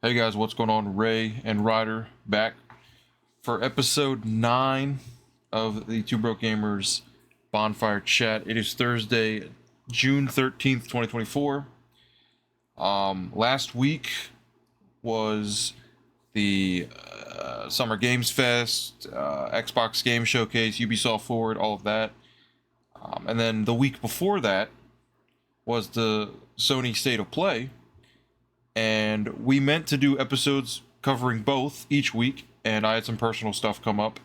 Hey guys, what's going on? Ray and Ryder back for episode 9 of the Two Broke Gamers Bonfire Chat. It is Thursday, June 13th, 2024. Last week was the Summer Games Fest, Xbox Game Showcase, Ubisoft Forward, all of that. And then the week before that was the Sony State of Play. And we meant to do episodes covering both each week, and I had some personal stuff come up,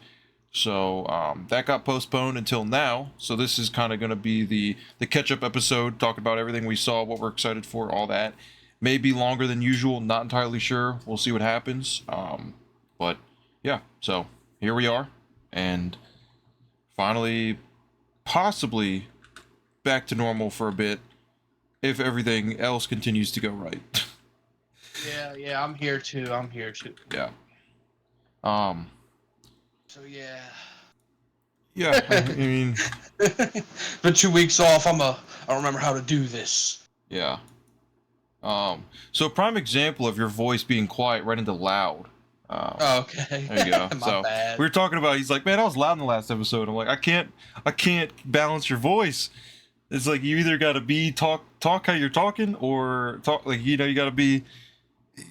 so that got postponed until now. So this is kind of going to be the catch-up episode, talking about everything we saw, what we're excited for, all that. Maybe longer than usual, not entirely sure. We'll see what happens. But yeah, so here we are, and finally, possibly back to normal for a bit, if everything else continues to go right. Yeah, I'm here too. Yeah. Um. So yeah. Yeah. I mean. Been 2 weeks off. I don't remember how to do this. Yeah. So a prime example of your voice being quiet right into loud. Okay. There you go. My So bad. we were talking about. He's like, man, I was loud in the last episode. I'm like, I can't balance your voice. It's like you either gotta be talk how you're talking, or talk like you gotta be.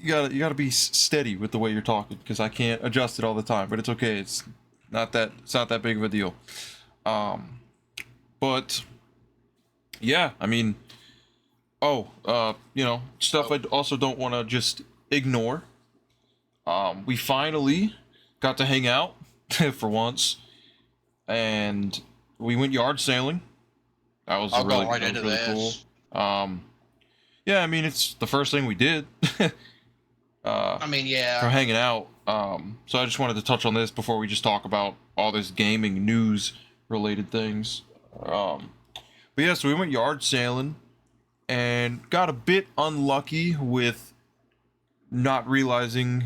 You gotta be steady with the way you're talking, because I can't adjust it all the time. But it's okay. It's not that big of a deal. But yeah, I mean, stuff I also don't want to just ignore. We finally got to hang out for once, and we went yard sailing. That was I'll really go right that was into really this. cool. Yeah, I mean, it's the first thing we did. I mean, yeah. For hanging out. So I just wanted to touch on this before we just talk about all this gaming news related things. But yeah, so we went yard sailing and got a bit unlucky with not realizing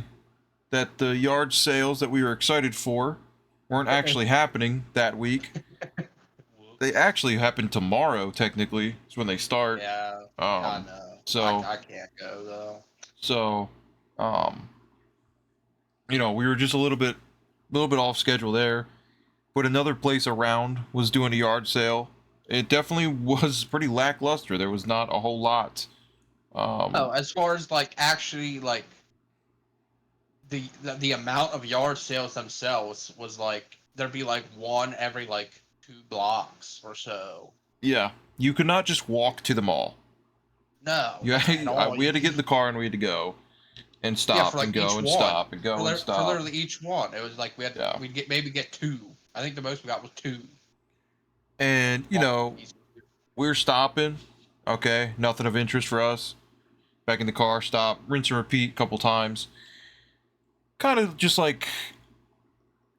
that the yard sales that we were excited for weren't actually happening that week. They actually happen tomorrow, technically. It's when they start. Yeah. I Um, know. so I can't go though. so um, we were just a little bit off schedule there. But another place around was doing a yard sale. It definitely was pretty lackluster. There was not a whole lot. Oh, as far as like actually like the amount of yard sales themselves was like there'd be like one every like 2 blocks or so. Yeah, you could not just walk to the mall. No, at all. We had to get in the car and we had to go and Yeah, for stop and like go each and one. stop and go and For stop. literally each one. It was like Yeah, we'd get two. I think the most we got was two. and we're stopping. Okay, nothing of interest for us. Back in the car, stop, rinse and repeat a couple times. Kind of just like,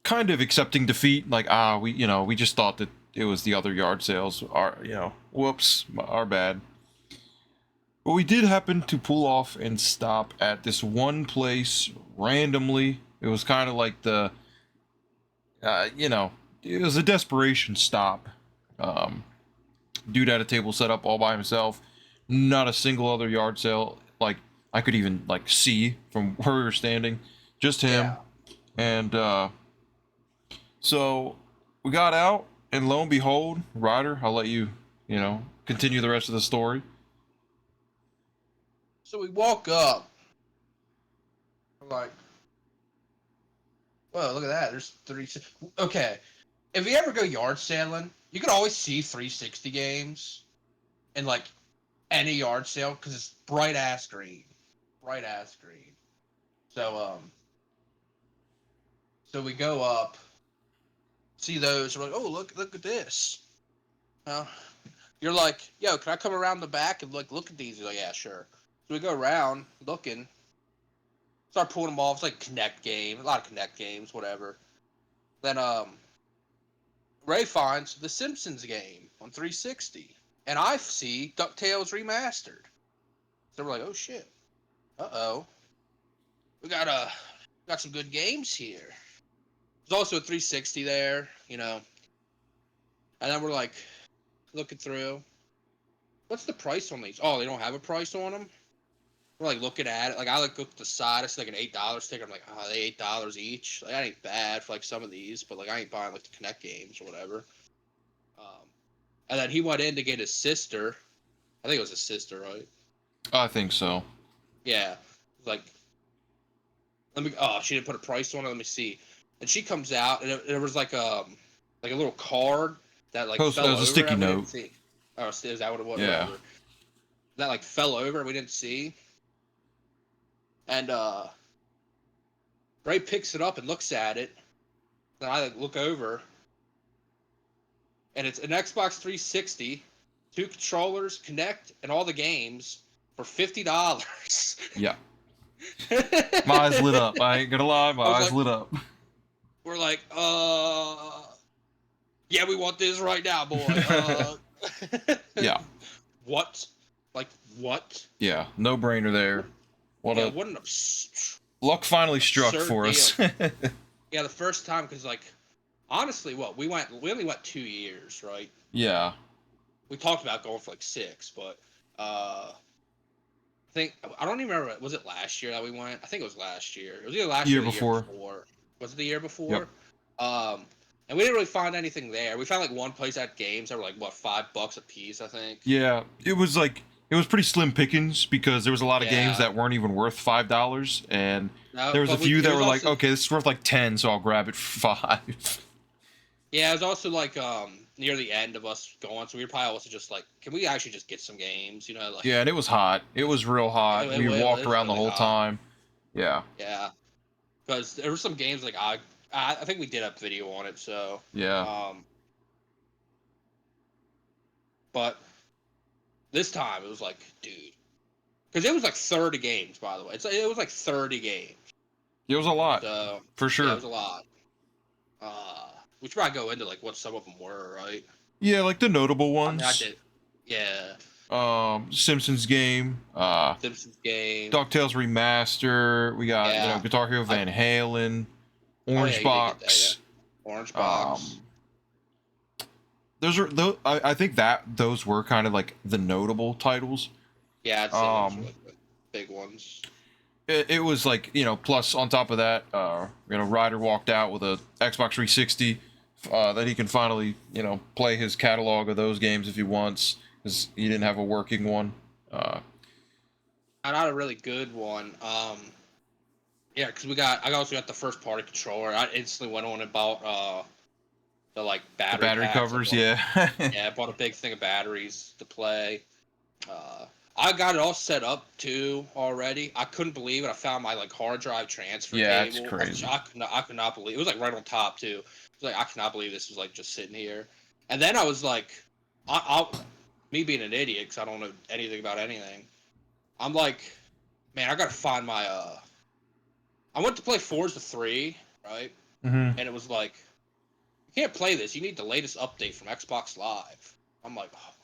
kind of accepting defeat. Like, we just thought that it was the other yard sales. Whoops, our bad. But we did happen to pull off and stop at this one place randomly. It was kind of like it was a desperation stop. Um, Dude had a table set up all by himself. Not a single other yard sale. Like, I could even like see from where we were standing. Just him. Yeah. And so we got out, and lo and behold, Ryder, I'll let you, continue the rest of the story. So we walk up. We're like, whoa, look at that. There's three. Okay. If you ever go yard sailing, you can always see 360 games in like any yard sale because it's bright ass green. Bright ass green. So we go up, see those, we're like, oh look at this. Uh, you're like, yo, can I come around the back and look at these? He's like, yeah, sure. So we go around looking, start pulling them off. It's like Connect game, a lot of Connect games, whatever. Then Ray finds the Simpsons game on 360, and I see DuckTales remastered. So we're like, oh shit, we got some good games here. There's also a 360 there, and then we're like looking through. What's the price on these? Oh, they don't have a price on them. we're like looking at it. Like I like look at the side. I see like an $8 sticker. I'm like, oh, they $8 each. Like that ain't bad for like some of these, but like I ain't buying like the Connect games or whatever. And then he went in to get his sister. I think it was his sister, right? I think so. Yeah. Like, let me. Oh, she didn't put a price on it. Let me see. And she comes out, and it was like a little card that like Post fell as a over sticky that we note. didn't see. Oh, is that what it was? Yeah. Whatever. That like fell over, we didn't see. And Ray picks it up and looks at it. Then I like look over, and it's an Xbox 360, 2 controllers, Connect, and all the games for $50. Yeah. My eyes lit up. I ain't gonna lie, my I was eyes like, lit up. we're like, yeah, we want this right now, boy. Yeah. What? Like, what? Yeah. No brainer there. What Yeah, a what an luck finally struck absurd for deal. us. Yeah, the first time, because, like, honestly, we only went 2 years, right? Yeah. We talked about going for, like, 6, but, I don't even remember, was it last year that we went? I think it was last year. It was either last year Year or the year before. before. Was it the year Yep. before? And we didn't really find anything there. We found like one place at games that were like what $5 a piece, I think. Yeah. It was pretty slim pickings because there was a lot of games Yeah. that weren't even worth $5, and No, there was a but few it that was were like, also, okay, this is worth like 10, so I'll grab it for 5. yeah, it was also like near the end of us going, so we were probably also just like, can we actually just get some games? You know, like Yeah, and it was hot. It was real hot. We walked it was around the really whole hot. time. Yeah. Yeah, because there were some games like I think we did a video on it, so Yeah. but this time it was like, dude, because it was like 30 games, by the way. It was like 30 games. It was a lot. So For yeah, it sure. was a lot. We should probably go into like what some of them were, right? Yeah, like the notable I mean, I ones. did. Yeah, Simpsons game, Simpsons game. DuckTales remaster. We got, Yeah. Guitar Hero Van Halen, Oh yeah, Orange you did get that. Yeah. Box. Orange box. Um, I think that those were kind of like the notable titles. Yeah, I'd say those were like the big ones. It was like, plus on top of that, Ryder walked out with a Xbox 360 that he can finally, play his catalog of those games if he wants, because he didn't have a working one. Not a really good one. Yeah, because I also got the first party controller. I instantly went on and bought the like The battery battery packs. covers, yeah. Yeah, I bought a big thing of batteries to play. I got it all set up too already. I couldn't believe it. I found my like hard drive transfer Yeah, cable. it's crazy. I could not believe it was like right on top too. It was like I cannot believe this was like just sitting here. And then I was like, me being an idiot because I don't know anything about anything. I'm like, man, I gotta find my I went to play Forza 3, right? Mm-hmm. And it was like, you can't play this. You need the latest update from Xbox Live. I'm like, oh,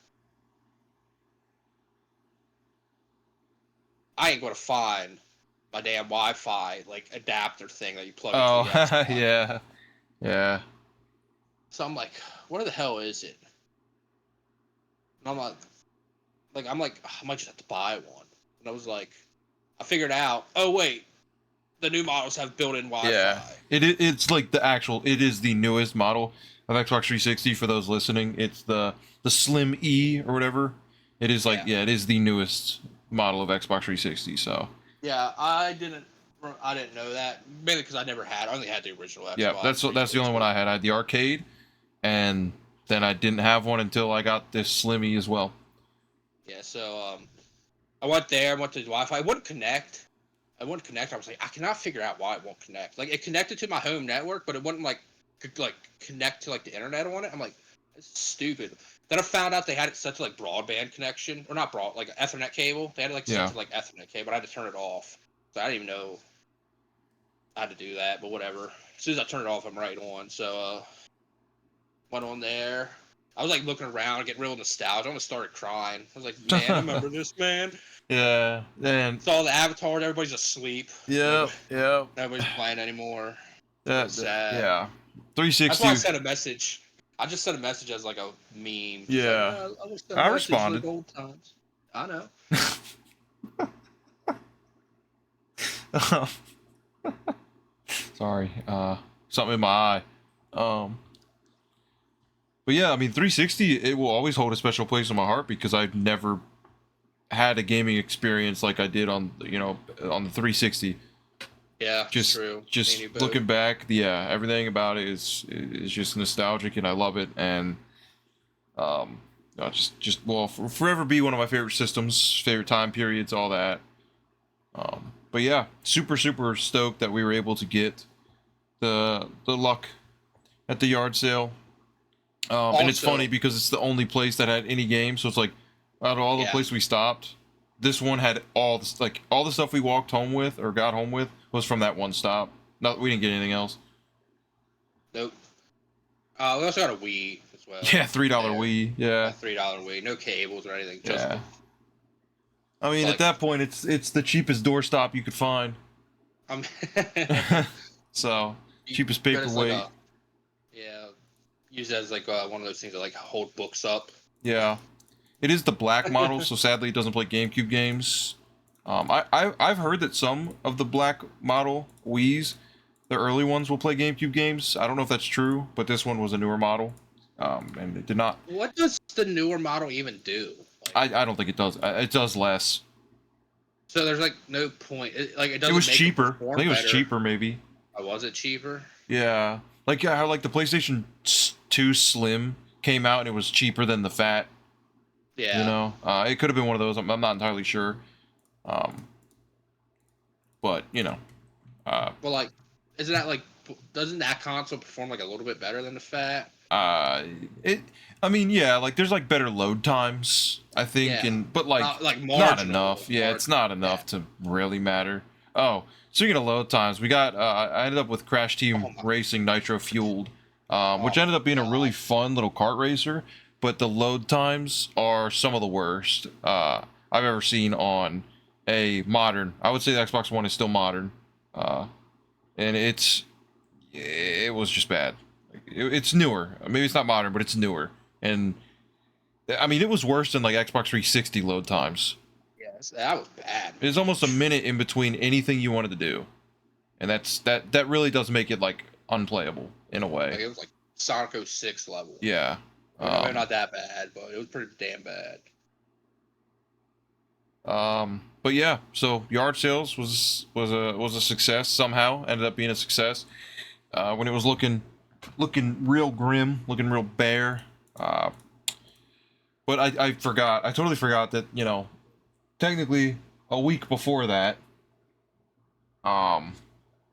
I ain't gonna find my damn Wi-Fi like adapter thing that you plug into Oh, the Xbox. yeah. Yeah. So I'm like, what the hell is it? And I'm like, I might just have to buy one. And I was like, I figured out. Oh wait, the new models have built-in Wi-Fi. Yeah. It's like it is the newest model of Xbox 360 for those listening. It's the Slim E or whatever. It is like, it is the newest model of Xbox 360, so. Yeah, I didn't know that, mainly because I only had the original Xbox. Yeah, that's the only one I had. I had the arcade, and then I didn't have one until I got this Slim E as well. Yeah, so I went there, went to the Wi-Fi. It wouldn't connect. I was like, I cannot figure out why it won't connect. Like, it connected to my home network, but it wouldn't like connect to like the internet on it. I'm like, it's stupid. Then I found out they had it set to like broadband connection, or not like Ethernet cable. They had it like set to like Ethernet cable. I had to turn it off, so I didn't even know how to do that. But whatever. As soon as I turn it off, I'm right on. So went on there. I was like looking around, getting real nostalgic. I almost started crying. I was like, man, I remember this, man. Yeah, and Saw the avatars, everybody's asleep. Yeah. Nobody's playing anymore. Sad. Yeah. 360. That's why I sent a message. I just sent a message as like a meme. Yeah. Like, I responded. like old times. I know. Sorry, something in my eye. Um, but yeah, I mean, 360, it will always hold a special place in my heart because I've never had a gaming experience like I did on, on the 360. Yeah, it's Just, true. Me and just you both. looking back, yeah, everything about it is just nostalgic, and I love it. And um, well, forever be one of my favorite systems, favorite time periods, all that. But yeah, super super stoked that we were able to get the luck at the yard sale. And it's funny Also, because it's the only place that had any games. So it's like, out of all the yeah, places we stopped, this one had all this, like all the stuff we walked home with or got home with was from that one stop. No, we didn't get anything else. nope. We also got a Wii as well Yeah, $3 there. Wii. A Yeah, $3 Wii, no cables or anything, just yeah. the I mean, at like. that point, it's the cheapest doorstop you could find. I'm So you cheapest got as like paperweight. a yeah, use it as like one of those things that like hold books up. Yeah, it is the black model, so sadly it doesn't play GameCube games. I've heard that some of the black model Wii's, the early ones, will play GameCube games. I don't know if that's true, but this one was a newer model, and it did not. What does the newer model even do? Like, I don't think it does. It does less. so there's like no point. Like it It doesn't was make it cheaper. I perform think it was better. cheaper, maybe. Was it cheaper? Yeah, like how like the PlayStation 2 Slim came out and it was cheaper than the Fat. Yeah. It could have been one of those. I'm not entirely sure. Um, but Well, like, isn't that like doesn't that console perform like a little bit better than the Fat? uh, it. I mean, yeah, like there's like better load times, I think, Yeah. but like Like not marginal. enough. Yeah, it's not enough to really matter. Oh, speaking of load times, we got. I ended up with Crash Team Oh my, Racing Nitro Fueled, oh which ended my up being a really god. fun little kart racer. But the load times are some of the worst I've ever seen on a modern. I would say the Xbox One is still modern, uh, and it was just bad. It's newer. Maybe it's not modern, but it's newer. And I mean, it was worse than like Xbox 360 load times. Yes, that was bad. It's almost a minute in between anything you wanted to do, and that really does make it like unplayable in a way. Like it was like Sonic 06 level. Yeah. Maybe not that bad, but it was pretty damn bad. But yeah, so yard sales was a success somehow. Ended up being a success. When it was looking real grim, looking real bare. Uh, but I forgot. I totally forgot that technically a week before that um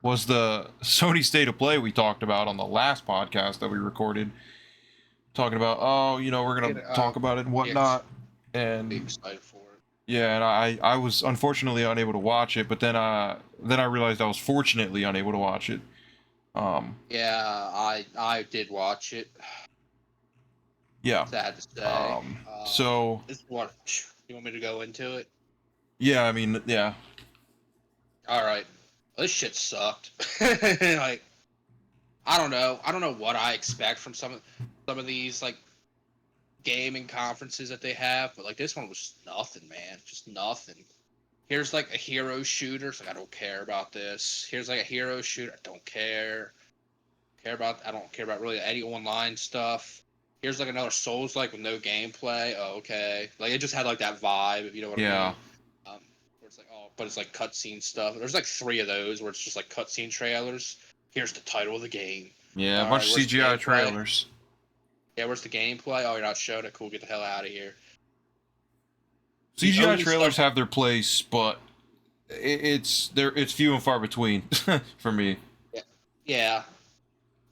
was the Sony State of Play we talked about on the last podcast that we recorded, talking about we're gonna talk about it and Yes, whatnot. be And excited for it. yeah, and I was unfortunately unable to watch it, but then I realized I was fortunately unable to watch it. Yeah, I did watch it. Yeah. Sad to say. So This what you want me to go into it? yeah, I mean, yeah, All right. This shit sucked. Like I don't know. I don't know what I expect from some of these like gaming conferences that they have, but like this one was just nothing, man. Just nothing. Here's like a hero shooter. It's like I don't care about this. Here's like a hero shooter. I don't care. I don't care about really any online stuff. Here's like another Souls like with no gameplay. Oh, okay. Like it just had like that vibe, if you know what I yeah, mean. Where it's like but it's like cutscene stuff. There's like three of those where it's just like cutscene trailers. Here's the title of the game. yeah, a All bunch right, of where's the CGI gameplay? trailers. Yeah, where's the gameplay? Oh, you're not showing it. Cool, get the hell out of here. The CGI only trailers stuff. have their place, but it's few and far between for me. Yeah. Yeah.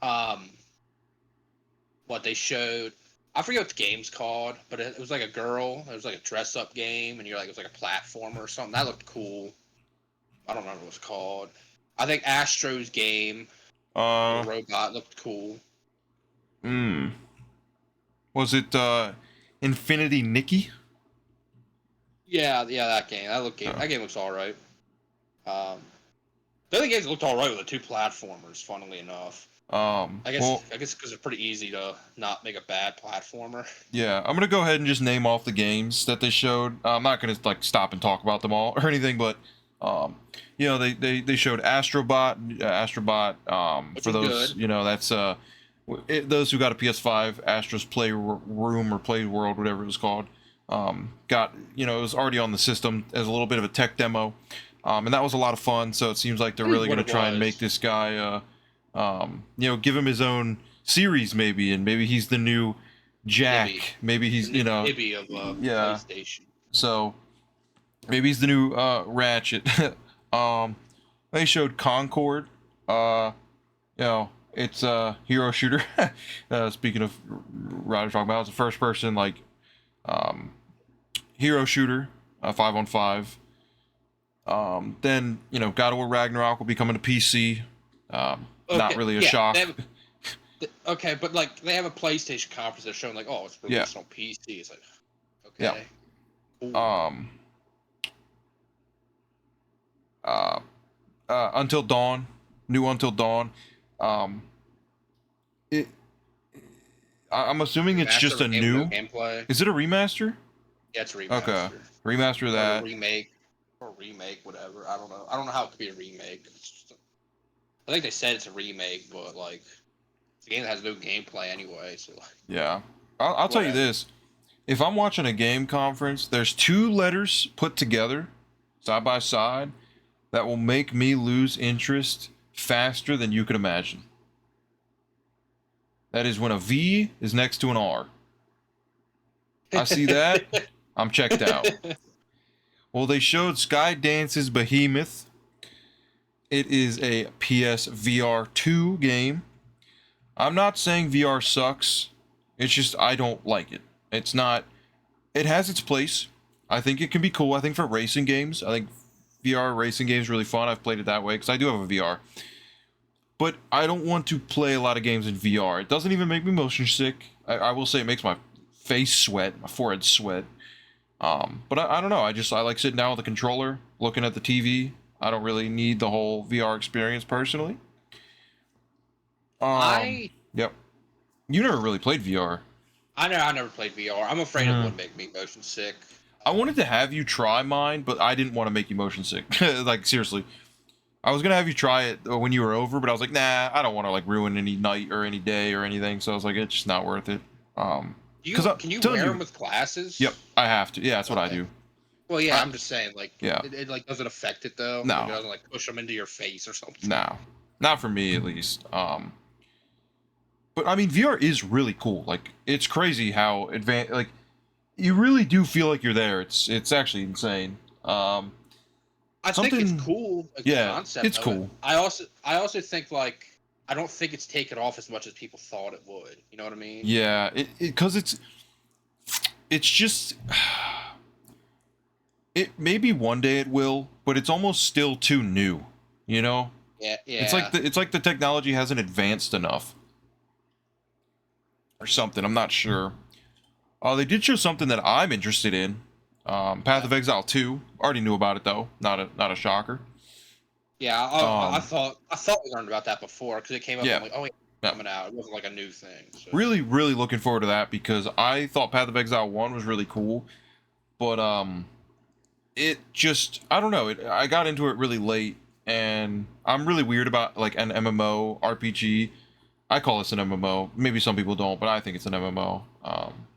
Um, what they showed. I forget what the game's called, but it was like a girl. It was like a dress up game, and you're like it was like a platformer or something. That looked cool. I don't remember what it was called. I think Astro's game with Uh, a robot looked cool. mm, was it Infinity Nikki? Yeah, yeah, that game. Uh, That game looks all right. Um, the other games looked all right with the two platformers. Funnily enough, well, I guess because it's pretty easy to not make a bad platformer. yeah, I'm gonna go ahead and just name off the games that they showed. I'm not gonna like stop and talk about them all or anything, but they showed Astrobot. which For was those, good. that's those who got a PS5, Astro's Play Room or Play World, whatever it was called. Got it was already on the system as a little bit of a tech demo, and that was a lot of fun. So it seems like they're That is really what going to it try and make was. this guy, give him his own series maybe, and maybe he's the new Jack. Gibby. Maybe he's The new Gibby of yeah. PlayStation. So maybe he's the new Ratchet. um, they showed Concord. It's a hero shooter. Speaking of Ryder talking about, it's a first person um, hero shooter, 5-on-5. Then God of War Ragnarok will be coming to PC. Not Okay, really a yeah. shock. Okay, but like they have a PlayStation conference. They're showing like, oh, it's Yeah. released on PC. It's like, Yeah. okay. Cool. Until Dawn, new Until Dawn. It. I'm assuming it's Remaster just of a game with no new. gameplay. Is it a remaster? Yeah, it's a remaster. Okay, remaster of Or a that. remake. Or remake, whatever. I don't know. I don't know how it could be a remake. I think they said it's a remake, but like it's a game that has no gameplay anyway. So like, Yeah, I'll tell you this: if I'm watching a game conference, there's two letters put together, side by side, that will make me lose interest faster than you could imagine. That is when a V is next to an R. I see that, I'm checked out. Well, they showed Skydance's Behemoth. It is a PS VR 2 game. I'm not saying VR sucks. It's just I don't like it. It's not. It has its place. I think it can be cool. I think for racing games, I think VR racing games really fun. I've played it that way because I do have a VR. But I don't want to play a lot of games in VR. It doesn't even make me motion sick. I will say it makes my face sweat, my forehead sweat. But I don't know. I like sitting down with the controller, looking at the TV. I don't really need the whole VR experience personally. Yep. You never really played VR. I never played VR. I'm afraid it would make me motion sick. I wanted to have you try mine, but I didn't want to make you motion sick. Like seriously, I was gonna have you try it when you were over, but I was like, nah, I don't want to like ruin any night or any day or anything. So I was like, it's just not worth it. Can you wear them with glasses? Yep, I have to. Yeah, that's what I do. Well, yeah, I'm just saying, like, yeah, it like doesn't affect it though. No, like, it doesn't like push them into your face or something. No, not for me at least. But I mean, VR is really cool. Like, it's crazy how advanced. Like, you really do feel like you're there. It's actually insane. I think it's cool. Like, yeah, the concept it's cool. I also think like I don't think it's taken off as much as people thought it would. You know what I mean? Yeah, because it's just it maybe one day it will, but it's almost still too new. You know? Yeah. It's like the technology hasn't advanced enough. Or something, I'm not sure. They did show something that I'm interested in. Path of Exile 2. Already knew about it though. Not a shocker. Yeah, I thought we learned about that before because it came up. I'm like, oh, yeah, coming out. It wasn't like a new thing. So. Really, really looking forward to that because I thought Path of Exile 1 was really cool, but it just I don't know. I got into it really late, and I'm really weird about like an MMO RPG. I call this an MMO. Maybe some people don't, but I think it's an MMO.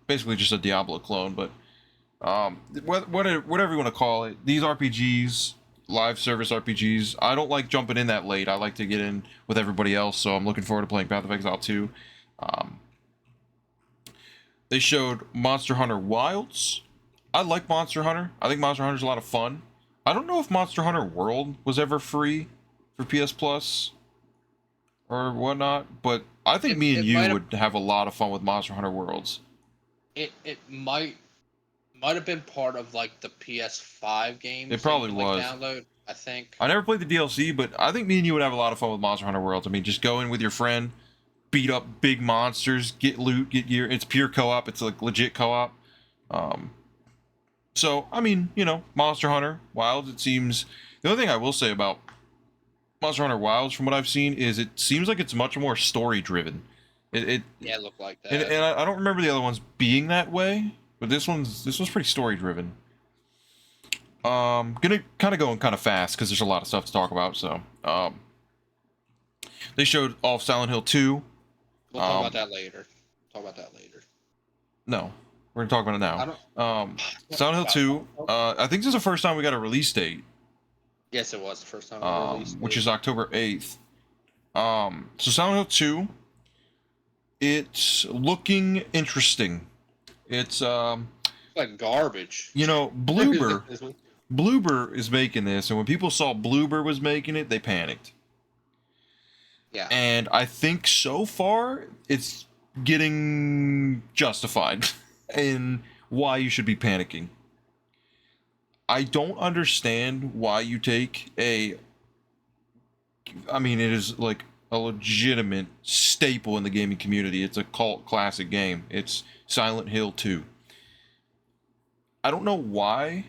Basically, just a Diablo clone. But whatever you want to call it, these RPGs, live service RPGs, I don't like jumping in that late. I like to get in with everybody else. So I'm looking forward to playing Path of Exile 2. They showed Monster Hunter Wilds. I like Monster Hunter. I think Monster Hunter's a lot of fun. I don't know if Monster Hunter World was ever free for PS Plus or whatnot, but I think me and you would have a lot of fun with Monster Hunter Worlds. It might have been part of like the PS5 games. It probably was. Download, I think. I never played the DLC, but I think me and you would have a lot of fun with Monster Hunter Worlds. I mean, just go in with your friend, beat up big monsters, get loot, get gear. It's pure co-op. It's like legit co-op. So I mean, Monster Hunter Wilds. It seems the only thing I will say about Monster Hunter Wilds, from what I've seen, is it seems like it's much more story driven. It looked like that. And I don't remember the other ones being that way, but this one's pretty story driven. Gonna kind of going kind of fast because there's a lot of stuff to talk about. So, they showed off Silent Hill 2. We'll talk about that later. Talk about that later. No, we're gonna talk about it I now. don't. Silent Hill 2. I think this is the first time we got a release date. Yes, it was the first time we released. Which is October 8th. So Silent Hill 2. It's looking interesting. It's like garbage. you know, Bloober is making this, and when people saw Bloober was making it, they panicked. Yeah. And I think so far it's getting justified in why you should be panicking. I don't understand why you take a. I mean, it is like a legitimate staple in the gaming community. It's a cult classic game. It's Silent Hill 2. I don't know why,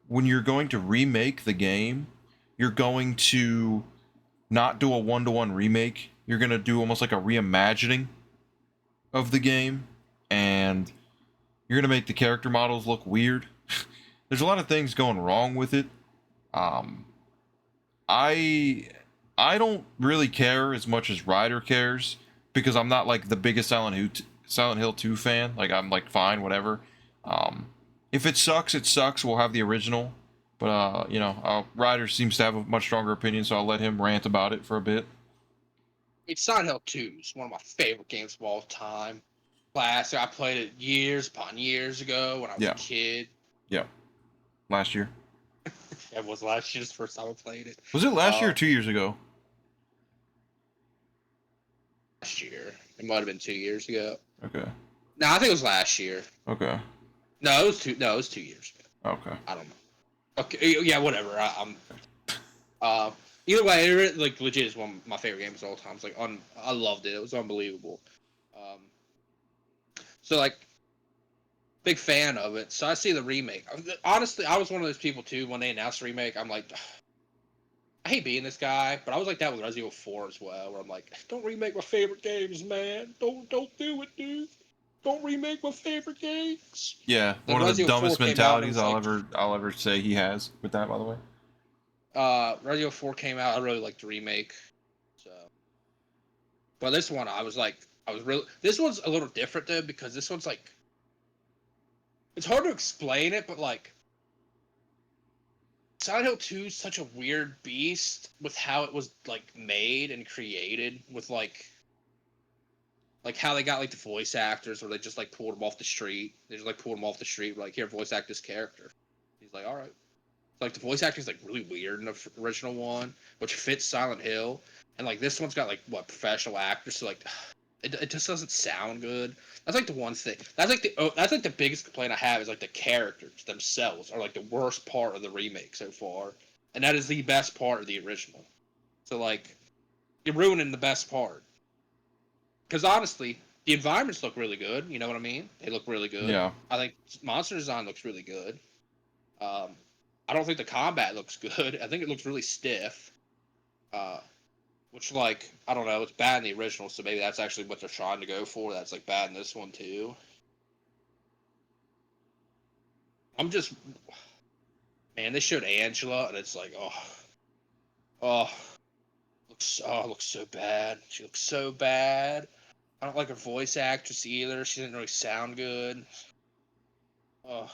when you're going to remake the game, you're going to not do a one-to-one remake. You're going to do almost like a reimagining of the game, and you're going to make the character models look weird. There's a lot of things going wrong with it. I don't really care as much as Ryder cares, because I'm not like the biggest Silent Hill 2 fan. Like, I'm like, fine, whatever. If it sucks, it sucks. We'll have the original. But Ryder seems to have a much stronger opinion, so I'll let him rant about it for a bit. It's Silent Hill 2 is one of my favorite games of all time. Classic. I played it years upon years ago when I was a kid. Yeah. Last year. It was last year's first time I played it. Was it last year or 2 years ago? Last year. It might have been 2 years ago. Okay. No, I think it was last year. Okay. No, it was 2 years ago. Okay. I don't know. Okay, yeah, whatever. Either way, it, like, legit is one of my favorite games of all time. It's like I loved it. It was unbelievable. So like, big fan of it. So I see the remake. Honestly, I was one of those people too. When they announced the remake, I'm like, I hate being this guy, but I was like that with Resident Evil 4 as well, where I'm like, don't remake my favorite games, man. Don't do it, dude. Don't remake my favorite games. Yeah, Then one of the Resident Evil 4 dumbest came out, and it mentalities was I'll ever say he has with that, by the way. Resident Evil 4 came out. I really liked the remake. So, but this one, this one's a little different though, because this one's like, it's hard to explain it, but like, Silent Hill 2 is such a weird beast with how it was like made and created, with like how they got like the voice actors, where they just like pulled them off the street. They just like pulled them off the street, like, here, voice act this character. He's like, all right. Like, the voice acting is like really weird in the original one, which fits Silent Hill, and like this one's got like professional actors, so like it just doesn't sound good. That's like the one thing. That's like the biggest complaint I have, is like the characters themselves are like the worst part of the remake so far, and that is the best part of the original. So like, you're ruining the best part. Because honestly, the environments look really good. You know what I mean? They look really good. Yeah. I think monster design looks really good. I don't think the combat looks good. I think it looks really stiff. Which, like, I don't know, it's bad in the original, so maybe that's actually what they're trying to go for. That's like bad in this one too. Man, they showed Angela, and it's like, looks so bad. She looks so bad. I don't like her voice actress either. She didn't really sound good. Oh,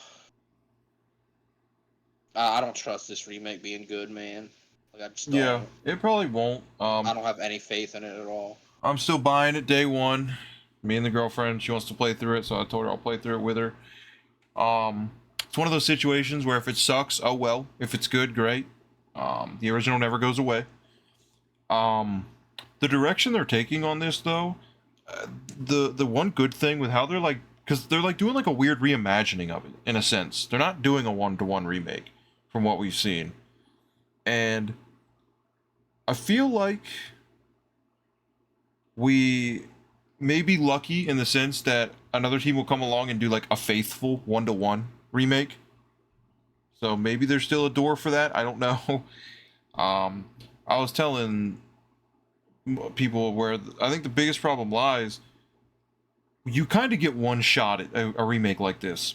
I don't trust this remake being good, man. Like, I just don't. Yeah, it probably won't. I don't have any faith in it at all. I'm still buying it day one. Me and the girlfriend, she wants to play through it, so I told her I'll play through it with her. It's one of those situations where if it sucks, oh well. If it's good, great. The original never goes away. The direction they're taking on this, though, the one good thing with how they're like, because they're like doing like a weird reimagining of it in a sense. They're not doing a one-to-one remake from what we've seen, and I feel like we may be lucky in the sense that another team will come along and do like a faithful one-to-one remake. So maybe there's still a door for that. I don't know. I was telling people where I think the biggest problem lies. You kind of get one shot at a remake like this.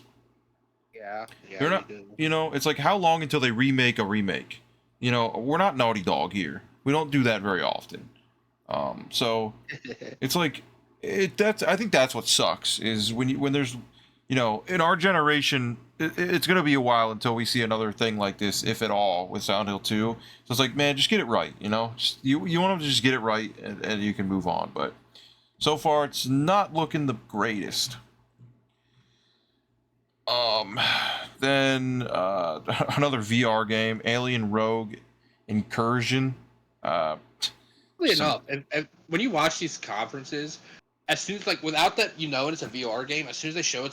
Yeah. Yeah, They're you not, do. it's like how long until they remake a remake? We're not Naughty Dog here. We don't do that very often. So it's like I think that's what sucks is when there's in our generation it's gonna be a while until we see another thing like this, if at all, with Silent Hill 2. So it's like, man, just get it right, just you want them to just get it right, and you can move on. But so far it's not looking the greatest. Um, then another VR game, Alien Rogue Incursion. Uh, Really some enough, and when you watch these conferences, as soon as without that, it's a VR game. As soon as they show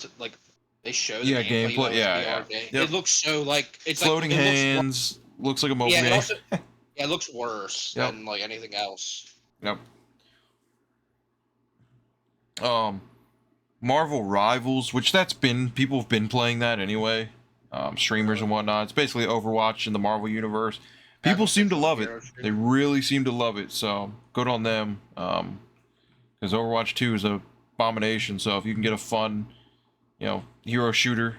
they show the Yeah, gameplay, gameplay. it's a Yeah, VR yeah. game. Yep. It looks so Floating it looks hands. Looks like a mobile yeah, game. it looks worse Yep. than anything else. Yep. Um, Marvel Rivals, which people have been playing that anyway. Streamers and whatnot. It's basically Overwatch in the Marvel universe. People seem to love it. They really seem to love it. So good on them. Because Overwatch 2 is a abomination. So if you can get a fun, hero shooter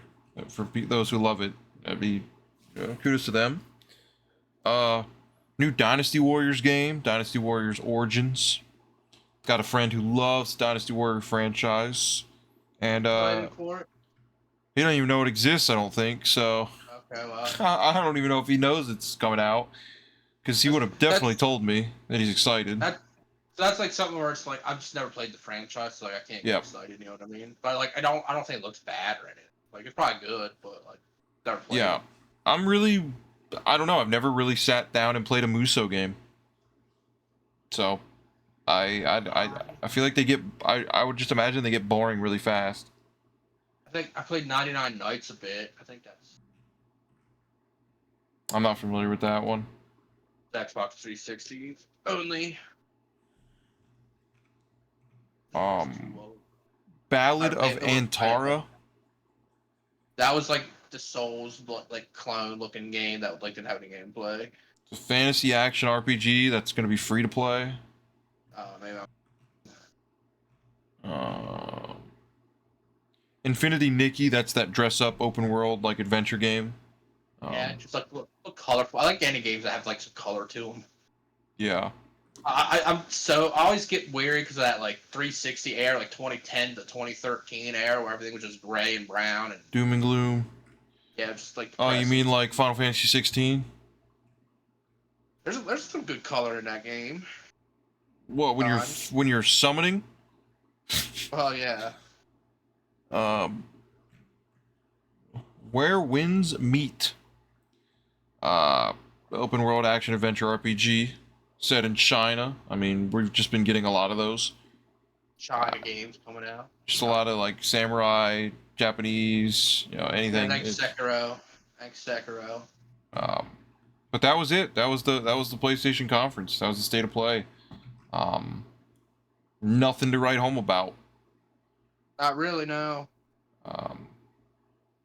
for those who love it, that'd be kudos to them. New Dynasty Warriors game, Dynasty Warriors Origins. Got a friend who loves Dynasty Warrior franchise, and For it? he don't even know it exists. I don't think so. Okay, well, I don't even know if he knows it's coming out, because he would have definitely told me that he's excited. That's something where it's I've just never played the franchise, so I can't get excited. You know what I mean? But I don't think it looks bad or anything. It's probably good, but never played. Yeah, I don't know. I've never really sat down and played a Muso game, so I feel like they get. I would just imagine they get boring really fast. I think I played 99 Nights a bit. I think that's. I'm not familiar with that one. Xbox 360 only. Ballad of Antara. That was the Souls clone looking game that didn't have any gameplay. It's a fantasy action RPG that's going to be free to play. Maybe. Infinity Nikki, that's that dress up open world adventure game. Yeah, just look colorful. I like any games that have some color to them. Yeah. I always get weary because of that 360 era, 2010 to 2013 era where everything was just gray and brown and Doom and gloom. Yeah, just Oh, you mean Final Fantasy 16? There's some good color in that game. What, when you're summoning? Oh yeah. Where Winds Meet. Open world action adventure RPG set in China. I mean, we've just been getting a lot of those. China games coming out. Just a lot of samurai, Japanese, anything. Yeah, thanks Sekiro. But that was it. That was the PlayStation conference. That was the state of play. Nothing to write home about. Not really, no.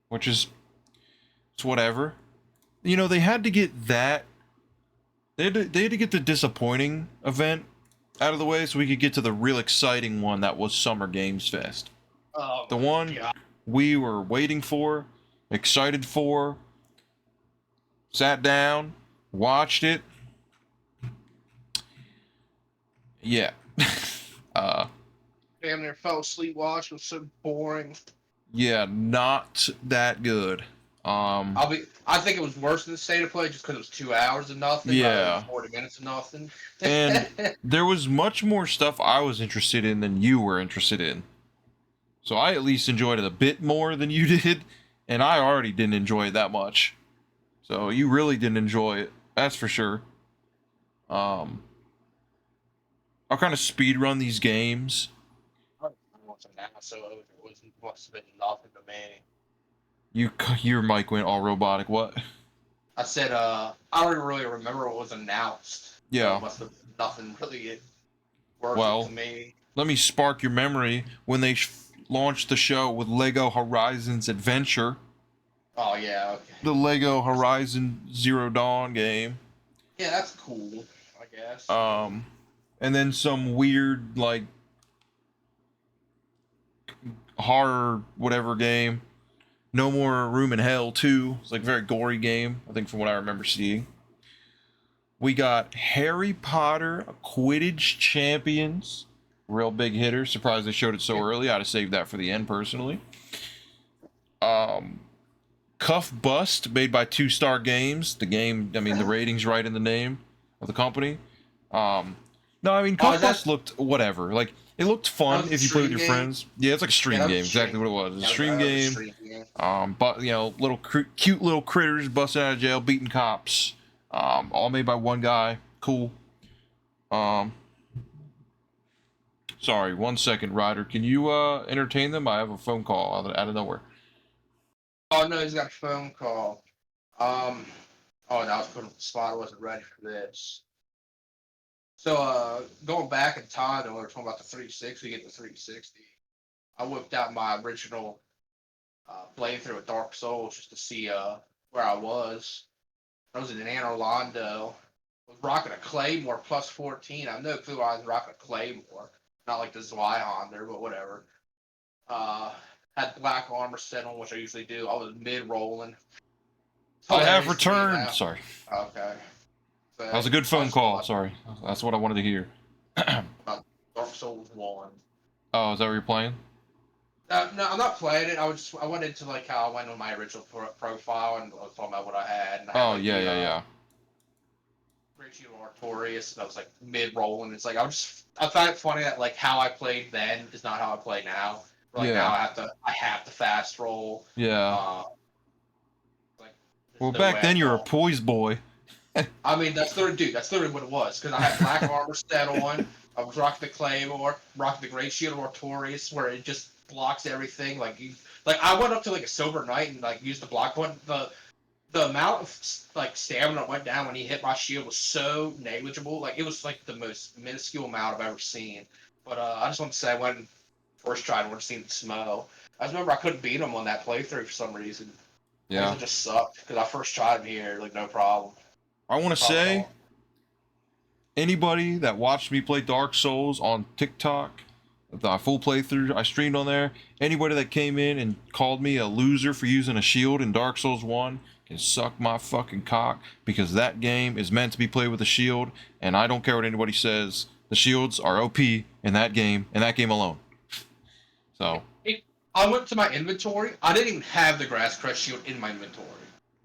Which is, it's whatever. They had to get that. They had to get the disappointing event out of the way so we could get to the real exciting one that was Summer Games Fest. Oh, the one we were waiting for, excited for, sat down, watched it. Yeah. Damn near fell asleep watching. It was so boring. Yeah, not that good. I think it was worse than the state of play just because it was 2 hours of nothing. Yeah. 40 minutes of nothing. And there was much more stuff I was interested in than you were interested in. So I at least enjoyed it a bit more than you did, and I already didn't enjoy it that much. So you really didn't enjoy it, that's for sure. I'll kind of speed run these games. So it must have been nothing to me. Your mic went all robotic. What? I said, I don't really remember what was announced. Yeah. So it must have been nothing really worth it to me. Let me spark your memory when they launched the show with Lego Horizons Adventure. Oh, yeah, okay. The Lego Horizon Zero Dawn game. Yeah, that's cool, I guess. And then some weird, horror whatever game. No More Room in Hell 2. It's like a very gory game, I think, from what I remember seeing. We got Harry Potter Quidditch Champions. Real big hitter. Surprised they showed it so early. I'd have saved that for the end, personally. Cuff Bust, made by 2 Star Games. The game, I mean, the rating's right in the name of the company. No, I mean, Cuff Bust looked whatever. Like, it looked fun if you play with your friends. Yeah, it's like a stream game. Exactly what it was. It's a stream game. But little cute little critters busting out of jail, beating cops. All made by one guy. Cool. Sorry, 1 second, Ryder. Can you entertain them? I have a phone call out of nowhere. Oh no, he's got a phone call. Oh, that was put on the spot. I wasn't ready for this. So, going back in time, when we were talking about the 360, get the 360. I whipped out my original playthrough with Dark Souls just to see where I was. I was in Anne Orlando. I was rocking a Claymore plus 14. I have no clue why I was rocking a Claymore. Not like the Zweihander, but whatever. Had black armor set on, which I usually do. I was mid-rolling. I have returned. Sorry. Okay. So, that was a good phone call. Sorry. That's what I wanted to hear. Dark Souls 1. Oh, is that what you're playing? No, I'm not playing it. I went into like how I went on my original profile and I was talking about what I had. And I had, yeah. Ratio Artorias, and I was like mid-rolling. It's like I find it funny that like how I played then is not how I play now. Like now I have to fast roll. Yeah. Like, well, back then you were a poise boy. I mean, that's literally what it was. Because I had black armor set on. I was rocking the Claymore, rocking the Great Shield of Artorias, where it just blocks everything. Like I went up to like a Silver Knight and like used the block button. The amount of like stamina that went down when he hit my shield was so negligible. Like it was like the most minuscule amount I've ever seen. But I just want to say when first tried, I would have seen Smo. I just remember I couldn't beat him on that playthrough for some reason. Yeah. It just sucked because I first tried him here, like no problem. I want to say, anybody that watched me play Dark Souls on TikTok, the full playthrough I streamed on there, anybody that came in and called me a loser for using a shield in Dark Souls 1 can suck my fucking cock, because that game is meant to be played with a shield, and I don't care what anybody says. The shields are OP in that game alone. So I went to my inventory. I didn't even have the Grass Crest shield in my inventory.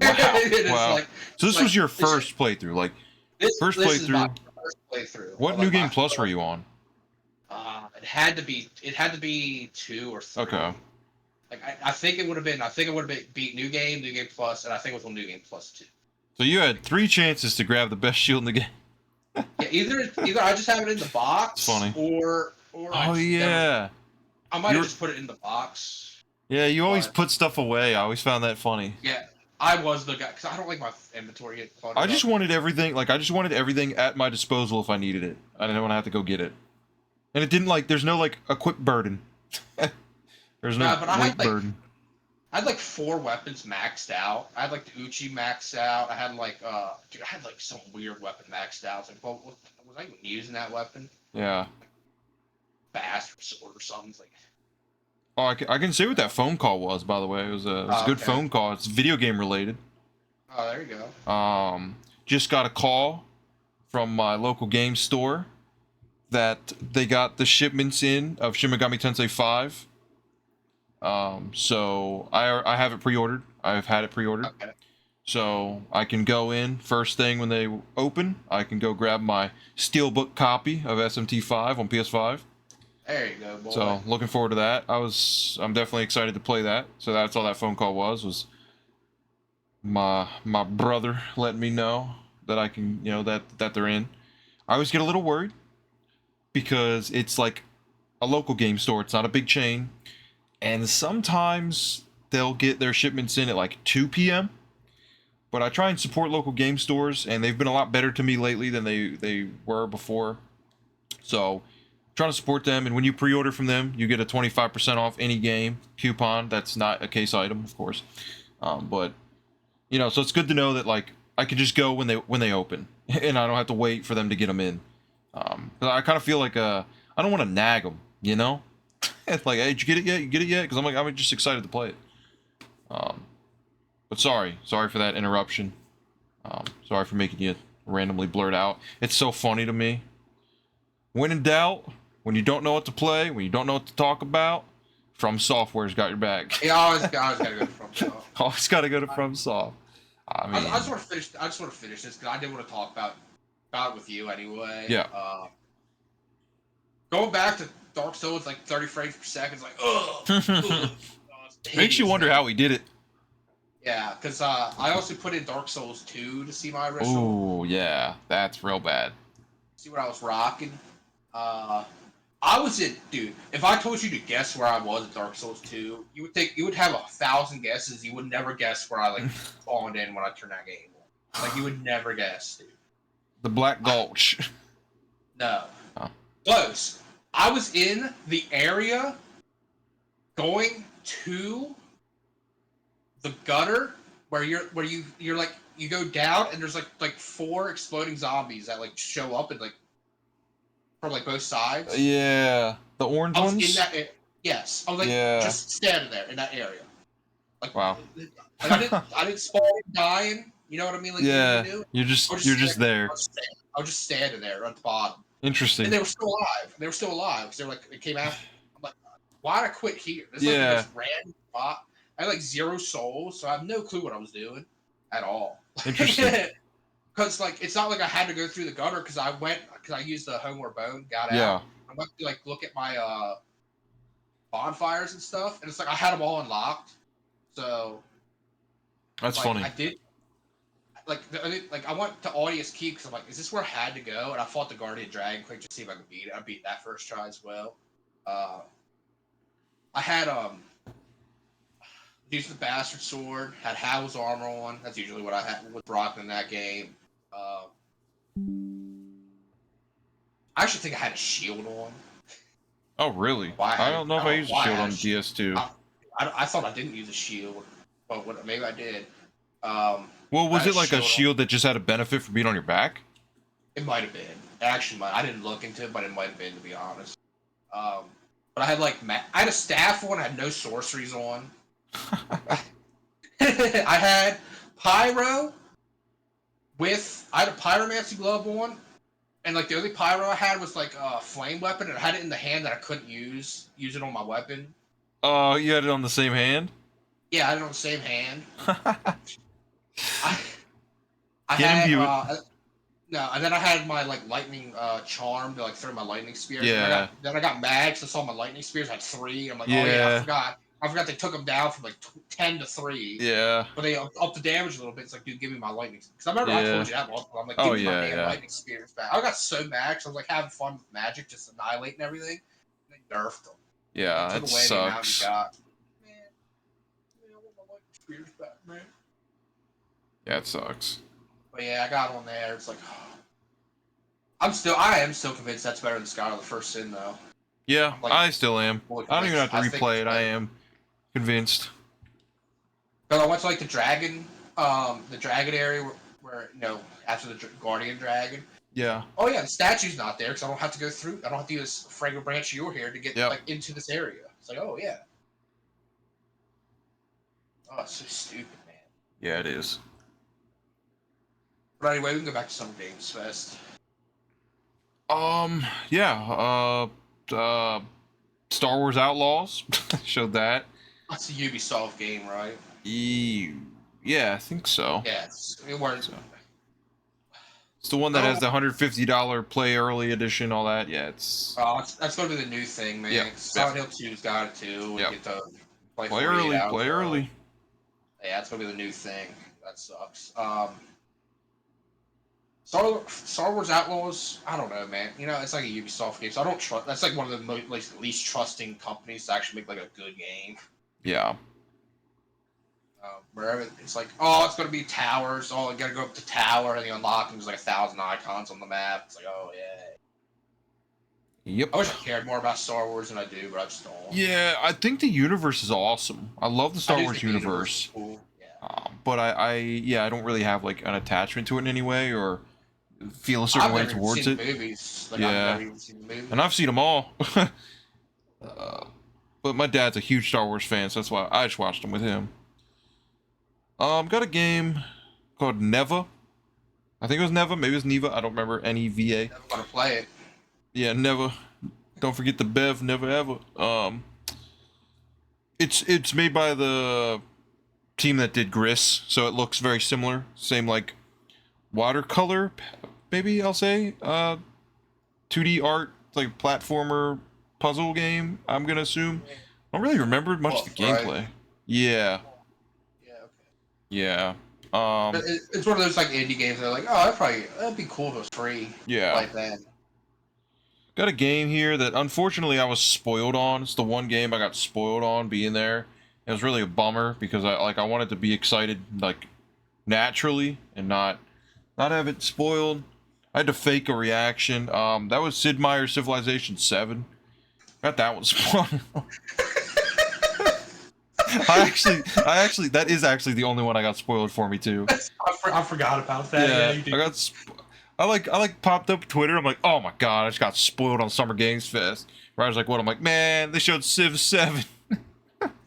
Wow. So this was your first playthrough, like first playthrough. Is my first playthrough. What New Game Plus were you on? It had to be 2 or 3. Okay. Like I think it would have been beat New Game Plus, and I think it was on New Game Plus 2. So you had 3 chances to grab the best shield in the game. Yeah, either I just have it in the box, it's funny. or oh yeah. I might have just put it in the box. Yeah, you always put stuff away. I always found that funny. Yeah, I was the guy because I don't like my inventory getting cluttered. I just wanted everything. Like I just wanted everything at my disposal if I needed it. I didn't want to have to go get it. And it didn't like. There's no like equip burden. There's no weight burden. I had like 4 weapons maxed out. I had like the Uchi maxed out. I had like I had like some weird weapon maxed out. It's like, well, was I even using that weapon? Yeah. Bass or sword or something. It's like. Oh, I can see what that phone call was. By the way, it was a good phone call. It's video game related. Oh, there you go. Just got a call from my local game store that they got the shipments in of Shin Megami Tensei 5. So I have it pre-ordered. I've had it pre-ordered. Okay. So I can go in first thing when they open. I can go grab my steelbook copy of SMT5 on PS5. There you go, boy. So looking forward to that. I'm definitely excited to play that. So that's all that phone call was my brother letting me know that I can, that they're in. I always get a little worried because it's like a local game store. It's not a big chain. And sometimes they'll get their shipments in at like 2 p.m. But I try and support local game stores, and they've been a lot better to me lately than they were before. So trying to support them, and when you pre-order from them, you get a 25% off any game coupon. That's not a case item, of course. But so it's good to know that like I can just go when they open, and I don't have to wait for them to get them in. I kind of feel like I don't want to nag them, It's like, hey, did you get it yet? You get it yet? Because I'm just excited to play it. Um, but sorry for that interruption. Sorry for making you randomly blurt out. It's so funny to me. When in doubt, when you don't know what to play, when you don't know what to talk about, From Software's got your back. Yeah, I always gotta go to FromSoft. Always gotta go to FromSoft. I mean, I just want to finish. I just want to finish this because I did want to talk about it with you anyway. Yeah. Going back to Dark Souls like 30 frames per second, it's like ugh. Makes you wonder how he did it. Yeah, because I also put in Dark Souls 2 to see my original. Oh yeah, that's real bad. See what I was rocking. I was in, dude. If I told you to guess where I was at Dark Souls 2, you would have 1,000 guesses. You would never guess where I like spawned in when I turned that game on. Like you would never guess, dude. The Black Gulch. No. Oh. Close. I was in the area going to the gutter where you're like you go down and there's like 4 exploding zombies that like show up and like from like both sides. Yeah, the orange I was ones. in that. Yes, I was like just standing there in that area. Like wow. I didn't spawn dying. You know what I mean? Like yeah, you do? you're just there. I was just standing there at the bottom. Interesting. And they were still alive. They were still alive because they were like it came after. I'm like, why'd I quit here? This is like this random spot. I had like 0 souls, so I have no clue what I was doing at all. Interesting. Because like it's not like I had to go through the gutter because I used the homeward bone, got out. Yeah. I went to like look at my bonfires and stuff, and it's like I had them all unlocked. So that's like, funny. I did. Like I went to Audius Keep because I'm like, is this where I had to go? And I fought the Guardian Dragon quick to see if I could beat it. I beat that first try as well. I had used the Bastard Sword, had Hal's armor on. That's usually what I was rocking in that game. I actually think I had a shield on. Oh really? I don't know if I used a shield on DS2. I thought I didn't use a shield, but maybe I did. Well, was it like a shield that just had a benefit for being on your back? It might have been. Actually, I didn't look into it, but it might have been, to be honest. But I had I had a staff on. I had no sorceries on. I had pyro I had a pyromancy glove on, and like the only pyro I had was like a flame weapon, and I had it in the hand that I couldn't use it on my weapon. Oh, you had it on the same hand? Yeah, I had it on the same hand. I Get had no, and then I had my like lightning charm to like throw my lightning spears. Yeah. Then I got mad because I saw my lightning spears had 3. I'm like, yeah. Oh yeah, I forgot they took them down from like 10 to 3. Yeah. But they upped the damage a little bit. It's like, dude, give me my lightning. Because I remember I told you that once. I'm like, give me my damn lightning spears back. I got so mad because I was like having fun with magic, just annihilating everything. And they nerfed them. Yeah, that sucks. Man, I want my lightning spears back, man. Yeah, it sucks. But yeah, I got on there. It's like, I am still convinced that's better than Skylar the First Sin, though. Yeah, like, I still am. I don't even have to replay it. I am convinced. But I went to like the dragon area where after the Guardian Dragon. Yeah. Oh yeah, the statue's not there because I don't have to go through. I don't have to use Fragrant Branch of Your Hair to get like into this area. It's like, oh yeah. Oh, it's so stupid, man. Yeah, it is. But anyway, we can go back to Summer Games Fest. Yeah. Star Wars Outlaws showed that. That's a Ubisoft game, right? Yeah, I think so. Yes, it was. It's the one that has the $150 play early edition, all that. Yeah, it's. That's gonna be the new thing, man. Yeah. Silent Hill 2's got it too. Yeah. Get to play early. Play hours. early. Yeah, that's gonna be the new thing. That sucks. Star Wars Outlaws, I don't know, man. It's like a Ubisoft game, so I don't trust. That's like one of the least trusting companies to actually make like a good game. Yeah. Wherever it's like, oh, it's gonna be towers. Oh, you gotta go up to tower and you unlock, and there's like 1,000 icons on the map. It's like, oh yeah. Yep. I wish I cared more about Star Wars than I do, but I just don't. Yeah, I think the universe is awesome. I love the Star Wars universe. Cool. Yeah. But I don't really have like an attachment to it in any way or feel a certain way towards it. Movies. Like, yeah. I've never even seen the movies. And I've seen them all. But my dad's a huge Star Wars fan, so that's why I just watched them with him. Got a game called Neva. I think it was Neva. Maybe it was Neva. I don't remember. Neva. Never gonna play it. Yeah, Neva. Don't forget the Bev. Never ever. It's made by the team that did Gris, so it looks very similar. Same like watercolor, maybe I'll say. 2D art, like platformer puzzle game. I'm gonna assume. I don't really remember much of the gameplay. Right. Yeah, Yeah. Okay. yeah. It's one of those like indie games that are like, oh, that'd be cool if it was free. Yeah. Like that. Got a game here that unfortunately I was spoiled on. It's the one game I got spoiled on being there. It was really a bummer because I wanted to be excited like naturally and not have it spoiled. I had to fake a reaction. That was Sid Meier's Civilization 7. Got that one spoiled. I actually that is actually the only one I got spoiled for me too. I forgot about that. Yeah, you did. I like popped up Twitter. I'm like, oh my god, I just got spoiled on Summer Games Fest. Where I was like, what? I'm like, man, they showed Civ 7.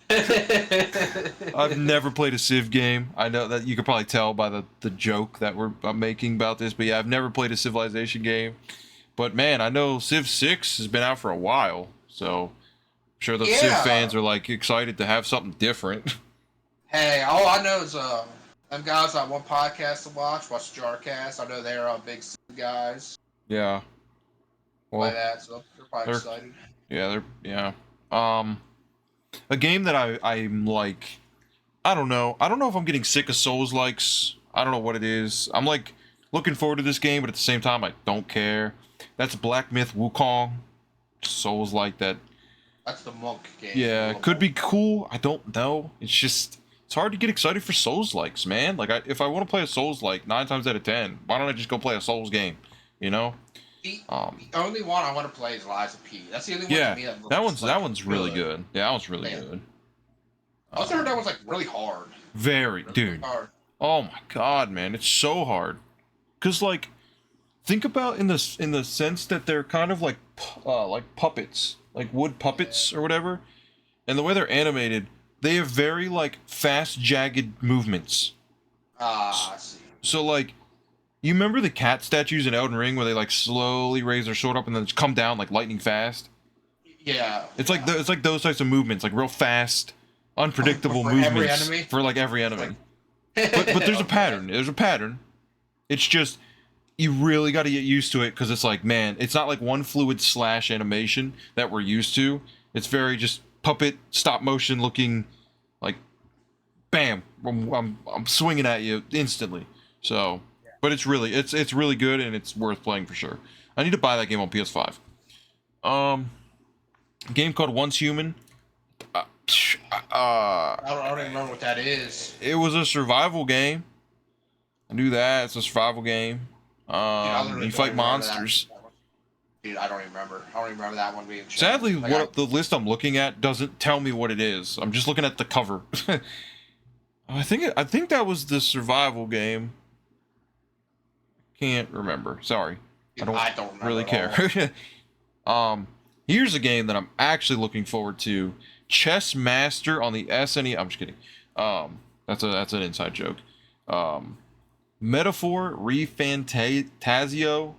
I've never played a Civ game. I know that you could probably tell by the joke that I'm making about this, but yeah, I've never played a Civilization game. But man, I know Civ 6 has been out for a while, so I'm sure the Civ fans are like excited to have something different. Hey, all I know is them guys that one podcast to watch Jarcast. I know they're big guys. Yeah. Well, By that, so they're probably excited. Yeah, a game that I'm like, I don't know if I'm getting sick of Souls likes. I don't know what it is. I'm like looking forward to this game, but at the same time I don't care. That's Black Myth Wukong. Souls like that. That's the monk game. Yeah, could be cool. I don't know. It's hard to get excited for Souls likes, man. Like if I want to play a Souls like 9 times out of 10, why don't I just go play a Souls game? You know? The only one I want to play is Lies of P. That's the only one. Yeah, to me that one's really good. Yeah, that one's really good. I also heard that one's like really hard. Very, dude. Hard. Oh my god, man, it's so hard. Cause like, think about in the sense that they're kind of like puppets, like wood puppets or whatever, and the way they're animated, they have very like fast, jagged movements. I see. So like, you remember the cat statues in Elden Ring where they like slowly raise their sword up and then just come down like lightning fast? Yeah. It's like those types of movements, like real fast, unpredictable movements for like every enemy. but there's a pattern. There's a pattern. It's just you really got to get used to it because it's like, man, it's not like one fluid slash animation that we're used to. It's very just puppet stop motion looking, like, bam, I'm swinging at you instantly. So, but it's really good and it's worth playing for sure. I need to buy that game on PS5. A game called Once Human. I don't even remember what that is. It was a survival game. I knew that. It's a survival game. You fight monsters. Dude, I don't even remember. I don't even remember that one being shown. Sadly, the list I'm looking at doesn't tell me what it is. I'm just looking at the cover. I think that was the survival game. Can't remember. Sorry. Dude, I don't remember really care. Here's a game that I'm actually looking forward to. Chess Master on the SNES. I'm just kidding. That's an inside joke. Metaphor Refantasio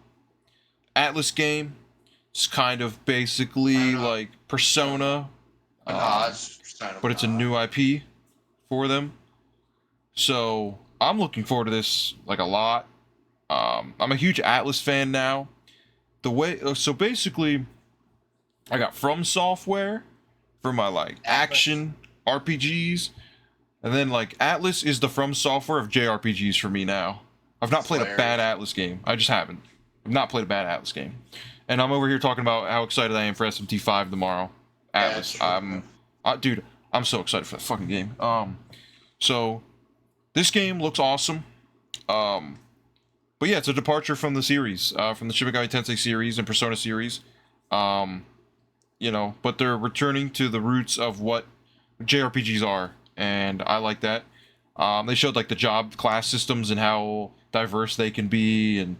Atlas game. It's kind of basically like Persona, but it's a new IP for them. So I'm looking forward to this like a lot. I'm a huge Atlas fan now. So basically, I got From Software for my like action RPGs. And then, like, Atlas is the From Software of JRPGs for me now. I've not played a bad Atlas game. I just haven't. I've not played a bad Atlas game. And I'm over here talking about how excited I am for SMT5 tomorrow. Atlas. Dude, I'm so excited for that fucking game. So, this game looks awesome. But yeah, it's a departure from the series, from the Shin Megami Tensei series and Persona series. You know, but they're returning to the roots of what JRPGs are. And I like that. They showed like the job class systems and how diverse they can be, and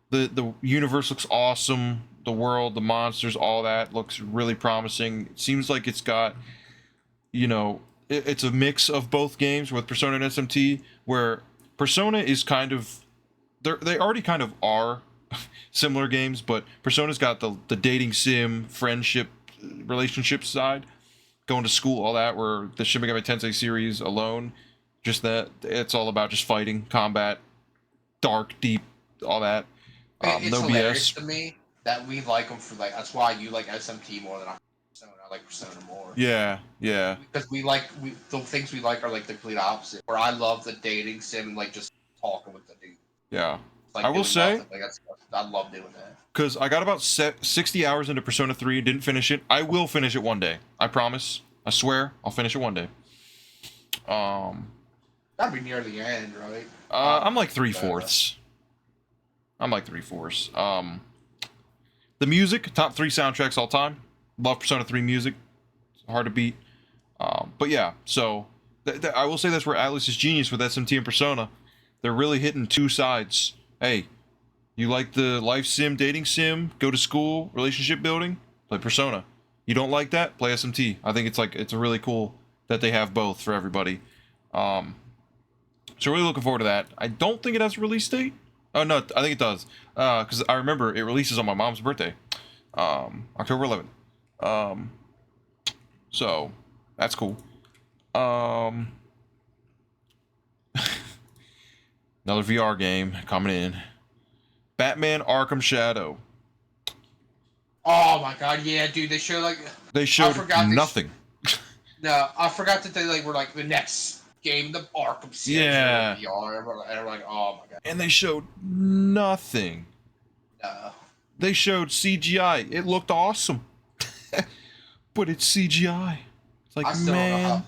the universe looks awesome. The world, the monsters, all that looks really promising. It seems like it's got, you know, it's a mix of both games with Persona and SMT, where Persona is kind of they already kind of are similar games, but Persona's got the dating sim, friendship, relationship side, going to school, all that. Where the Shin Megami Tensei series alone, just that it's all about just fighting, combat, dark, deep, all that. It's No hilarious BS. to me that we like them for like. That's why you like SMT more than I. Persona. I like Persona more. Yeah, yeah, Because the things we like are like the complete opposite. Where I love the dating sim and like just talking with the dude, yeah. I like will doing say, nothing. Like that's I love doing that. because I got about 60 hours into Persona 3, didn't finish it. I will finish it one day. I promise. I swear, I'll finish it one day. Um, That'd be near the end, right? I'm like three Uh, fourths. I'm like three fourths. The music, top 3 soundtracks all time. Love Persona 3 music. Hard to beat. But yeah, so I will say that's where Atlas is genius with SMT and Persona. They're really hitting two sides. Hey, you like the life sim, dating sim, go to school, relationship building? Play Persona. You don't like that? Play SMT. I think it's really cool that they have both for everybody. Um, so really looking forward to that. I don't think it has a release date. Oh no, I think it does. Because I remember it releases on my mom's birthday, October 11th. Um, so that's cool. Um, Another VR game coming in. Batman Arkham Shadow. oh my god, yeah, dude. They show like They I showed forgot they. nothing. No, I forgot that they like were like the next game, the Arkham series for Yeah, VR, and I'm like, oh my god, and they showed nothing. no. They showed CGI. It looked awesome, but it's CGI. It's I like, still don't know how. man.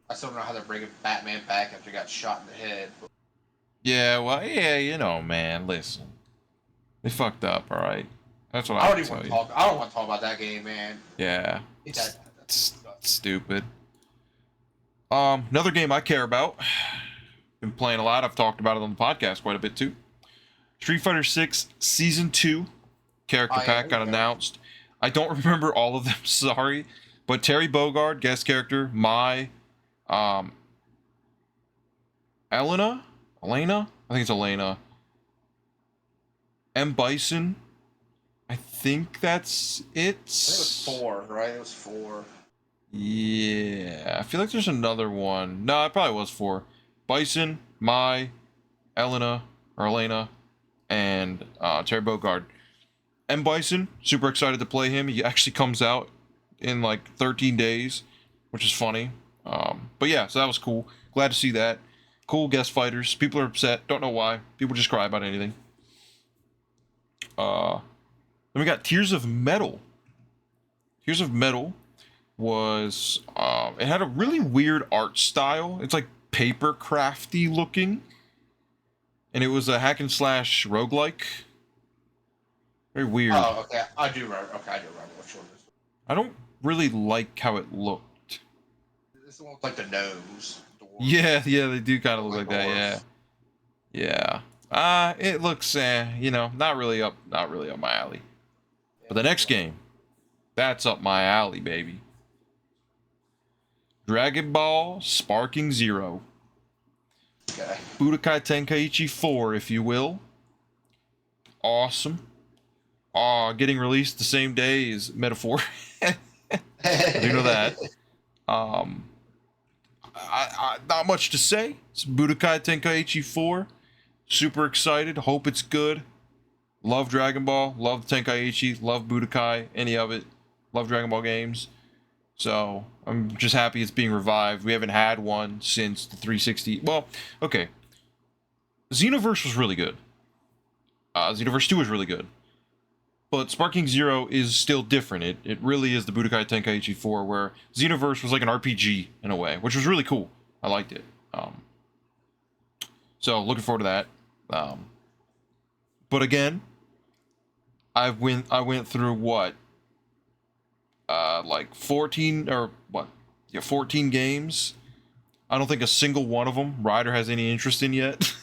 I still don't know how they're bringing Batman back after he got shot in the head. Yeah, well, yeah, man. Listen, they fucked up. All right, that's what I I don't can even want tell to you. talk. I don't want to talk about that game, man. Yeah, That, it's stupid. Another game I care about. Been playing a lot. I've talked about it on the podcast quite a bit too. Street Fighter 6 Season 2 character oh yeah, pack there got you go. announced. I don't remember all of them, sorry. But Terry Bogard, guest character, um, Elena? I think it's Elena. M. Bison. I think that's it. I think it was 4, right? It was 4. Yeah, I feel like there's another one. No, it probably was 4. Bison, Elena, or Elena, and Terry Bogard. M. Bison, super excited to play him. He actually comes out in like 13 days, which is funny. But yeah, so that was cool. Glad to see that. Cool guest fighters. People are upset. Don't know why. People just cry about anything. Then we got Tears of Metal. Tears of Metal was it had a really weird art style. It's like paper crafty looking, and it was a hack and slash roguelike. Very weird. Oh, okay. I do remember. Okay, I do remember which one this. I don't really like how it looked. This is the one with like the nose. Dwarf, Yeah, they do kind of look like that. Yeah, dwarf. yeah. It looks, not really up my alley. But the next game, that's up my alley, baby. Dragon Ball Sparking Zero. Okay. Budokai Tenkaichi 4, if you will. Awesome. Getting released the same day as Metaphor. I do know that. Not much to say. It's Budokai Tenkaichi 4. Super excited. Hope it's good. Love Dragon Ball. Love Tenkaichi. Love Budokai. Any of it. Love Dragon Ball games. So I'm just happy it's being revived. We haven't had one since the 360. Well, okay. Xenoverse was really good. Xenoverse 2 was really good. But Sparking Zero is still different. It really is the Budokai Tenkaichi 4, where Xenoverse was like an RPG in a way, which was really cool. I liked it. So looking forward to that. But again, I went through what? Like 14 or what? Yeah, 14 games. I don't think a single one of them Ryder has any interest in yet.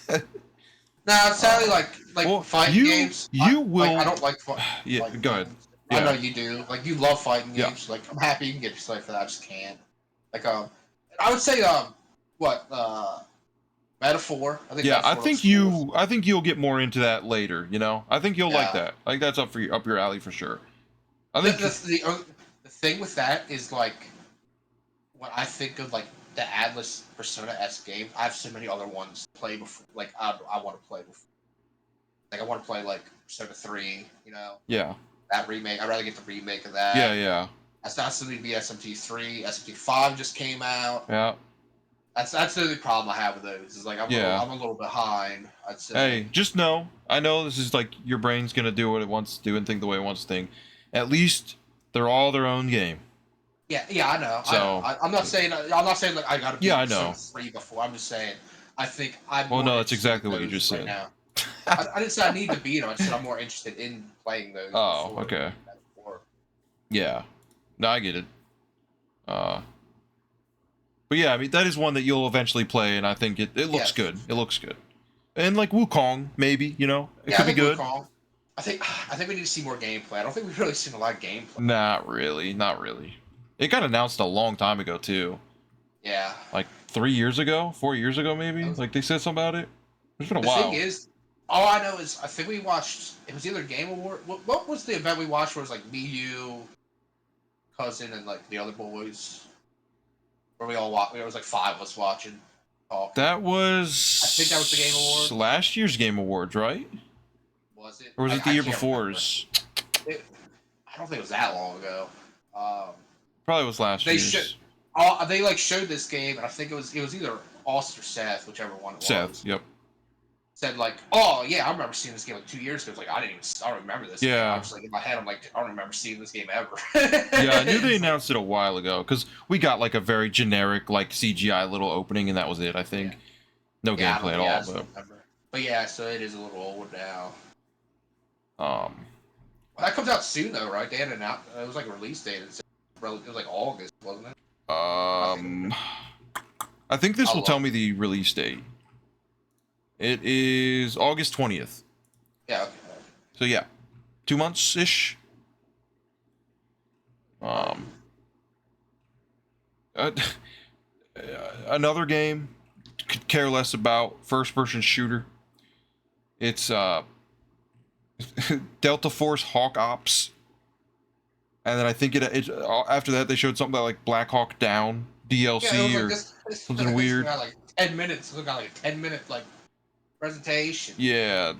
Now, sadly, well, fighting games. you will. I don't like Yeah, fighting go ahead. games. Yeah. I know you do. Like you love fighting Yeah. games. Like I'm happy you can get excited for that. I just can't. Like I would say what Metaphor. I think Yeah, Metaphor looks cool. I think you'll get more into that later. You know, I think you'll like Yeah. that. I think that's up your alley for sure. I The, think the, the, the thing with that is like when I think of like the Atlas Persona S game, I have so many other ones to play before. Like I want to play before. Like I want to play like Persona 3. You know yeah, that remake. I'd rather get the remake of yeah, that. yeah, That's not something to be SMT3. SMT5 just came out. yeah, That's the only problem I have with those. Is like yeah. I'm a little behind. I'd say. Hey, just know, I know this is like your brain's gonna do what it wants to do and think the way it wants to think. At least they're all their own game. Yeah, I know. I know. So I'm not saying. I'm not saying like I got to yeah, beat I Persona know. 3 before. I'm just saying. I think I'm Well, more no, that's interested exactly in what you those just right said. now. I didn't say I need to beat them. I said I'm more interested in playing those Oh, before. okay. Before. Yeah, no, I get it. Uh, but yeah, I mean that is one that you'll eventually play, and I think it looks Yes. good. It looks good. And like Wukong, maybe it Yeah, could I be think good. Wukong. I think we need to see more gameplay. I don't think we've really seen a lot of gameplay. Not really, not really. It got announced a long time ago too, Yeah. like 3 years ago, 4 years ago, maybe. Was, Like they said something about it. It's been a the thing while. is, all I know is I think we watched. It was either Game Award. What was the event we watched? Where it was like me, you, cousin, and like the other boys. Where we all watched. There was like five of us watching, talking. That I think that was the Game was Award. last year's Game Awards, right? Was it? Or was it the I year can't remember. before's? I don't think it was that long ago. Probably was last They year's. they like showed this game, and I think it was either Austin or Seth, whichever one it Seth, was. yep. Said like, oh yeah, I remember seeing this game like 2 years ago. It's like I don't remember this game. Yeah. I'm just like in my head, I'm like, I don't remember seeing this game ever. Yeah, I knew they announced it a while ago because we got like a very generic like CGI little opening, and that was it. I think no Yeah, gameplay at I all. just don't remember. But yeah, so it is a little old now. Well, That comes out soon though, right? They had it out. It was like a release date. It was like August, wasn't it? I think this I'll will tell look. me the release date. It is August 20th. Yeah. Okay. So yeah, 2 months ish. Uh, another game could care less about first person shooter. It's Delta Force Hawk Ops, and then I think it after that they showed something about like Black Hawk Down DLC Yeah, it was like or this something weird. got like 10 minutes. It got like a 10-minute like presentation. Yeah,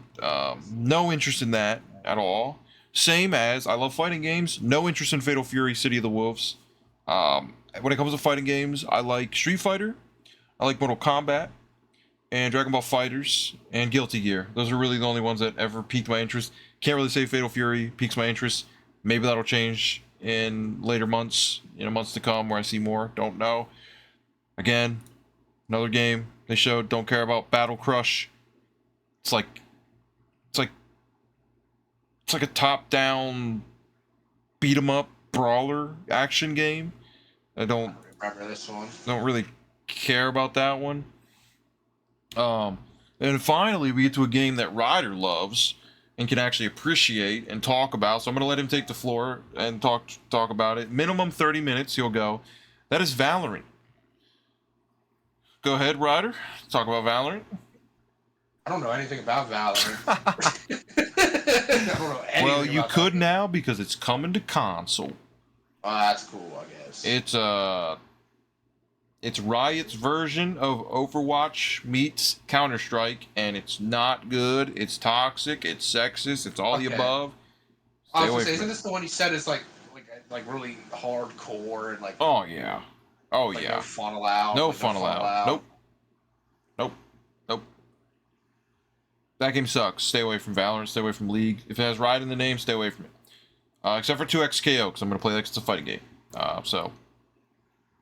no interest in that at all. Same as I love fighting games. No interest in Fatal Fury: City of the Wolves. When it comes to fighting games, I like Street Fighter, I like Mortal Kombat, and Dragon Ball Fighters, and Guilty Gear. Those are really the only ones that ever piqued my interest. Can't really say Fatal Fury piques my interest. Maybe that'll change in later months, months to come, where I see more. Don't know. Again, another game they showed. Don't care about Battle Crush. It's like a top-down beat 'em up brawler action game. I don't remember this one. don't really care about that one. And finally we get to a game that Ryder loves and can actually appreciate and talk about. So I'm gonna let him take the floor and talk about it. Minimum 30 minutes he'll go. That is Valorant. Go ahead, Ryder. Talk about Valorant. I don't know anything about Valorant. I don't know anything Well, you about could that. now because it's coming to console. Oh, that's cool, I guess. It's Riot's version of Overwatch meets Counter-Strike, and it's not good. It's toxic. It's sexist. It's all the Okay. above. I Stay was away gonna say, from isn't it. this the one you said is like really hardcore and like Oh yeah. Oh like yeah. no fun allowed? No like, fun allowed. Nope. Nope. Nope. That game sucks. Stay away from Valorant. Stay away from League. If it has Riot in the name, stay away from it. Except for 2XKO, because I'm gonna play that 'cause it's a fighting game. So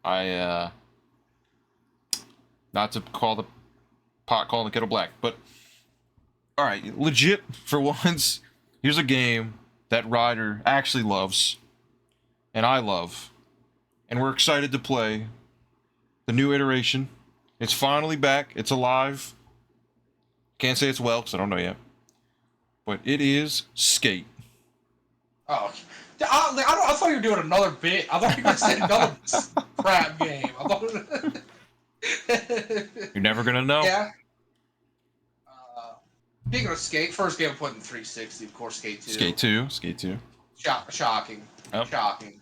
I not to call the pot calling the kettle black, but all right, legit for once. Here's a game that Ryder actually loves, and I love, and we're excited to play the new iteration. It's finally back. It's alive. Can't say it's well because I don't know yet, but it is Skate. Oh, I thought you were doing another bit. I thought you were going to say another crap game. I thought. You're never gonna know. Yeah. Speaking of Skate, first game I put in 360, of course, Skate 2. Skate 2. Shocking. Yep. Shocking.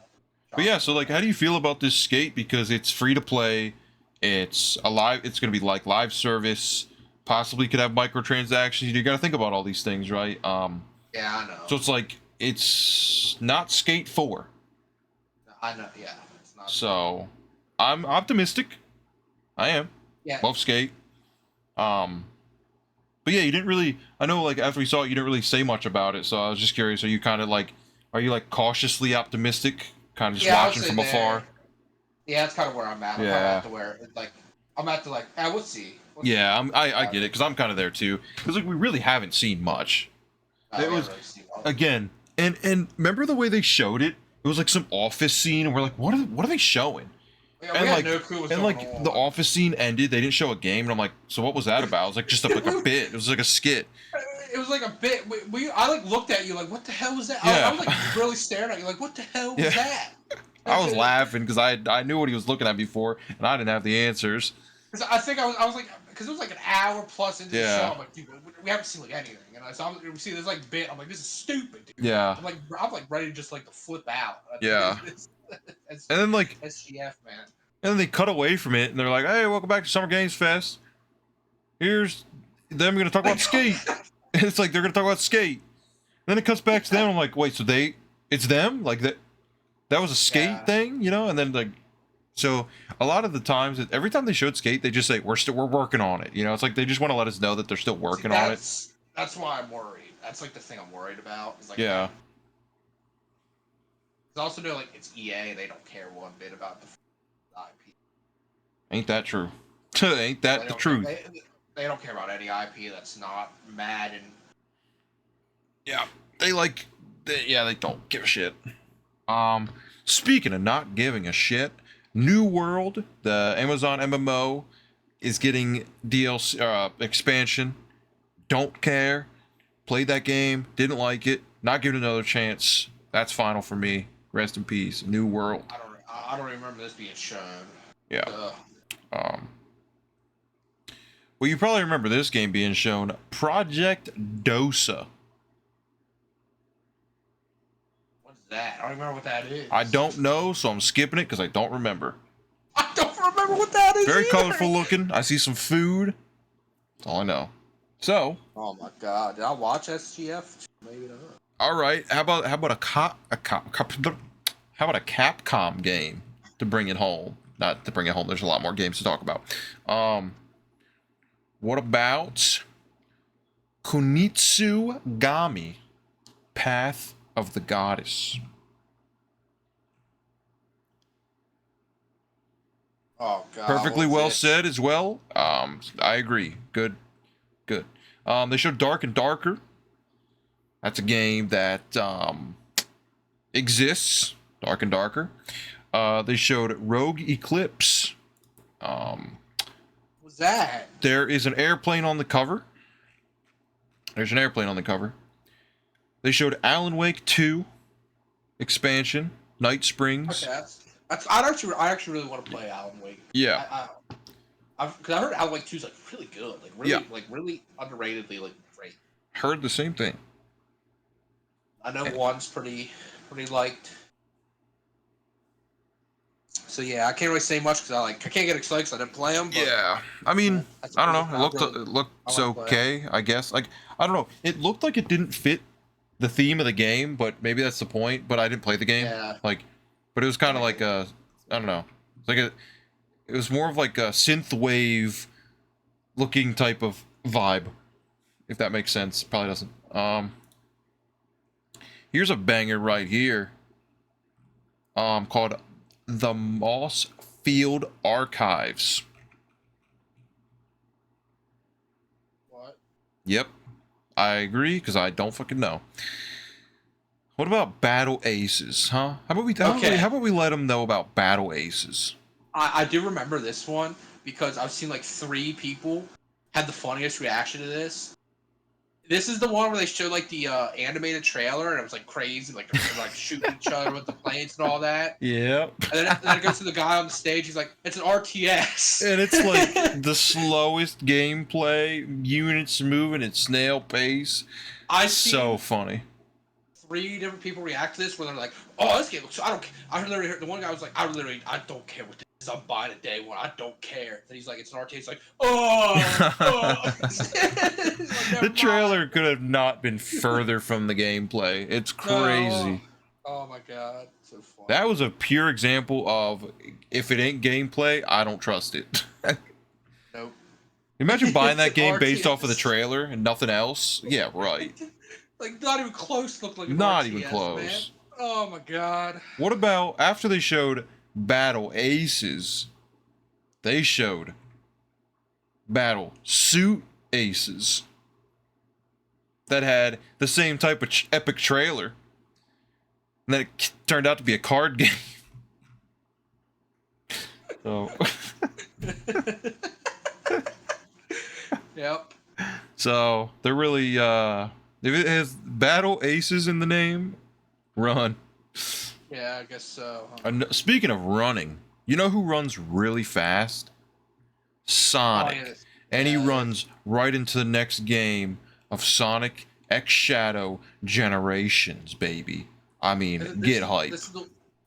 But yeah, so like, how do you feel about this Skate? Because it's free to play, it's it's gonna be like live service, possibly could have microtransactions. You got to think about all these things, right? Yeah, I know. So it's like it's not Skate 4. I know. Yeah, it's not. So I'm optimistic. I am. Yeah. Love Skate. But yeah, you didn't really. I know, like after we saw it, you didn't really say much about it. So I was just curious. Are you kind of like, are you like cautiously optimistic, kind of just watching from afar? Yeah, that's kind of where I'm at. I'm kind of at to where it's like I'm at to like, we'll see. Yeah, I get it because I'm kind of there too. Because like we really haven't seen much. It was again, and remember the way they showed it? It was like some office scene, and we're like, what are they showing? Yeah, and like, no clue and like on. The office scene ended. They didn't show a game, and I'm like, so what was that about? It was like just like a bit. It was like a skit. It was like a bit. I like looked at you like, what the hell was that? Yeah. I was like really staring at you like, what the hell was that? I was laughing because I knew what he was looking at before, and I didn't have the answers. Because I think I was like, because it was like an hour plus into the show. I'm like, dude, we haven't seen like anything. And so we see this like bit. I'm like, this is stupid, dude. Yeah. I'm like ready to just like to flip out. Yeah. And then like SGF, man. And then they cut away from it, and they're like, "Hey, welcome back to Summer Games Fest. Here's them going to talk about Skate." And it's like they're going to talk about Skate. And then it cuts back to them. I'm like, "Wait, so it's them? Like that was a Skate thing, you know?" And then like, so a lot of the times, every time they showed Skate, they just say, "We're working on it." You know, it's like they just want to let us know that they're still working on it. That's why I'm worried. That's like the thing I'm worried about. Is like, yeah. Because also know like it's EA. They don't care one bit about the IP. Ain't that true? Ain't that the truth? They don't care about any IP that's not Madden. Yeah, they don't give a shit. Speaking of not giving a shit, New World, the Amazon MMO, is getting DLC expansion. Don't care. Played that game, didn't like it. Not giving it another chance. That's final for me. Rest in peace. New World. I don't remember this being shown. Yeah. Well, you probably remember this game being shown. Project Dosa. What's that? I don't remember what that is. I don't know, so I'm skipping it because I don't remember. I don't remember what that is. Very colorful looking. I see some food. That's all I know. So. Oh my god! Did I watch SGF? Maybe not. All right. How about a Capcom game to bring it home? Not to bring it home. There's a lot more games to talk about. What about Kunitsugami, Path of the Goddess? Oh god. Perfectly well said as well. I agree. Good. They showed Dark and Darker. That's a game that exists. Dark and Darker. They showed Rogue Eclipse. What's that? There is an airplane on the cover. There's an airplane on the cover. They showed Alan Wake 2 expansion, Night Springs. Okay, I actually really want to play Alan Wake. Yeah. Because I heard Alan Wake 2 is like really good, like really underratedly like great. Heard the same thing. I know one's pretty liked. So yeah, I can't really say much because I can't get excited because I didn't play them. But yeah, I mean, I don't know. It looked okay, I guess. Like, I don't know. It looked like it didn't fit the theme of the game, but maybe that's the point. But I didn't play the game. Yeah. But it was kind of like I don't know. It was more of like a synthwave looking type of vibe, if that makes sense. Probably doesn't. Here's a banger right here. Called The Moss Field Archives. What? Yep, I agree because I don't fucking know. What about Battle Aces, huh? How about we let them know about Battle Aces? I do remember this one because I've seen like 3 people had the funniest reaction to this. This is the one where they showed like the animated trailer, and it was like crazy, like they're like shooting each other with the planes and all that. Yeah. And then it goes to the guy on the stage. He's like, "It's an RTS." And it's like the slowest gameplay, units moving at snail pace. I So seen funny. 3 different people react to this where they're like, "Oh, this game looks. I don't. I literally heard the one guy was like, I don't care what this is. I'm buying it day one. I don't care." And he's like, "It's an RTS." He's like, "Oh." He's like, The trailer could have not been further from the gameplay. It's crazy. No. Oh my god, so funny. That was a pure example of if it ain't gameplay, I don't trust it. Nope. Imagine buying that It's game based off of the RTS. trailer and nothing else. Yeah, right. Like not even close. Looked like an Not RTS, even close. Man. Oh my god. What about after they showed Battle Aces, they showed Battle Suit Aces that had the same type of epic trailer. And then it turned out to be a card game. So, Yep. so they're really if it has Battle Aces in the name, run. Yeah, I guess so. Huh? And speaking of running, you know who runs really fast? Sonic. Oh, yeah. And he Yeah. runs right into the next game of Sonic X Shadow Generations, baby. I mean, get hype. This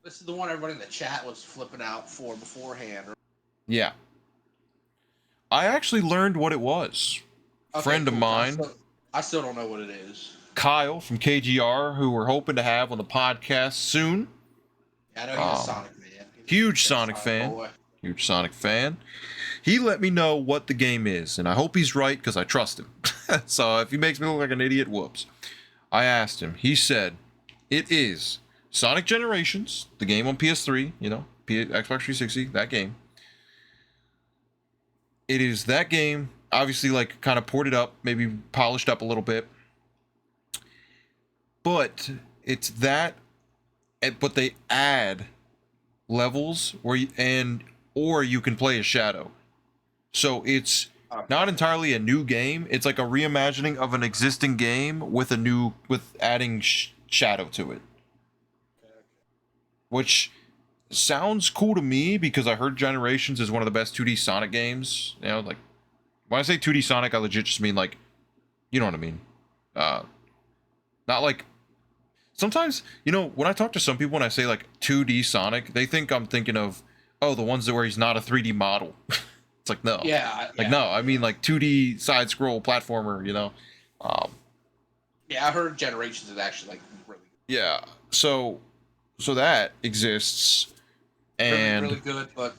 is the one everybody in the chat was flipping out for beforehand. Yeah. I actually learned what it was. Okay, Friend of cool. mine, I still don't know what it is. Kyle from KGR, who we're hoping to have on the podcast soon. Yeah, I know he's a Sonic man. Huge Sonic fan. Boy. Huge Sonic fan. He let me know what the game is, and I hope he's right because I trust him. So if he makes me look like an idiot, whoops. I asked him. He said, it is Sonic Generations, the game on PS3, you know, Xbox 360, that game. It is that game, obviously, like, kind of ported up, maybe polished up a little bit. But it's that, but they add levels where or you can play as Shadow. So it's not entirely a new game. It's like a reimagining of an existing game with adding Shadow to it. Which sounds cool to me because I heard Generations is one of the best 2D Sonic games. You know, like when I say 2D Sonic, I legit just mean like, you know what I mean. Not like sometimes, you know, when I talk to some people when I say like 2D Sonic, they think I'm thinking of the ones where he's not a 3D model. It's like no. Yeah. Like no, I mean like 2D side scroll platformer, you know. Yeah, I heard Generations is actually like really good. Yeah. So that exists and really good, but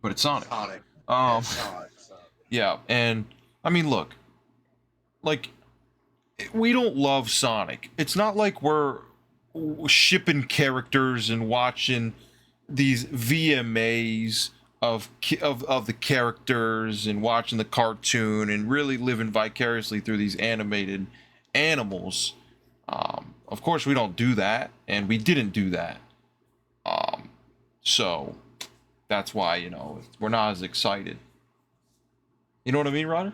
it's Sonic. Sonic. Sonic. Yeah, and I mean look, like we don't love Sonic. It's not like we're shipping characters and watching these VMAs of the characters and watching the cartoon and really living vicariously through these animated animals. Of course, we don't do that, and we didn't do that. So that's why, you know, we're not as excited. You know what I mean, Ryder?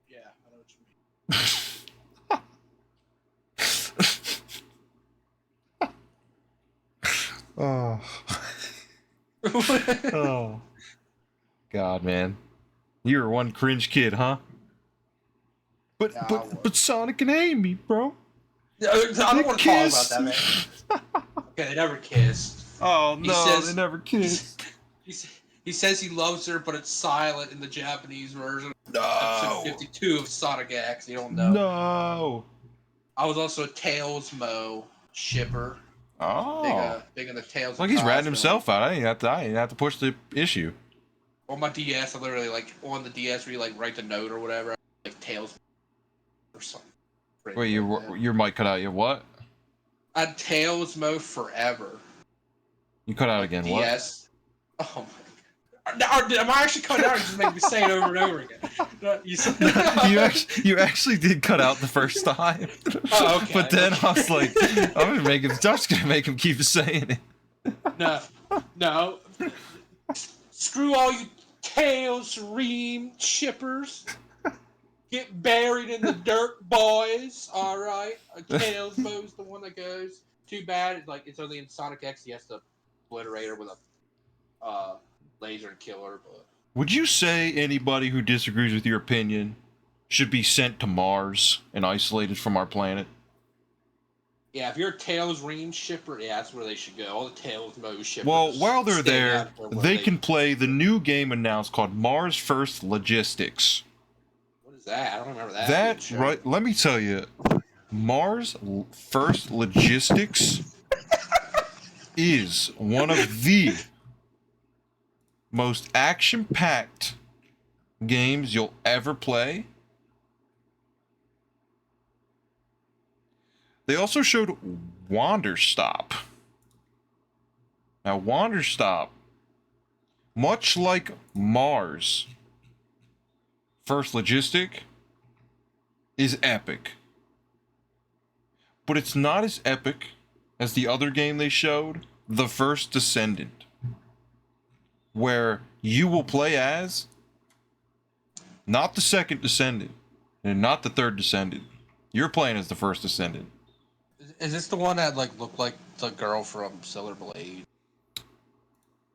Yeah, I know what you mean. Oh. Oh. God, man. You're one cringe kid, huh? But Yeah, but Sonic and Amy, bro. I don't want to talk about that, man. Kissed. Okay, they never kissed. Oh He no, says- they never kissed. He says he loves her, but it's silent in the Japanese version. No. Episode 52 of Sonic X. You don't know. No. I was also a Tails Mo shipper. Oh. Big in the Tails. Like and he's ratting Cosmo. himself out. I didn't have to push the issue. On my DS, I literally like on the DS where you like write the note or whatever, like Tails or something. Wait, your mic cut out. Your what? I had Tails Mo forever. You cut out again. What? DS. Oh my god. Am I actually cutting out or just make me say it over and over again? you actually did cut out the first time. Oh, okay. But then I was like, Josh's gonna make him keep saying it. No. Screw all you Tails Ream shippers. Get buried in the dirt, boys. All right. Tails Bo's the one that goes. Too bad. It's only in Sonic X. He has to obliterate her with a laser and kill her. But Would you say anybody who disagrees with your opinion should be sent to Mars and isolated from our planet? yeah, if you're a Tails Ring shipper, yeah, that's where they should go. All the Tails Mo shippers. Well, while they're stay there, down here where they can play the new game announced called Mars First Logistics. What is that? I don't remember that. That, right, let me tell you, Mars First Logistics is one of the most action-packed games you'll ever play. They also showed Wanderstop. Now, Wanderstop, much like Mars First Logistic, is epic. But it's not as epic as the other game they showed, The First Descendant, where you will play as not the second Descendant and not the third Descendant. You're playing as the first Descendant. Is this the one that looked like the girl from Silver Blade?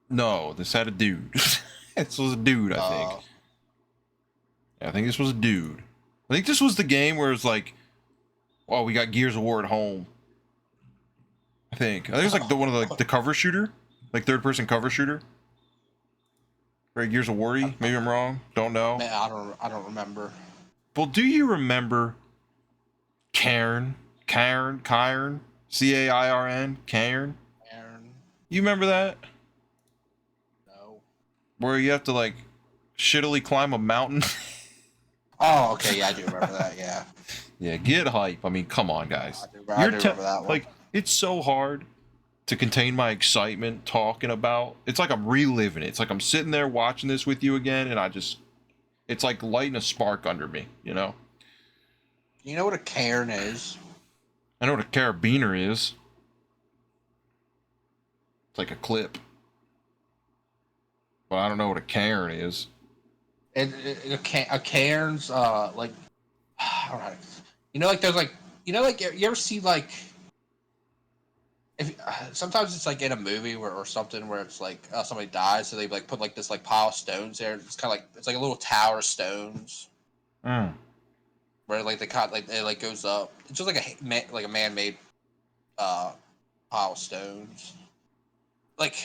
No, this had a dude. This was a dude, I think. Yeah, I think this was a dude. I think this was the game where it's like, oh, we got Gears of War at home. I think it's like one of the cover shooter, like third person cover shooter. Right, Gears of War. Maybe I'm wrong. Don't know. Man, I don't remember. Well, do you remember Cairn? Cairn? Cairn? Cairn? Cairn? You remember that? No. Where you have to like shittily climb a mountain? Oh, okay, yeah, I do remember that, yeah. Yeah, get hype. I mean, come on, guys. I do remember that one. Like, it's so hard to contain my excitement talking about. It's like I'm reliving it. It's like I'm sitting there watching this with you again, and it's like lighting a spark under me, you know? You know what a cairn is? I know what a carabiner is. It's like a clip. But I don't know what a cairn is. A cairn's like, all right. You know, like there's like, you know, like you ever see like, if sometimes it's like in a movie or something where it's like somebody dies, so they like put like this like pile of stones there. It's kind of like it's like a little tower of stones. Where like they caught like it like goes up. It's just like a man-made pile of stones. Like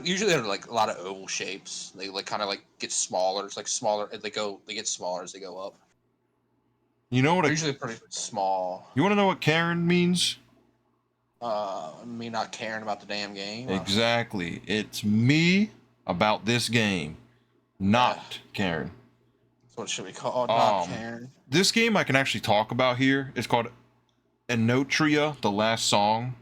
usually they're like a lot of oval shapes. They like kind of like get smaller. It's like smaller. They get smaller as they go up. You know what? They're usually pretty small. You want to know what Karen means? Me not caring about the damn game. Exactly. It's me about this game, not Karen. What should we call it? Not Karen. This game I can actually talk about here. It's called Enotria, The Last Song.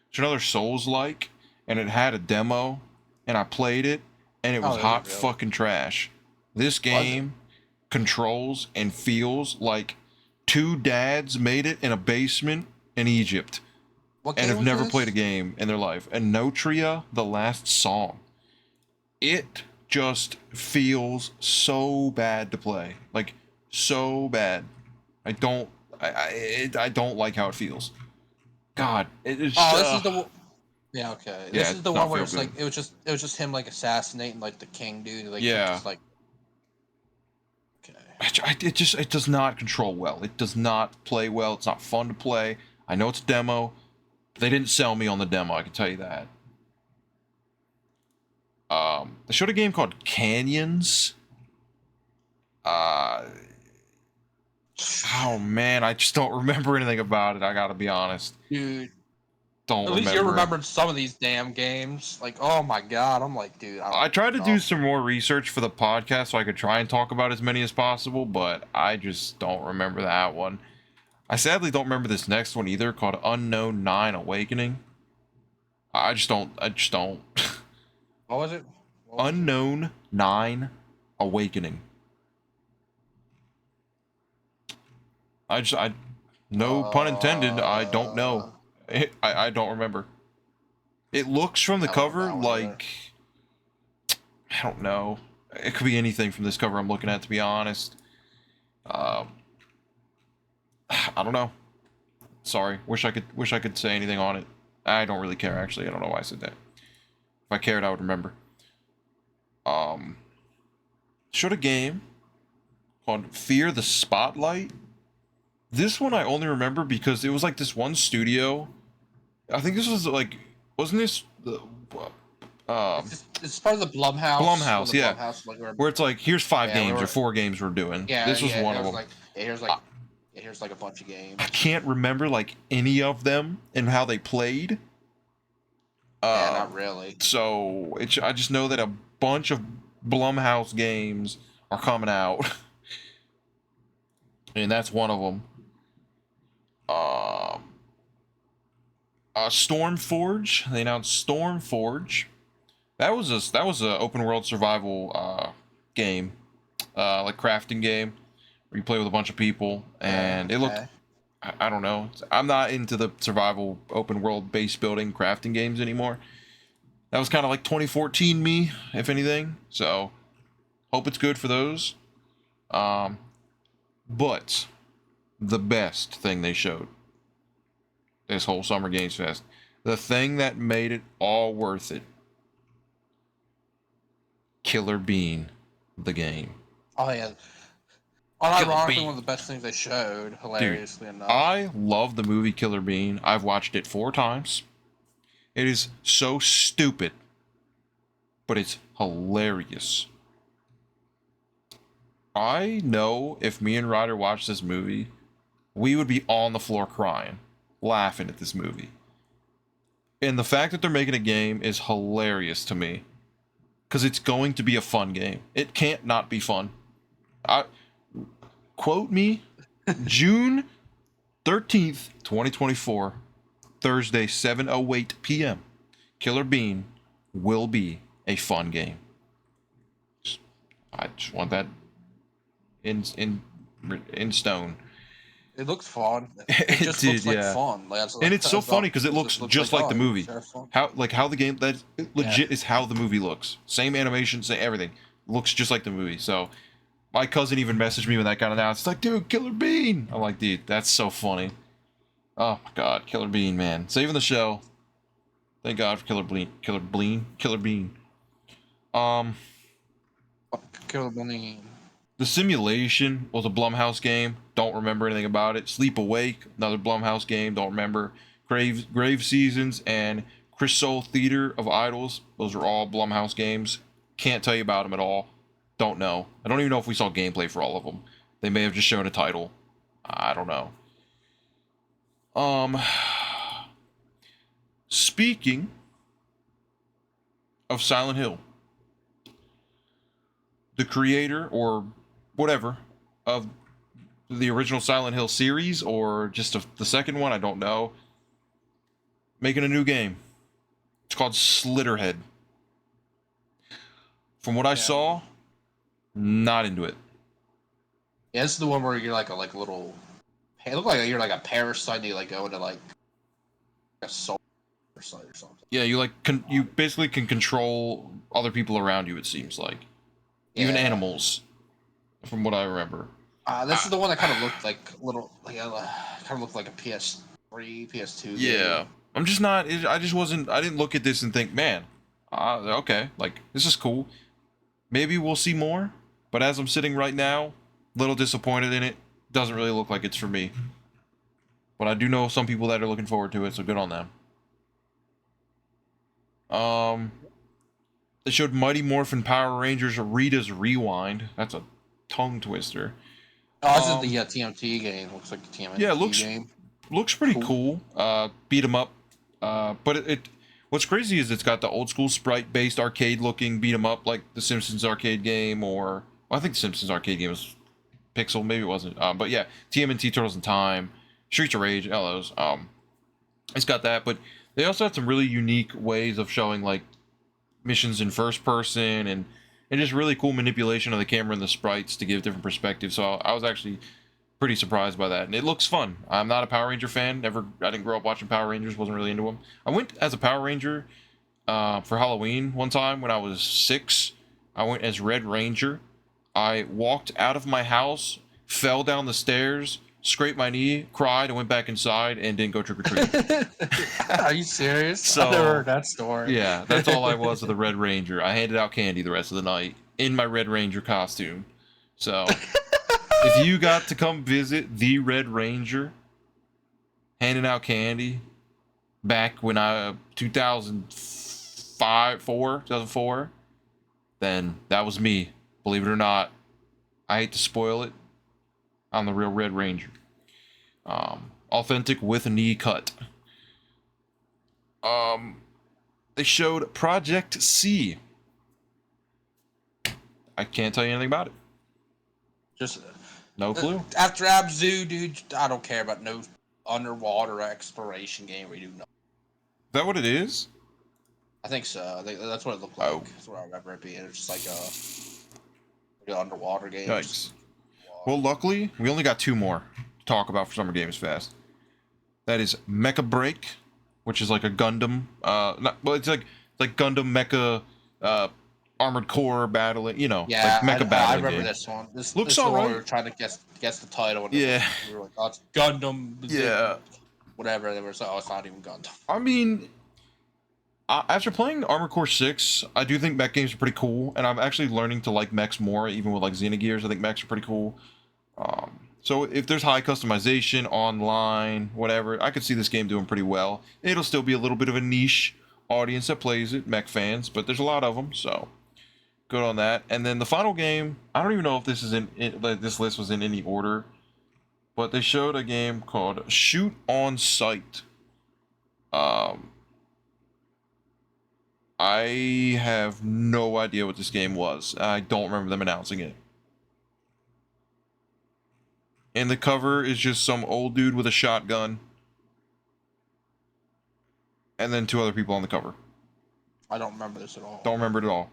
It's another Souls-like, and it had a demo, and I played it, and it was hot fucking trash. This game controls and feels like two dads made it in a basement in Egypt and have never played a game in their life. Enotria, The Last Song. It just feels so bad to play. Like, so bad. I don't like how it feels. God, it is. This is the. Yeah, okay. This is the one where it's good. like it was just him like assassinating like the king dude. Like, yeah. Just, like, okay. It does not control well. It does not play well. It's not fun to play. I know it's a demo. They didn't sell me on the demo. I can tell you that. They showed a game called Canyons. Oh man, I just don't remember anything about it. I gotta be honest, dude. Don't At least you remembered some of these damn games. Like, oh my god, I'm like, dude. I tried to do some more research for the podcast so I could try and talk about as many as possible, but I just don't remember that one. I sadly don't remember this next one either, called Unknown 9 Awakening. I just don't. What was it? Unknown 9 Awakening. No pun intended, I don't know. I don't remember. It looks from the cover like, I don't know. It could be anything from this cover I'm looking at, to be honest. Um, I don't know. Sorry. Wish I could say anything on it. I don't really care actually. I don't know why I said that. If I cared, I would remember. Um, Showed a game called Fear the Spotlight. This one I only remember because it was like this one studio. I think this was like, wasn't this the It's part of the Blumhouse. Well, Blumhouse? the Yeah, Blumhouse, like where it's like here's five we games or were. four games we're doing. Yeah, This was yeah. one of Here's them. like, here's like a bunch of I games. can't remember like any of them and how they played. Yeah, Um, not really. so I just know that a bunch of Blumhouse games are coming out, and that's one of them. Um, Stormforge. They announced Stormforge. That was a open world survival game, like crafting game where you play with a bunch of people, and it looked. Okay. I don't know. I'm not into the survival open world base building crafting games anymore. That was kind of like 2014 me, if anything. So hope it's good for those. Um, but the best thing they showed this whole Summer Games Fest, the thing that made it all worth it, Killer Bean, the game. Oh yeah. Killer Unironically, Bean. one of the best things they showed. Dude, Hilariously enough. I love the movie Killer Bean. I've watched it 4 times. It is so stupid, but it's hilarious. I know if me and Ryder watched this movie, we would be on the floor crying, laughing at this movie. And the fact that they're making a game is hilarious to me. Because it's going to be a fun game. It can't not be fun. I quote me, June 13th, 2024, Thursday, 7:08 p.m. Killer Bean will be a fun game. I just want that in stone. It looks fun. It just did, looks like yeah. fun. Like, And it's so funny because it looks just like the movie. How the game that legit is how the movie looks. Same animation, same everything. Looks just like the movie. So my cousin even messaged me when that got announced. It's like, dude, Killer Bean. I'm like, dude, that's so funny. Oh my god, Killer Bean, man, saving the show. Thank God for Killer Bean. Um, Killer Bean. The Simulation was a Blumhouse game. Don't remember anything about it. Sleep Awake, another Blumhouse game. Don't remember. Grave Seasons and Chrysaor Theater of Idols. Those are all Blumhouse games. Can't tell you about them at all. Don't know. I don't even know if we saw gameplay for all of them. They may have just shown a title. I don't know. Speaking of Silent Hill, the creator or whatever of the original Silent Hill series or just the second one, I don't know, making a new game. It's called Slitterhead. From what I saw, not into it. Yeah, this is the one where you're like a little. It looked like you're like a parasite and you like go into like a soul parasite or something. Yeah, you you basically can control other people around you. It seems like even animals, from what I remember. This is the one that kind of looked like little, like kind of looked like a PS3, PS2. Yeah, game. I'm just not. I just wasn't. I didn't look at this and think, man, okay, like this is cool. Maybe we'll see more. But as I'm sitting right now, a little disappointed in it. Doesn't really look like it's for me. But I do know some people that are looking forward to it, so good on them. They showed Mighty Morphin Power Rangers Rita's Rewind. That's a tongue twister. Oh, this is the TMT game. Looks like the TMT game. Looks pretty cool. Beat 'em up. But what's crazy is it's got the old school sprite based arcade looking beat 'em up like the Simpsons arcade game, or well, I think the Simpsons arcade game was pixel, maybe it wasn't. But yeah, TMNT Turtles in Time, Streets of Rage, all those. It's got that, but they also have some really unique ways of showing like missions in first person and just really cool manipulation of the camera and the sprites to give different perspectives. So I was actually pretty surprised by that, and it looks fun. I'm not a Power Ranger fan. I didn't grow up watching Power Rangers. Wasn't really into them. I went as a Power Ranger for Halloween one time when I was 6. I went as Red Ranger. I walked out of my house fell down the stairs, scraped my knee, cried, and went back inside and didn't go trick or treating. Are you serious? So, I've never heard that story. Yeah, that's all I was with the Red Ranger. I handed out candy the rest of the night in my Red Ranger costume. So, if you got to come visit the Red Ranger, handing out candy back when 2004, then that was me. Believe it or not, I hate to spoil it. I'm the real Red Ranger. Authentic with a knee cut. They showed Project C. I can't tell you anything about it. Just No clue. Is after Abzu, dude, I don't care about no underwater exploration game where you do nothing. that what it is? I think so. I think that's what it looked like. Oh. That's what I remember it being. It's just like an underwater game. Yikes. Well, luckily, we only got 2 more to talk about for Summer Games Fest. That is Mecha Break, which is like a Gundam. It's like Gundam Mecha Armored Core battling. You know, Yeah, like Mecha I battling remember game. this one. Looks this all one right. We were trying to guess the title. And Yeah. We were like, oh, it's Gundam. Yeah. Whatever. They were like, oh, it's not even Gundam. I mean, after playing Armored Core 6, I do think mech games are pretty cool, and I'm actually learning to like mechs more, even with like Xenogears. I think mechs are pretty cool. So if there's high customization, online, whatever, I could see this game doing pretty well. It'll still be a little bit of a niche audience that plays it, mech fans, but there's a lot of them, so good on that. And then the final game, I don't even know if this is this list was in any order, but they showed a game called Shoot on Sight. I have no idea what this game was. I don't remember them announcing it. And the cover is just some old dude with a shotgun. And then 2 other people on the cover. I don't remember this at all. Don't remember it at all.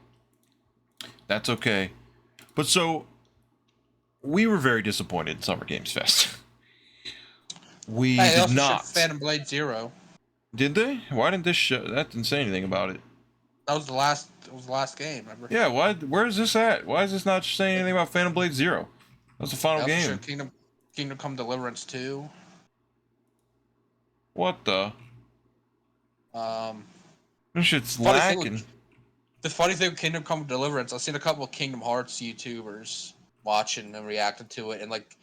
That's okay. But so, we were very disappointed in Summer Games Fest. We Hey, they did also not. showed Phantom Blade Zero. Did they? Why didn't this show? That didn't say anything about it. That was the last. It was the last game. Remember? Yeah. Why? Where is this at? Why is this not saying anything about Phantom Blade Zero? That's the final They also game. showed Kingdom Come Deliverance 2. What the? Um, This shit's funny thing lacking. the funny thing with Kingdom Come Deliverance, I've seen a couple of Kingdom Hearts YouTubers watching and reacting to it, and like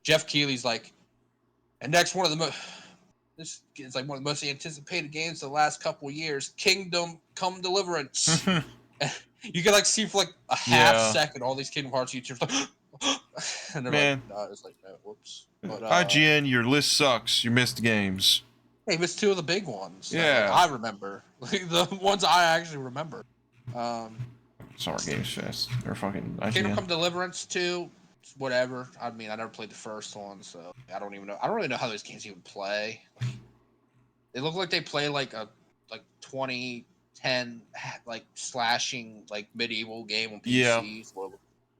Jeff Keighley's like, and next one of the this is like one of the most anticipated games of the last couple of years, Kingdom Come Deliverance. You can like see for like a half second all these Kingdom Hearts YouTubers like, and they're Man. like, no, it's like, no, whoops. But, IGN, your list sucks. You missed games. hey, missed 2 of the big ones. Yeah. That, like, I remember. Like, the ones I actually remember. Summer Games Fest. They're fucking Kingdom IGN. Come Deliverance 2, whatever. I mean, I never played the first one, so I don't even know. I don't really know how those games even play. They look like they play like a 2010 like slashing like medieval game on PCs. Where,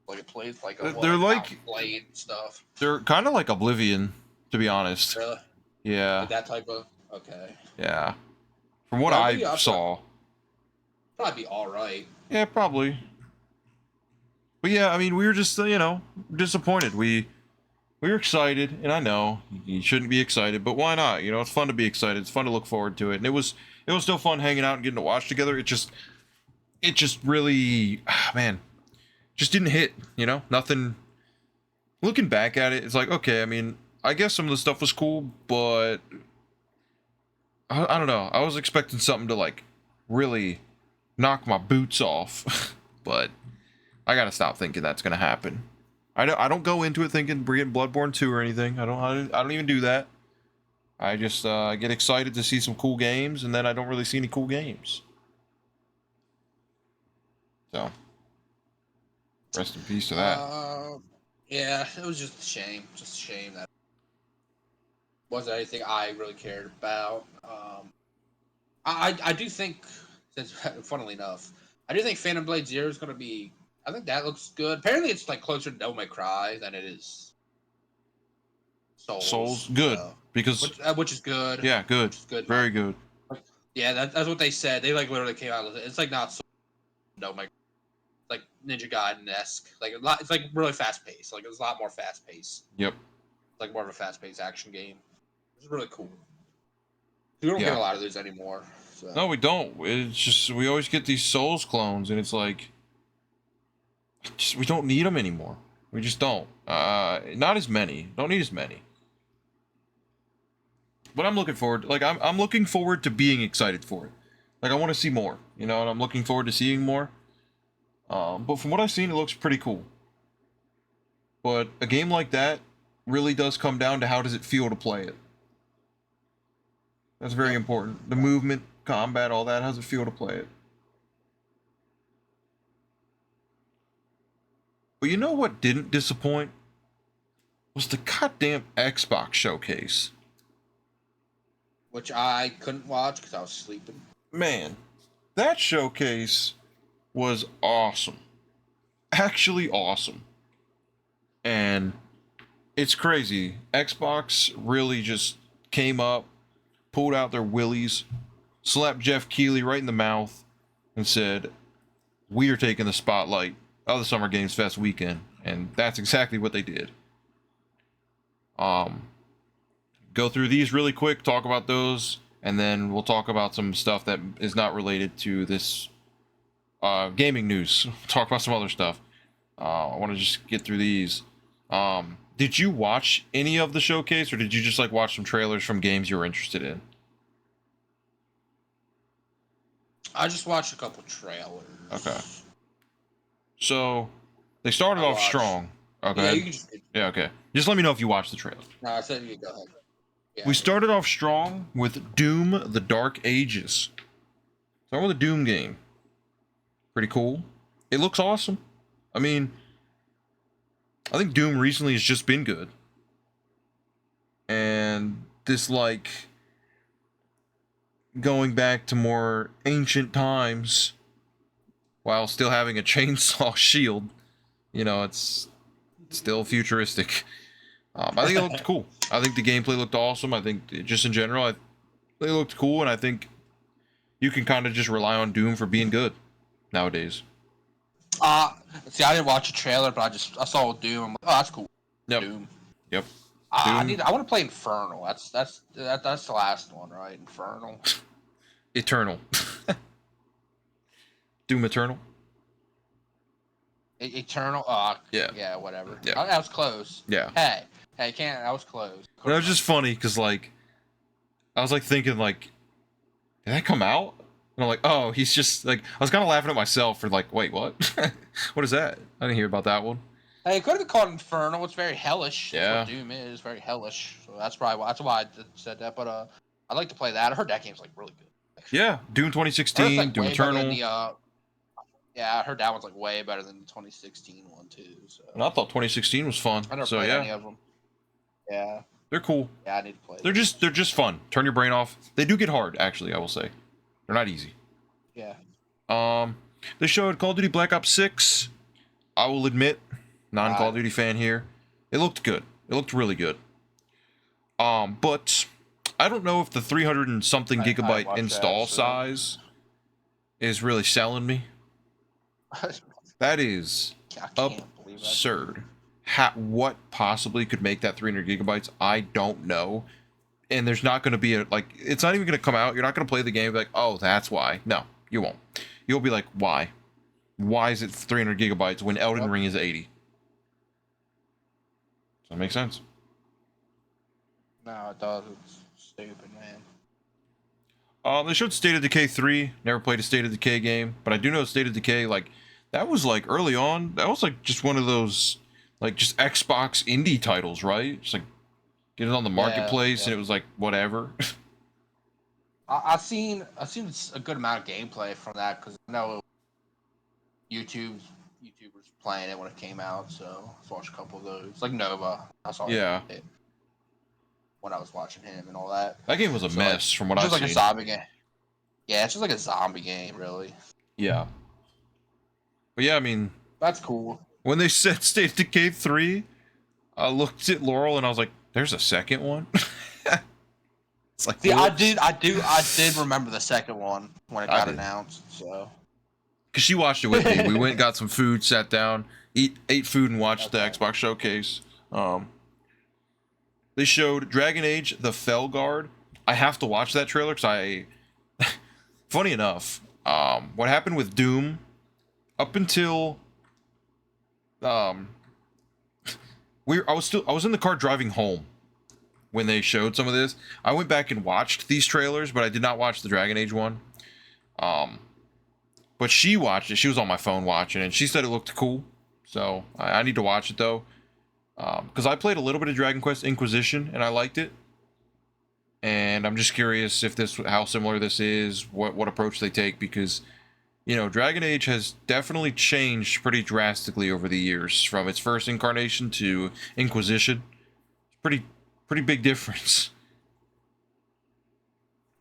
like it plays like a They're like Blade and stuff. they're kind of like Oblivion, to be honest. Really? Yeah. Like that type of Yeah. From what Probably I saw. Probably be all right. Yeah, probably. But yeah, I mean, we were just disappointed. We were excited, and I know you shouldn't be excited, but why not? You know, it's fun to be excited. It's fun to look forward to it, and it was still fun hanging out and getting to watch together. It just really, man, just didn't hit. You know, nothing. Looking back at it, it's like, okay, I mean, I guess some of the stuff was cool, but I don't know. I was expecting something to like really knock my boots off, but I gotta stop thinking that's gonna happen. I don't go into it thinking we're getting Bloodborne 2 or anything. I don't even do that. I just get excited to see some cool games, and then I don't really see any cool games. So, rest in peace to that. Yeah, it was just a shame. Just a shame that wasn't anything I really cared about. I do think, funnily enough, I do think Phantom Blade Zero is going to be. I think that looks good. Apparently, it's like closer to No May Cry than it is Souls, good, because which is good. Yeah, good. Which is good. Very good. Yeah, that's what they said. They like literally came out with it. It's like not so No May. like Ninja Gaiden-esque. Like it's like really fast paced. Like it's a lot more fast paced. Yep. Like more of a fast paced action game. It's really cool. We don't get a lot of those anymore. So. No, we don't. It's just we always get these Souls clones, and it's like, we don't need them anymore. We just don't. Not as many. Don't need as many. But I'm looking forward. Like I'm looking forward to being excited for it. Like I want to see more. And I'm looking forward to seeing more. But from what I've seen, it looks pretty cool. But a game like that really does come down to how does it feel to play it. That's very important. The movement, combat, all that. How does it feel to play it? But you know what didn't disappoint? Was the goddamn Xbox showcase. Which I couldn't watch because I was sleeping. Man, that showcase was awesome. Actually awesome. And it's crazy. Xbox really just came up, pulled out their willies, slapped Jeff Keighley right in the mouth, and said, "We are taking the spotlight of the Summer Games Fest weekend." And that's exactly what they did. Go through these really quick, talk about those, and then we'll talk about some stuff that is not related to this gaming news. Talk about some other stuff. I want to just get through these. Did you watch any of the showcase, or did you just like watch some trailers from games you were interested in? I just watched a couple trailers. Okay. So they started off strong. Okay. Yeah, you can just. Yeah, okay. Just let me know if you watched the trailer. No, I said you go ahead. Yeah. We started off strong with Doom: The Dark Ages. Start with a Doom game. Pretty cool. It looks awesome. I mean, I think Doom recently has just been good. And this, like, going back to more ancient times while still having a chainsaw shield, it's still futuristic. I think it looked cool. I think the gameplay looked awesome. I think just in general, it looked cool, and I think you can kind of just rely on Doom for being good nowadays. See, I didn't watch a trailer, but I saw Doom. I'm like, oh, that's cool. Yep. Doom. Yep. I want to play Infernal. That's the last one, right? Infernal. Eternal. Doom Eternal. Eternal. Yeah. Yeah. Whatever. Yeah. That was close. Yeah. Hey, can't. That was close. But it was just funny because, like, I was like thinking, like, did that come out? And I'm like, oh, he's just like, I was kind of laughing at myself for like, wait, what? What is that? I didn't hear about that one. Hey, it could have been called Infernal. It's very hellish. Yeah. That's what Doom is, very hellish. So that's why I said that. But I'd like to play that. I heard that game's like really good. Actually. Yeah, Doom 2016, like Doom Eternal. Yeah, I heard that one's like way better than the 2016 one too. So. And I thought 2016 was fun. I never so played yeah, any of them. Yeah. they're cool. Yeah, I need to play. They're just fun. Turn your brain off. They do get hard, actually. I will say, they're not easy. Yeah. They showed Call of Duty Black Ops 6. I will admit, non-Call of Duty fan here. It looked good. It looked really good. But I don't know if the 300 and something gigabyte install size is really selling me. That is absurd. What possibly could make that 300 gigabytes? I don't know. And there's not going to be it's not even going to come out. You're not going to play the game and be like, oh, that's why. No, you won't. You'll be like, why? Why is it 300 gigabytes when Elden Ring is 80? Does that make sense? No, it doesn't. Stupid, man. They showed State of Decay 3. Never played a State of Decay game, but I do know State of Decay, that was early on. That was just one of those just Xbox indie titles, right? Just get it on the marketplace, and it was whatever. I've seen a good amount of gameplay from that because I know YouTubers playing it when it came out, so I watched a couple of those. Like Nova, I saw it when I was watching him and all that. That game was a mess from what I've seen. It's just a zombie game. Yeah, it's just like a zombie game, really. Yeah. But yeah, I mean, that's cool. When they said State of Decay 3, I looked at Laurel and I was like, "There's a second one." It's see, I did remember the second one when it got announced. So, because she watched it with me. We went, got some food, sat down, ate food, and watched the Okay. Xbox showcase. They showed Dragon Age: The Felguard. I have to watch that trailer because funny enough, what happened with Doom up until I was in the car driving home when they showed some of this. I went back and watched these trailers, but I did not watch the Dragon Age one. But she watched it. She was on my phone watching it, and she said it looked cool. So I need to watch it though, because I played a little bit of Dragon Quest Inquisition and I liked it. And I'm just curious if how similar this is, what approach they take, because Dragon Age has definitely changed pretty drastically over the years from its first incarnation to Inquisition. Pretty big difference.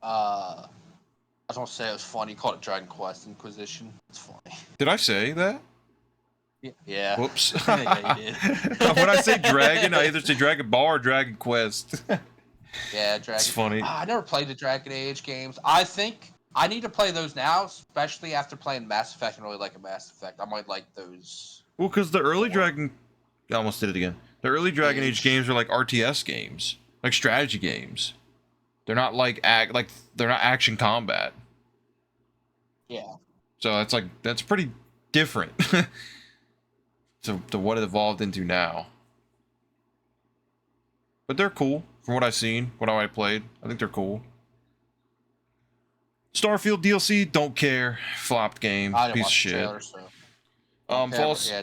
I was gonna say it was funny. You called it Dragon Quest Inquisition. It's funny. Did I say that? Yeah. Whoops. Yeah, you did. When I say dragon, I either say Dragon Ball or Dragon Quest. Yeah, Dragon. It's funny. I never played the Dragon Age games. I think I need to play those now, especially after playing Mass Effect and really liking Mass Effect. I might like those. Well, because the early Dragon... I almost did it again. The early Dragon Age games are like RTS games. Like strategy games. They're not like they're not action combat. Yeah. So that's pretty different to what it evolved into now. But they're cool from what I've seen, what I played. I think they're cool. Starfield DLC, don't care. Flopped game, I didn't piece of watch the shit. trailer, so.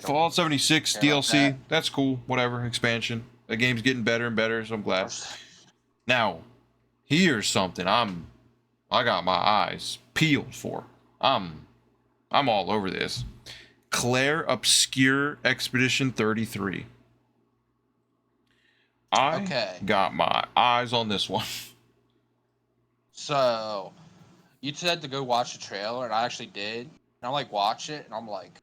Fallout 76 care about DLC, that. that's cool. Whatever, expansion. The game's getting better and better, so I'm glad. Now, here's something I got my eyes peeled for. I'm all over this. Claire Obscure Expedition 33. I got my eyes on this one. So, you said to go watch the trailer, and I actually did. And I watch it, and I'm like,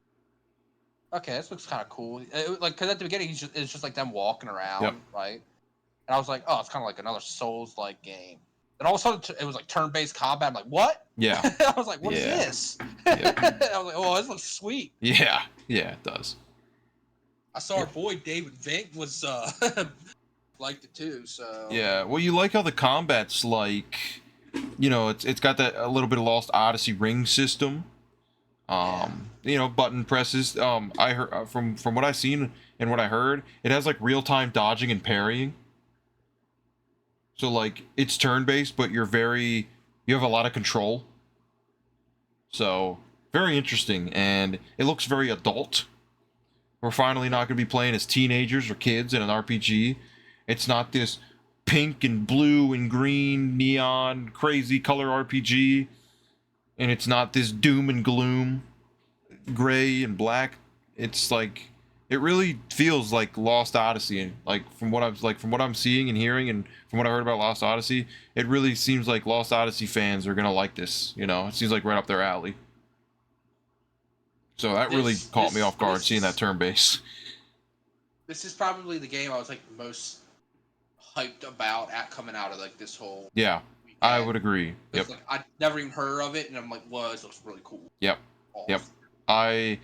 okay, this looks kind of cool. Because at the beginning, it's just like them walking around, Yep. right? And I was like, oh, it's kind of like another Souls-like game. And all of a sudden, it was like turn-based combat. I'm like, what? Yeah. I was like, what is Yeah. this? Yep. I was like, oh, this looks sweet. Yeah, it does. I saw our boy David Vink was liked it too. So Yeah, well, you like how the combat's like, it's got that a little bit of Lost Odyssey ring system. Button presses. I heard from what I've seen and what I heard, it has like real-time dodging and parrying. So like it's turn-based, but you have a lot of control. So very interesting, and it looks very adult. We're finally not going to be playing as teenagers or kids in an RPG. It's not this pink and blue and green neon crazy color RPG, and it's not this doom and gloom gray and black. It's like it really feels like Lost Odyssey, and from what I'm seeing and hearing, and from what I heard about Lost Odyssey, it really seems like Lost Odyssey fans are gonna like this. It seems like right up their alley. So that really caught me off guard seeing that turn base. This is probably the game I was most hyped about coming out of this whole. Yeah, weekend. I would agree. Yep. I'd never even heard of it, and I'm like, "Whoa, this looks really cool." Yep. Awesome. Yep.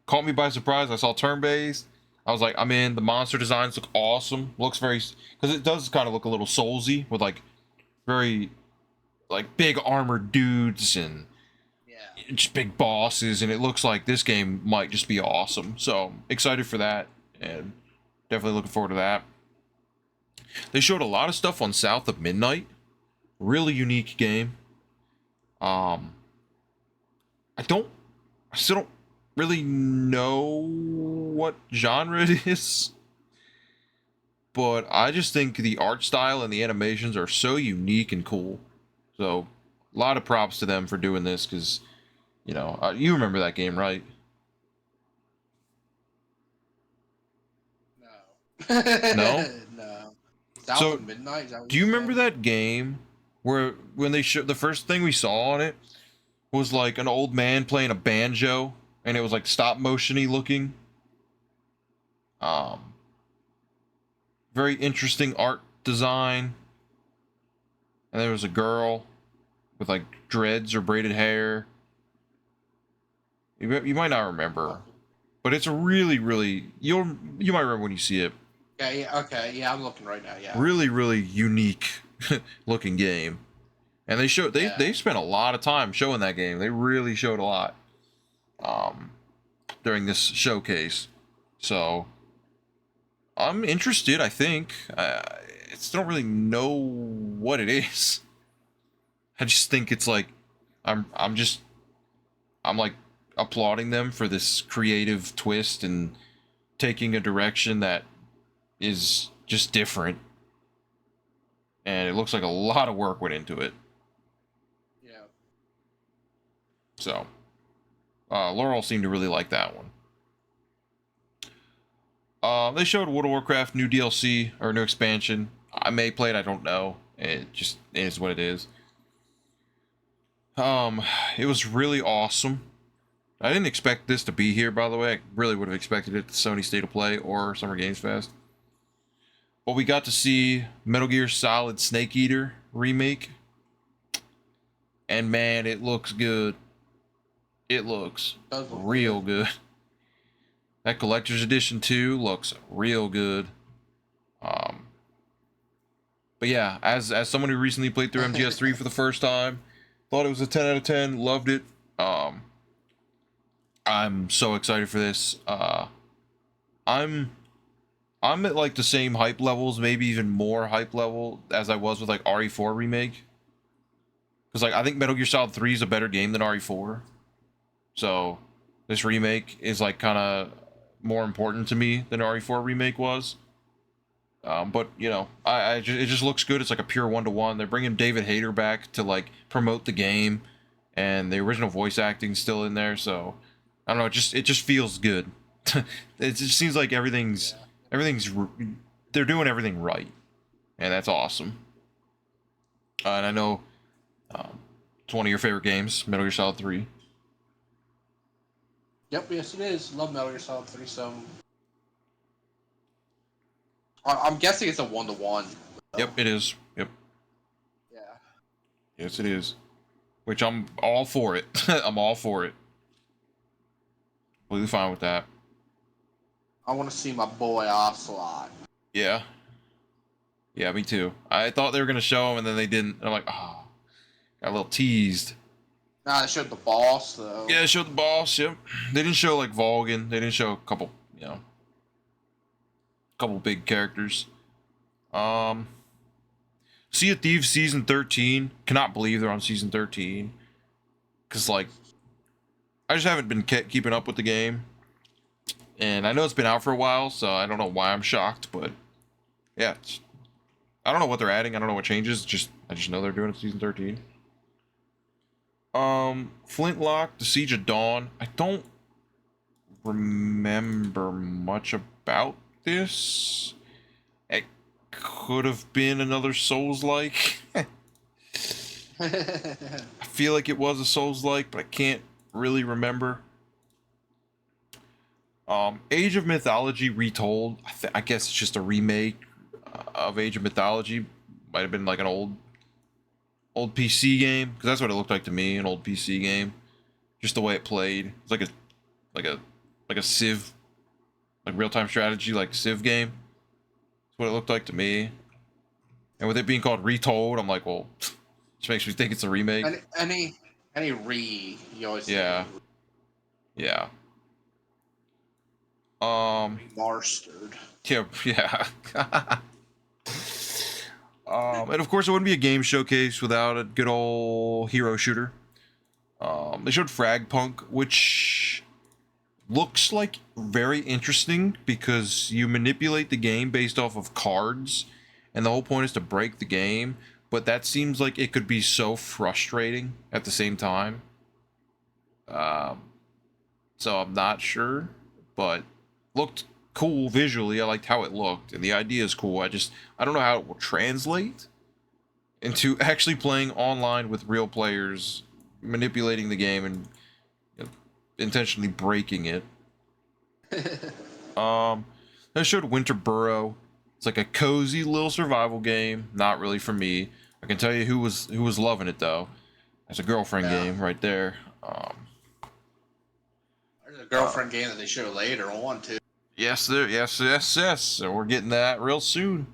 Caught me by surprise. I saw turn-based. I was like, I'm in. The monster designs look awesome. Looks very, because it does kind of look a little Soulsy with very big armored dudes and just big bosses, and it looks like this game might just be awesome. So excited for that, and definitely looking forward to that. They showed a lot of stuff on South of Midnight. Really unique game. I still don't really know what genre it is, but I just think the art style and the animations are so unique and cool. So a lot of props to them for doing this, because you remember that game, right? No? No. South So, of Midnight. Is that what Do you remember said? that game where when they showed the first thing we saw on it was like an old man playing a banjo, and it was like stop motiony looking? Very interesting art design. And there was a girl with dreads or braided hair. You might not remember, but it's a really, really you might remember when you see it. Yeah, okay, yeah, I'm looking right now. Yeah, Really, really unique looking game, and they spent a lot of time showing that game. They really showed a lot during this showcase, so I'm interested. I think I still don't really know what it is. I just think it's like I'm like applauding them for this creative twist and taking a direction that is just different, and it looks like a lot of work went into it. yeah. So Laurel seemed to really like that one. They showed World of Warcraft new DLC or new expansion. I may play it, I don't know. It just is what it is. It was really awesome. I didn't expect this to be here, by the way. I really would have expected it at Sony State of Play or Summer Games Fest. But we got to see Metal Gear Solid Snake Eater remake. And man, it looks good. It looks real good. That collector's edition too looks real good. But yeah, as someone who recently played through MGS3 for the first time, thought it was a 10 out of 10, loved it. I'm so excited for this. I'm at like the same hype levels, maybe even more hype level as I was with like RE4 remake. Because like I think Metal Gear Solid 3 is a better game than RE4. So this remake is like kind of more important to me than RE4 remake was. But you know, it just looks good. It's like a pure 1-to-1. They're bringing David Hayter back to like promote the game, and the original voice acting's still in there. So I don't know. It just feels good. It just seems like everything's they're doing everything right, and that's awesome. And I know it's one of your favorite games, Metal Gear Solid 3. Yep, yes it is. Love Metal Gear Solid 3. So I'm guessing it's a 1-to-1. Yep, it is. Yep. Yeah. Yes, it is. Which I'm all for it. I'm all for it. Completely fine with that. I want to see my boy Ocelot. Yeah. Yeah, me too. I thought they were gonna show him, and then they didn't. I'm like, oh, got a little teased. Nah, they showed the boss though. Yeah, they showed the boss. Yep. They didn't show like Volgin. They didn't show a couple, couple big characters. Sea of Thieves season 13. Cannot believe they're on season 13. Cause like, I just haven't been keeping up with the game, and I know it's been out for a while, so I don't know why I'm shocked. But yeah, I don't know what they're adding. I don't know what changes. I just know they're doing it season 13. Flintlock, The Siege of Dawn. I don't remember much about this. It could have been another Souls-like. I feel like it was a Souls-like, but I can't really remember. Age of Mythology Retold. I guess it's just a remake of Age of Mythology. Might have been like an old PC game, because that's what it looked like to me, an old PC game. Just the way it played. It's like a Civ, like real-time strategy, like Civ game. That's what it looked like to me. And with it being called Retold, I'm like, well, which makes me think it's a remake. Any you always Yeah. Yeah. remastered. Yeah. And of course, it wouldn't be a game showcase without a good old hero shooter. They showed Fragpunk, which looks like very interesting because you manipulate the game based off of cards, and the whole point is to break the game. But that seems like it could be so frustrating at the same time. So I'm not sure, but looked cool visually. I liked how it looked, and the idea is cool. I don't know how it will translate into actually playing online with real players, manipulating the game and intentionally breaking it. They showed Winter Burrow. It's like a cozy little survival game. Not really for me. I can tell you who was loving it though. It's a girlfriend game right there. girlfriend game that they show later on too. Yes, yes. So we're getting that real soon.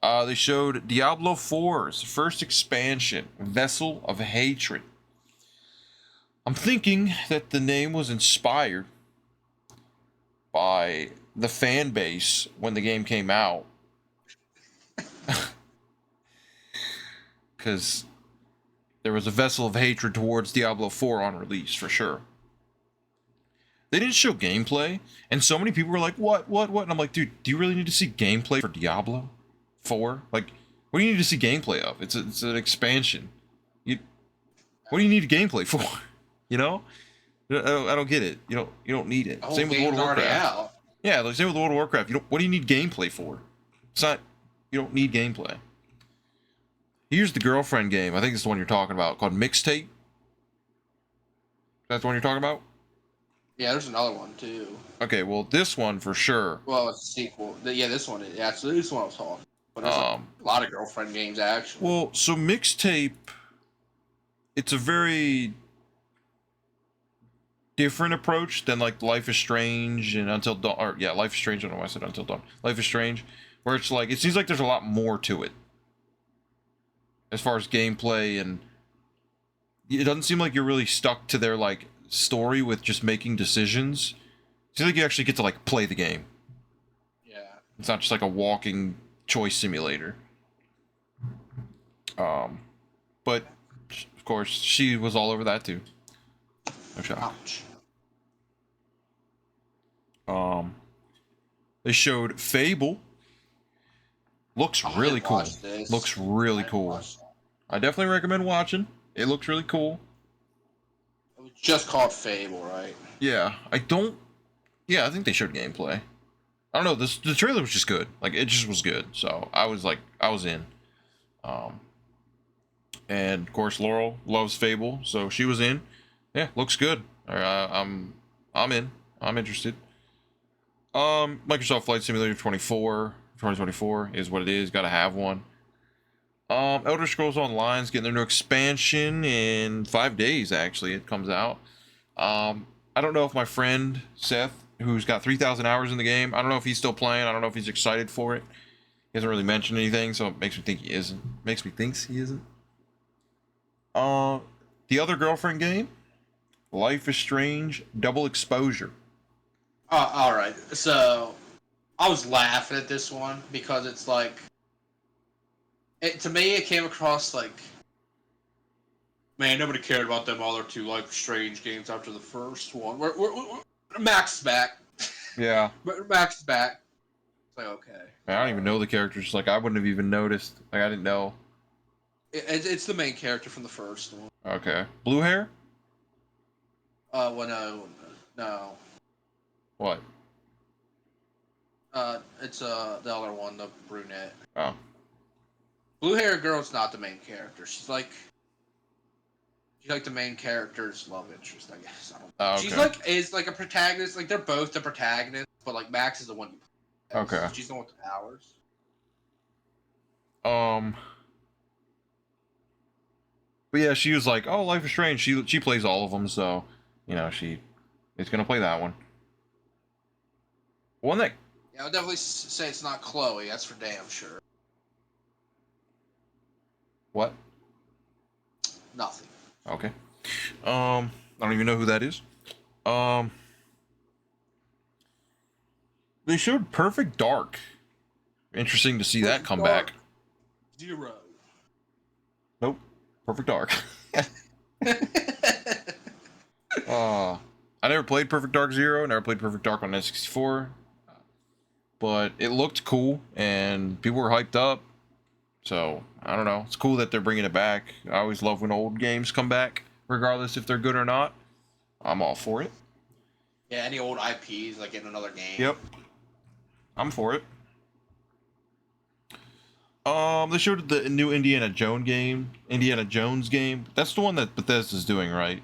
They showed Diablo 4's first expansion, Vessel of Hatred. I'm thinking that the name was inspired by the fan base when the game came out. Because there was a Vessel of Hatred towards Diablo 4 on release, for sure. They didn't show gameplay, and so many people were like, what? And I'm like, dude, do you really need to see gameplay for Diablo 4? Like, what do you need to see gameplay of? It's an expansion. What do you need gameplay for? You know? I don't get it. You don't need it. The whole Same with World game's of already Warcraft. out. Yeah, like same with World of Warcraft. What do you need gameplay for? It's not. You don't need gameplay. Here's the girlfriend game. I think it's the one you're talking about, called Mixtape. That's the one you're talking about? Yeah, there's another one too. Okay, well, this one for sure. Well, it's a sequel. Yeah, this one. Yeah, so this one I was talking. But there's a lot of girlfriend games actually. Well, so Mixtape, it's a very different approach than like Life is Strange and Until Dawn. Or yeah, Life is Strange. I don't know why I said Until Dawn. Life is Strange, where it's like it seems like there's a lot more to it as far as gameplay, and it doesn't seem like you're really stuck to their like story with just making decisions. It seems like you actually get to like play the game. Yeah. It's not just like a walking choice simulator. But of course she was all over that too. No shock. Ouch. They showed Fable. Looks Oh, I really didn't cool. watch this. Looks really I didn't cool. watch that. I definitely recommend watching. It looks really cool. It was just called Fable, right? Yeah, I think they showed gameplay. I don't know. The trailer was just good. Like it just was good. So I was in. And of course Laurel loves Fable, so she was in. Yeah, looks good. I'm in. I'm interested. Microsoft Flight Simulator 2024 is what it is. Got to have one. Elder Scrolls Online is getting their new expansion in 5 days. Actually, it comes out. I don't know if my friend Seth, who's got 3,000 hours in the game, I don't know if he's still playing. I don't know if he's excited for it. He hasn't really mentioned anything, so it makes me think he isn't. Makes me think he isn't. The other girlfriend game, Life is Strange Double Exposure. All right. So I was laughing at this one because it's like, to me, it came across like, man, nobody cared about them other two Life is Strange games after the first one. We're Max is back. Yeah. Max is back. It's like, okay. Man, I don't even know the characters. Like, I wouldn't have even noticed. Like, I didn't know. It's the main character from the first one. Okay. Blue hair? Well, no. What? It's the other one, the brunette. Oh. Blue hair girl's not the main character. She's like the main character's love interest, I guess. I don't know. Oh, okay. Is like a protagonist. Like they're both the protagonists, but like Max is the one. Okay. She's the one with the powers. But yeah, she was like, "Oh, Life is Strange." She plays all of them, so you know she is gonna play that one. One that Yeah, I'll definitely say it's not Chloe. That's for damn sure. what? Nothing. Okay. I don't even know who that is. They showed Perfect Dark. Interesting to see that come back. 0. Nope. Perfect Dark. I never played Perfect Dark Zero. Never played Perfect Dark on N64. But it looked cool, and people were hyped up. So, I don't know. It's cool that they're bringing it back. I always love when old games come back, regardless if they're good or not. I'm all for it. Yeah, any old IPs like in another game. Yep. I'm for it. They showed the new Indiana Jones game. That's the one that Bethesda's doing, right?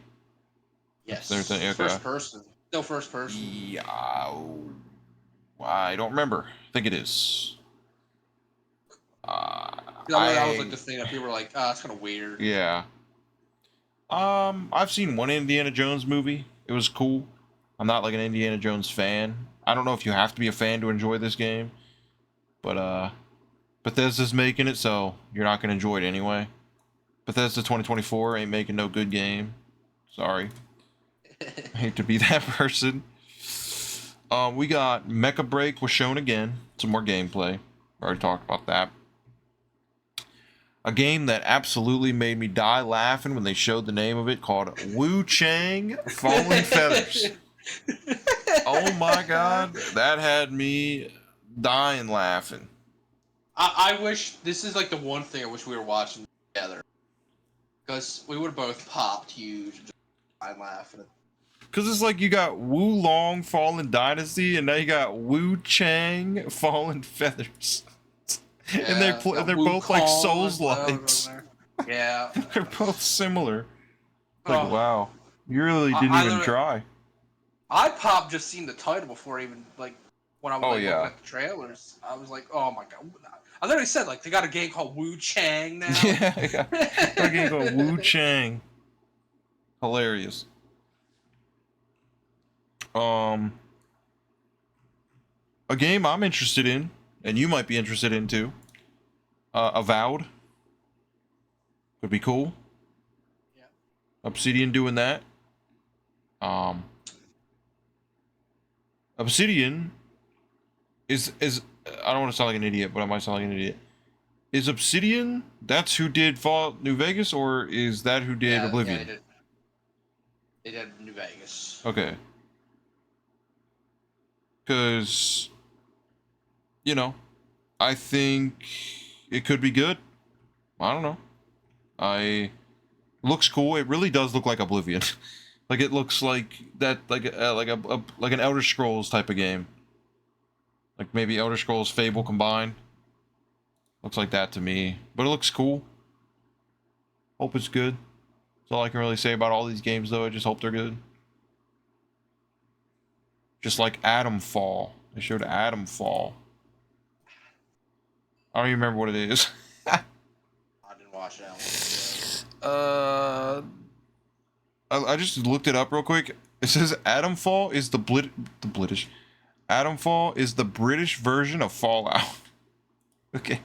Yes. Okay. First person. Still first person. Yeah. I don't remember. I think it is. That was like the thing that people were like, it's kind of weird. Yeah. I've seen one Indiana Jones movie. It was cool. I'm not like an Indiana Jones fan. I don't know if you have to be a fan to enjoy this game, but Bethesda's making it, so you're not gonna enjoy it anyway. Bethesda 2024 ain't making no good game. Sorry. I hate to be that person. We got Mecha Break was shown again. Some more gameplay. Already talked about that. A game that absolutely made me die laughing when they showed the name of it, called Wu Chang Fallen Feathers. Oh my god, that had me dying laughing. I wish this is like the one thing I wish we were watching together, because we would have both popped huge. And just I'm laughing. Because it's like you got Wu Long Fallen Dynasty, and now you got Wu Chang Fallen Feathers. Yeah, And they're both like Souls likes. likes. Yeah. They're both similar. Like, Oh. wow. You really didn't even try. I popped just seeing the title before even like when I was looking at the trailers. I was like, oh my god. I literally said like they got a game called Wu Chang now. Yeah, got a game called Wu Chang. Hilarious. A game I'm interested in, and you might be interested in too. Avowed. Would be cool. Yeah. Obsidian doing that. Obsidian is I don't want to sound like an idiot, but I might sound like an idiot. Is Obsidian that's who did Fallout New Vegas, or is that who did Oblivion? Yeah, they did New Vegas. Okay. Because, you know, I think it could be good. I don't know. Looks cool. It really does look like Oblivion. Like it looks like that, like an Elder Scrolls type of game. Like maybe Elder Scrolls Fable combined. Looks like that to me, but it looks cool. Hope it's good. That's all I can really say about all these games, though. I just hope they're good. Just like Atomfall. They showed Atomfall. I don't even remember what it is. I didn't watch that one. I just looked it up real quick. It says Atomfall is the British. Atomfall is the British version of Fallout. Okay.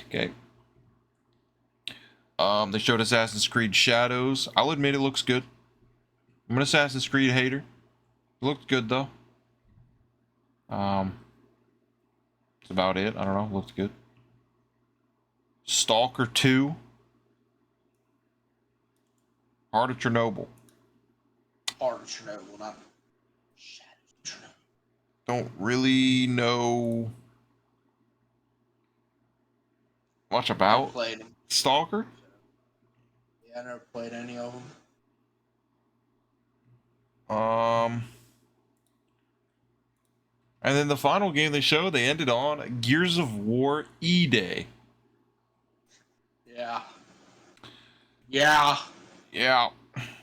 Okay. They showed Assassin's Creed Shadows. I'll admit it looks good. I'm an Assassin's Creed hater. It looked good though. That's about it. I don't know. Looked good. Stalker 2. Heart of Chernobyl. Heart of Chernobyl, not Shadows of Chernobyl. Don't really know much about Stalker. Yeah, I never played any of them. And then the final game they showed, they ended on Gears of War E-Day. Yeah. Yeah. Yeah.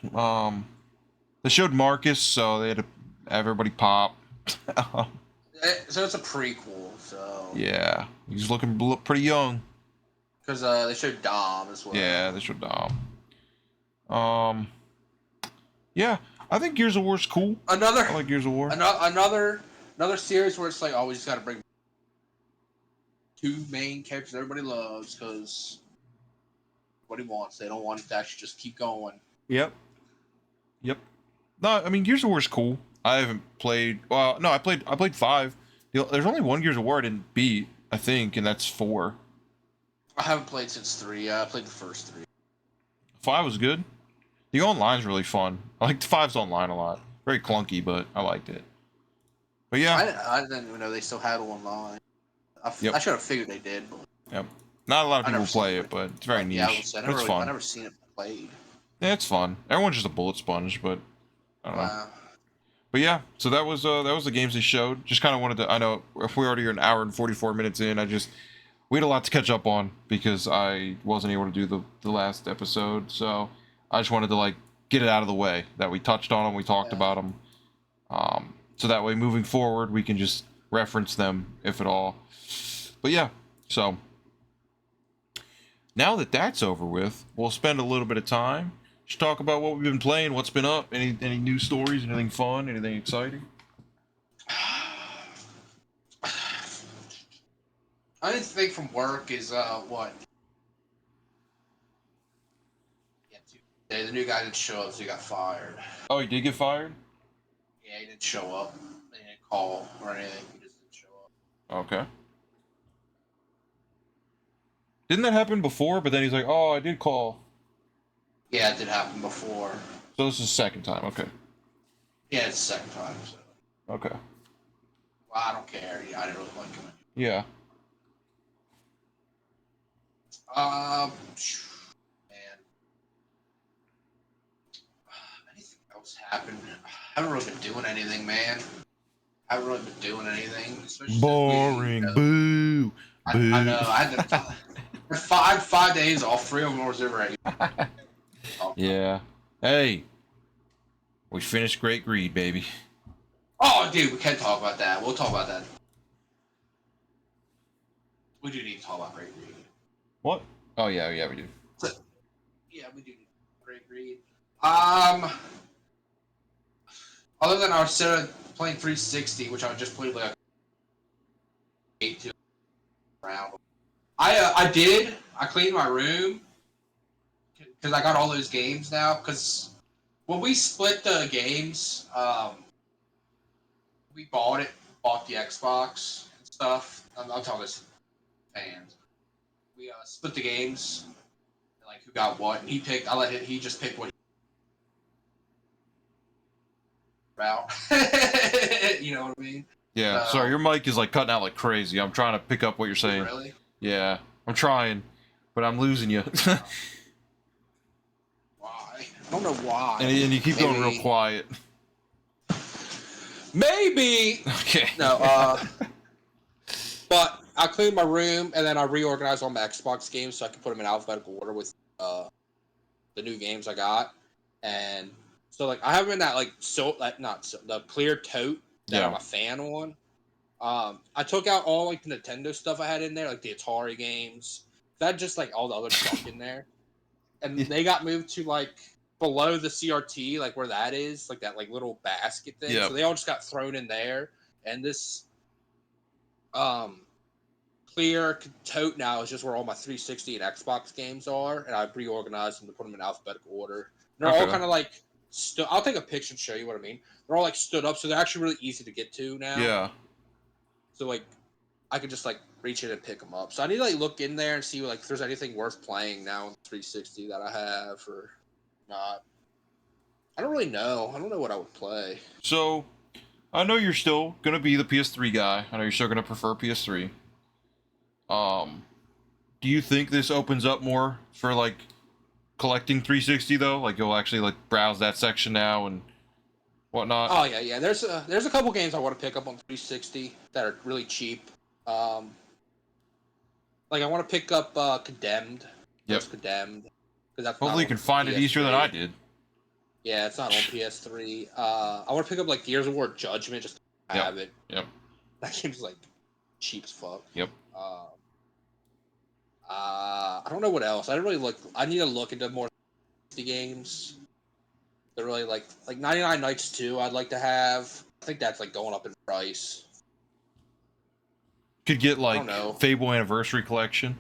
They showed Marcus, so they had to have everybody pop. So it's a prequel, so. Yeah. He's looking pretty young. Because they showed Dom as well. Yeah, they showed Dom. Yeah, I think Gears of War's cool. I like Gears of War. Another series where it's like, oh, we just got to bring two main characters everybody loves because everybody wants. They don't want it to actually just keep going. Yep. No, I mean Gears of War's cool. I haven't played. Well, no, I played 5. There's only one Gears of War I didn't beat, I think, and that's 4. I haven't played since 3. I played the first 3. 5 was good. The online's really fun. I liked 5's online a lot. Very clunky, but I liked it. But yeah, I didn't even know they still had online. I should have figured they did. But yep. Not a lot of people play it, but it's very niche. Yeah, it's fun. I've never seen it played. Yeah, it's fun. Everyone's just a bullet sponge, but I don't know. But yeah, so that was the games they showed. Just kind of wanted to. I know if we already are an hour and 44 minutes in, we had a lot to catch up on because I wasn't able to do the last episode. So I just wanted to like get it out of the way that we touched on them, we talked about them. So that way, moving forward, we can just reference them if at all. But yeah, so now that that's over with, we'll spend a little bit of time Just talk about what we've been playing, what's been up, any new stories, anything fun, anything exciting. I didn't think from work is what? Yeah, Tuesday. The new guy didn't show up, so he got fired. Oh, he did get fired? Yeah, he didn't show up. He didn't call or anything. He just didn't show up. Okay. Didn't that happen before? But then he's like, "Oh, I did call." Yeah, it did happen before. So this is the second time. Okay. Yeah, it's the second time. So. Okay. Well, I don't care. Yeah, I didn't really like him. Yeah. Man. Anything else happened? I haven't really been doing anything, man. I haven't really been doing anything. Especially Boring. Since Boo. Boo. I know. I had to, five days off. 3 of them was already. Yeah. Hey. We finished Great Greed, baby. Oh, dude, we can talk about that. We'll talk about that. We do need to talk about Great Greed. What? Oh yeah, we do. Yeah, we do need Great Greed. Other than our set of playing 360, which I just played like 8 round. I cleaned my room because I got all those games now. Because when we split the games, we bought the Xbox and stuff. I'm telling this fans. We split the games, like who got what, and he picked. He just picked what. Route. You know what I mean? Yeah. Sorry, your mic is like cutting out like crazy. I'm trying to pick up what you're saying. Really? Yeah, I'm trying, but I'm losing you. Why? I don't know why. and you keep going real quiet. Maybe. Okay. No. But I cleaned my room and then I reorganized all my Xbox games so I could put them in alphabetical order with the new games I got. And so like I have them in that like the clear tote that I'm a fan on. I took out all like the Nintendo stuff I had in there, like the Atari games. That just like all the other stuff in there. And they got moved to like below the CRT, like where that is, like that like little basket thing. Yep. So they all just got thrown in there. And this clear tote now is just where all my 360 and Xbox games are, and I've reorganized them to put them in alphabetical order. They're all kind of like I'll take a picture and show you what I mean. They're all like stood up, so they're actually really easy to get to now. Yeah. So like, I could just like reach in and pick them up. So I need to like look in there and see like if there's anything worth playing now in 360 that I have or not. I don't really know. I don't know what I would play. So, I know you're still gonna be the PS3 guy. I know you're still gonna prefer PS3. Do you think this opens up more for like collecting 360 though? Like you'll actually like browse that section now and whatnot? Oh yeah. There's a couple games I want to pick up on 360 that are really cheap. Like I want to pick up Condemned. Yep. Condemned. That's hopefully you can find it easier than I did. Yeah, it's not on PS3. I want to pick up like Gears of War Judgment just to have it. Yep. That game's like cheap as fuck. Yep. I don't know what else. I don't really look. I need to look into more games. They're really like 99 Nights 2. I'd like to have. I think that's like going up in price. Could get like Fable Anniversary Collection.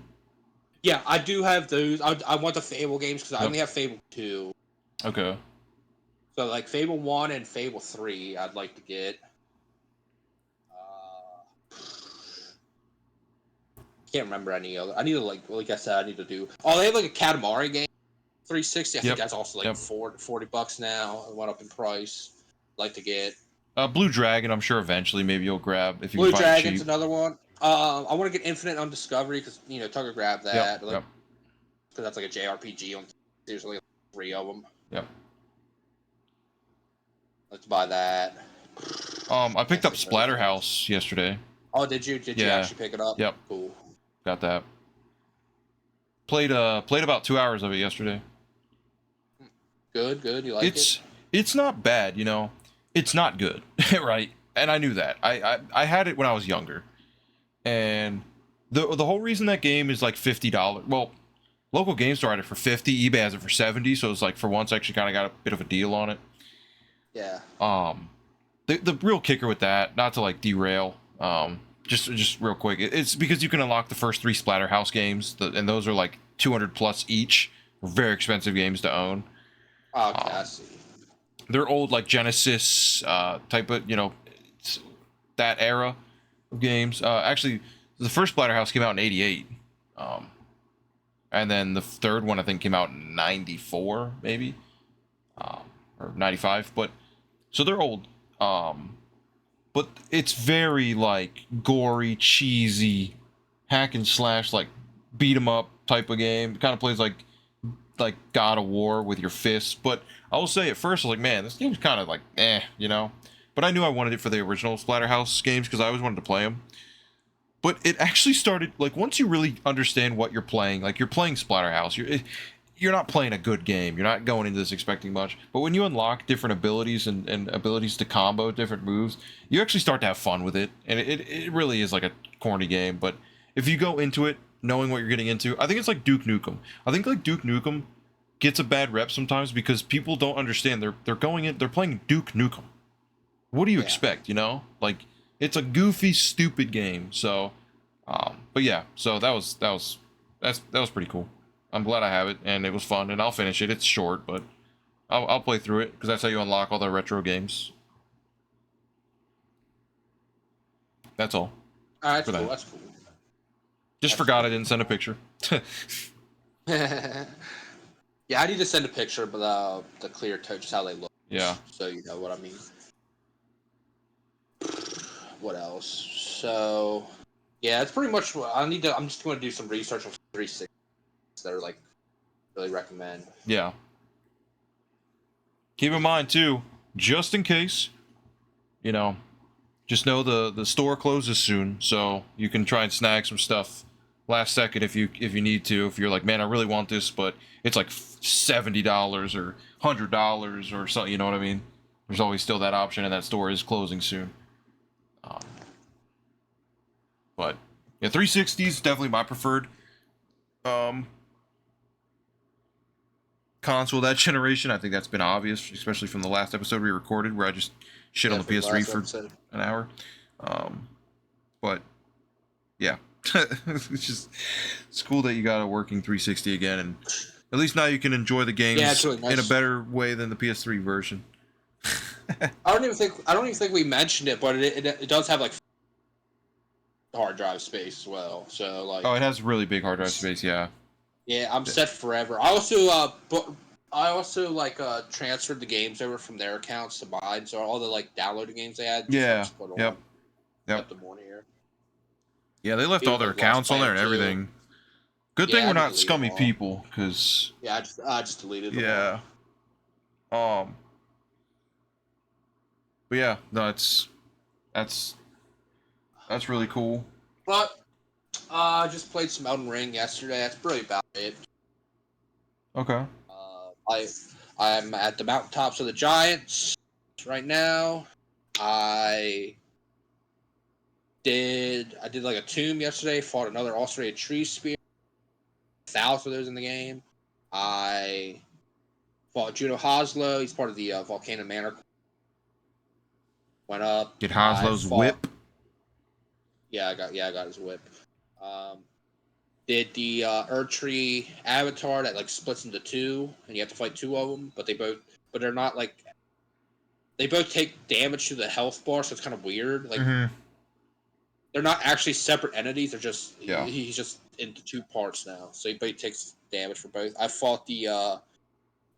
Yeah, I do have those. I want the Fable games because I only have Fable 2. Okay. So like Fable 1 and Fable 3, I'd like to get. Can't remember any other. I need to like I said, I need to do. Oh, they have like a Katamari game, 360. I think that's also like $40 now. It went up in price. I'd like to get. Blue Dragon, I'm sure eventually maybe you'll grab if you Blue can find it cheap. Dragon's another one. I want to get Infinite on Discovery because Tucker grabbed that. Because that's like a JRPG. There's like 3 of them. Yep. Let's buy that. I picked up Splatterhouse yesterday. Oh, did you? Did you actually pick it up? Yep. Cool. Got that. Played about 2 hours of it yesterday. Good. You like it? It's not bad, It's not good, right? And I knew that. I had it when I was younger, and the whole reason that game is like $50. Well, Local game store had it for 50. eBay has it for 70. So it's like for once, I actually kind of got a bit of a deal on it. Yeah. The real kicker with that, not to like derail, just real quick, it's because you can unlock the first 3 Splatterhouse games, and those are like 200 plus each. Very expensive games to own. Okay, I see. They're old like Genesis type of that era of games. Actually, the first Splatterhouse came out in '88, and then the third one I think came out in '94 maybe, or '95. But so they're old. But it's very like gory, cheesy, hack and slash, like beat 'em up type of game. It kind of plays like God of War with your fists. But I will say at first I was like, man, this game's kind of like But I knew I wanted it for the original Splatterhouse games because I always wanted to play them. But it actually started like once you really understand what you're playing, like you're playing Splatterhouse, you're not playing a good game. You're not going into this expecting much. But when you unlock different abilities and abilities to combo different moves, you actually start to have fun with it. And it really is like a corny game. But if you go into it knowing what you're getting into, I think it's like Duke Nukem. I think like Duke Nukem gets a bad rep sometimes because people don't understand. They're playing Duke Nukem. What do you expect, Like it's a goofy, stupid game. So but yeah, so that was pretty cool. I'm glad I have it, and it was fun, and I'll finish it. It's short, but I'll play through it because that's how you unlock all the retro games. That's all. That's for cool. that. That's cool. Just forgot I didn't send a picture. Yeah, I need to send a picture of the clear toe, just how they look. Yeah. So you know what I mean. What else? So yeah, that's pretty much what I need to. I'm just going to do some research on 360 that are like really recommend. Yeah. Keep in mind too, just in case, just know the store closes soon, so you can try and snag some stuff last second if you need to. If you're like, man, I really want this, but it's like $70 or $100 or something. You know what I mean? There's always still that option, and that store is closing soon. But yeah, 360 is definitely my preferred console that generation. I think that's been obvious, especially from the last episode we recorded where I just shit on the PS3 for an hour. But yeah, it's cool that you got a working 360 again, and at least now you can enjoy the games really nice. in a better way than the PS3 version. I don't even think we mentioned it, but it does have like hard drive space as well. So like, it has really big hard drive space. Yeah. Yeah, I'm set forever. I also like transferred the games over from their accounts to mine, so all the like downloaded games they had. Yeah. Yep. Kept them on here. Yeah, they left all their accounts on there and everything. Good thing we're not scummy people, because yeah, I just deleted them. Yeah. But yeah, no, that's really cool. But I just played some Elden Ring yesterday. That's really about it. Okay. I'm at the mountaintops of the Giants right now. I did like a tomb yesterday. Fought another Australian tree spear. 1,000 of those in the game. I fought Juno Hoslow. He's part of the Volcano Manor. Went up. Get Hoslow's whip. Yeah, I got his whip. Did the Erdtree avatar that like splits into 2, and you have to fight 2 of them, but they're not like, they both take damage to the health bar, so it's kind of weird. Like they're not actually separate entities. They're just he's just into 2 parts now, so he takes damage for both. I fought the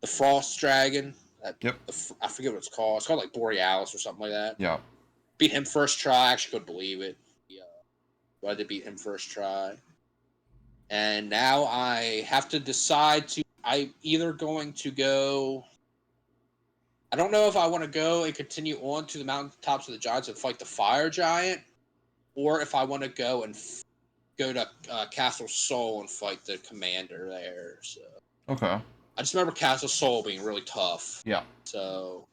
Frost Dragon. I forget what it's called. It's called like Borealis or something like that. Yeah. Beat him first try. I actually couldn't believe it. I did beat him first try. And now I have to decide I'm either going to go. I don't know if I want to go and continue on to the mountaintops of the Giants and fight the Fire Giant, or if I want to go to Castle Sol and fight the commander there. So. Okay. I just remember Castle Sol being really tough. Yeah. So.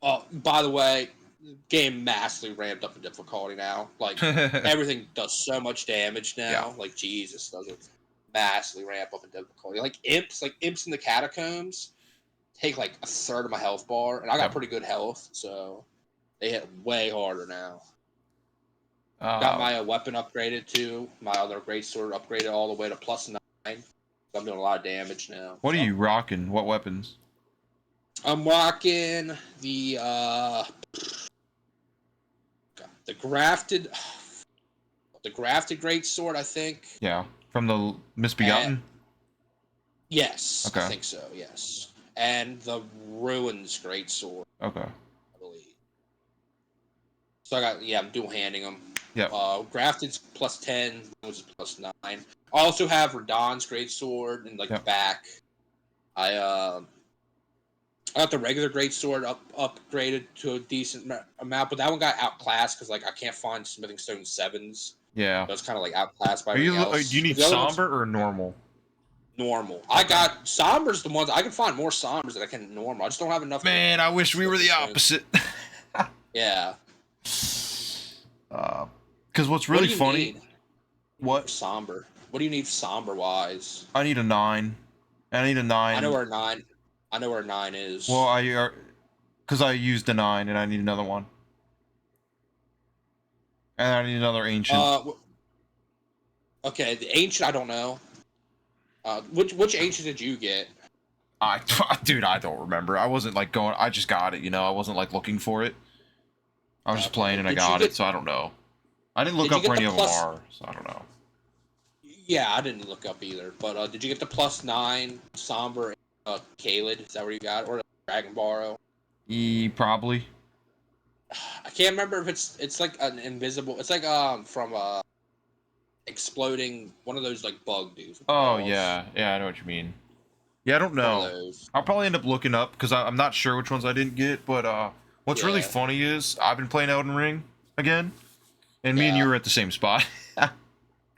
Oh, by the way, game massively ramped up in difficulty now. Like everything does so much damage now. Yeah. Like Jesus, does it? massively ramp up in difficulty. Like imps in the catacombs take like a third of my health bar, and I got pretty good health, so they hit way harder now. Got my weapon upgraded too. My other greatsword upgraded all the way to +9. So I'm doing a lot of damage now. What are you rocking? What weapons? I'm rocking the grafted greatsword, I think. Yeah, from the Misbegotten. Yes, Okay. I think so. Yes, and the ruins greatsword, Okay. I believe. So I'm dual handing them. Yeah. Grafted's +10, which is +9. I also have Radahn's greatsword in the back. I got the regular greatsword upgraded to a decent amount, but that one got outclassed because I can't find Smithing Stone 7s. Yeah. So it's kind of outclassed by Are you? everything else. Do you need somber or normal? Normal. Okay. I got sombers. The ones I can find more sombers than I can normal. I just don't have enough. Man, I wish we were the opposite. Yeah. Because what's really funny. Need? What? Somber. What do you need somber wise? I need a 9. I need a 9. I know where 9. I know where 9 is. Well, because I used a 9 and I need another one. And I need another ancient. Okay, the ancient I don't know. Which ancient did you get? Dude, I don't remember. I wasn't going. I just got it. I wasn't looking for it. I was just playing and I got it, so I don't know. I didn't look up where any of them are, so I don't know. Yeah, I didn't look up either. But did you get the +9 somber Kaled? Is that where you got it? Or Dragon Borrow? Probably. I can't remember if it's like an invisible. It's like from exploding one of those bug dudes. Oh yeah, I know what you mean. Yeah, I don't know. I'll probably end up looking up because I'm not sure which ones I didn't get. But what's really funny is I've been playing Elden Ring again, and me and you were at the same spot.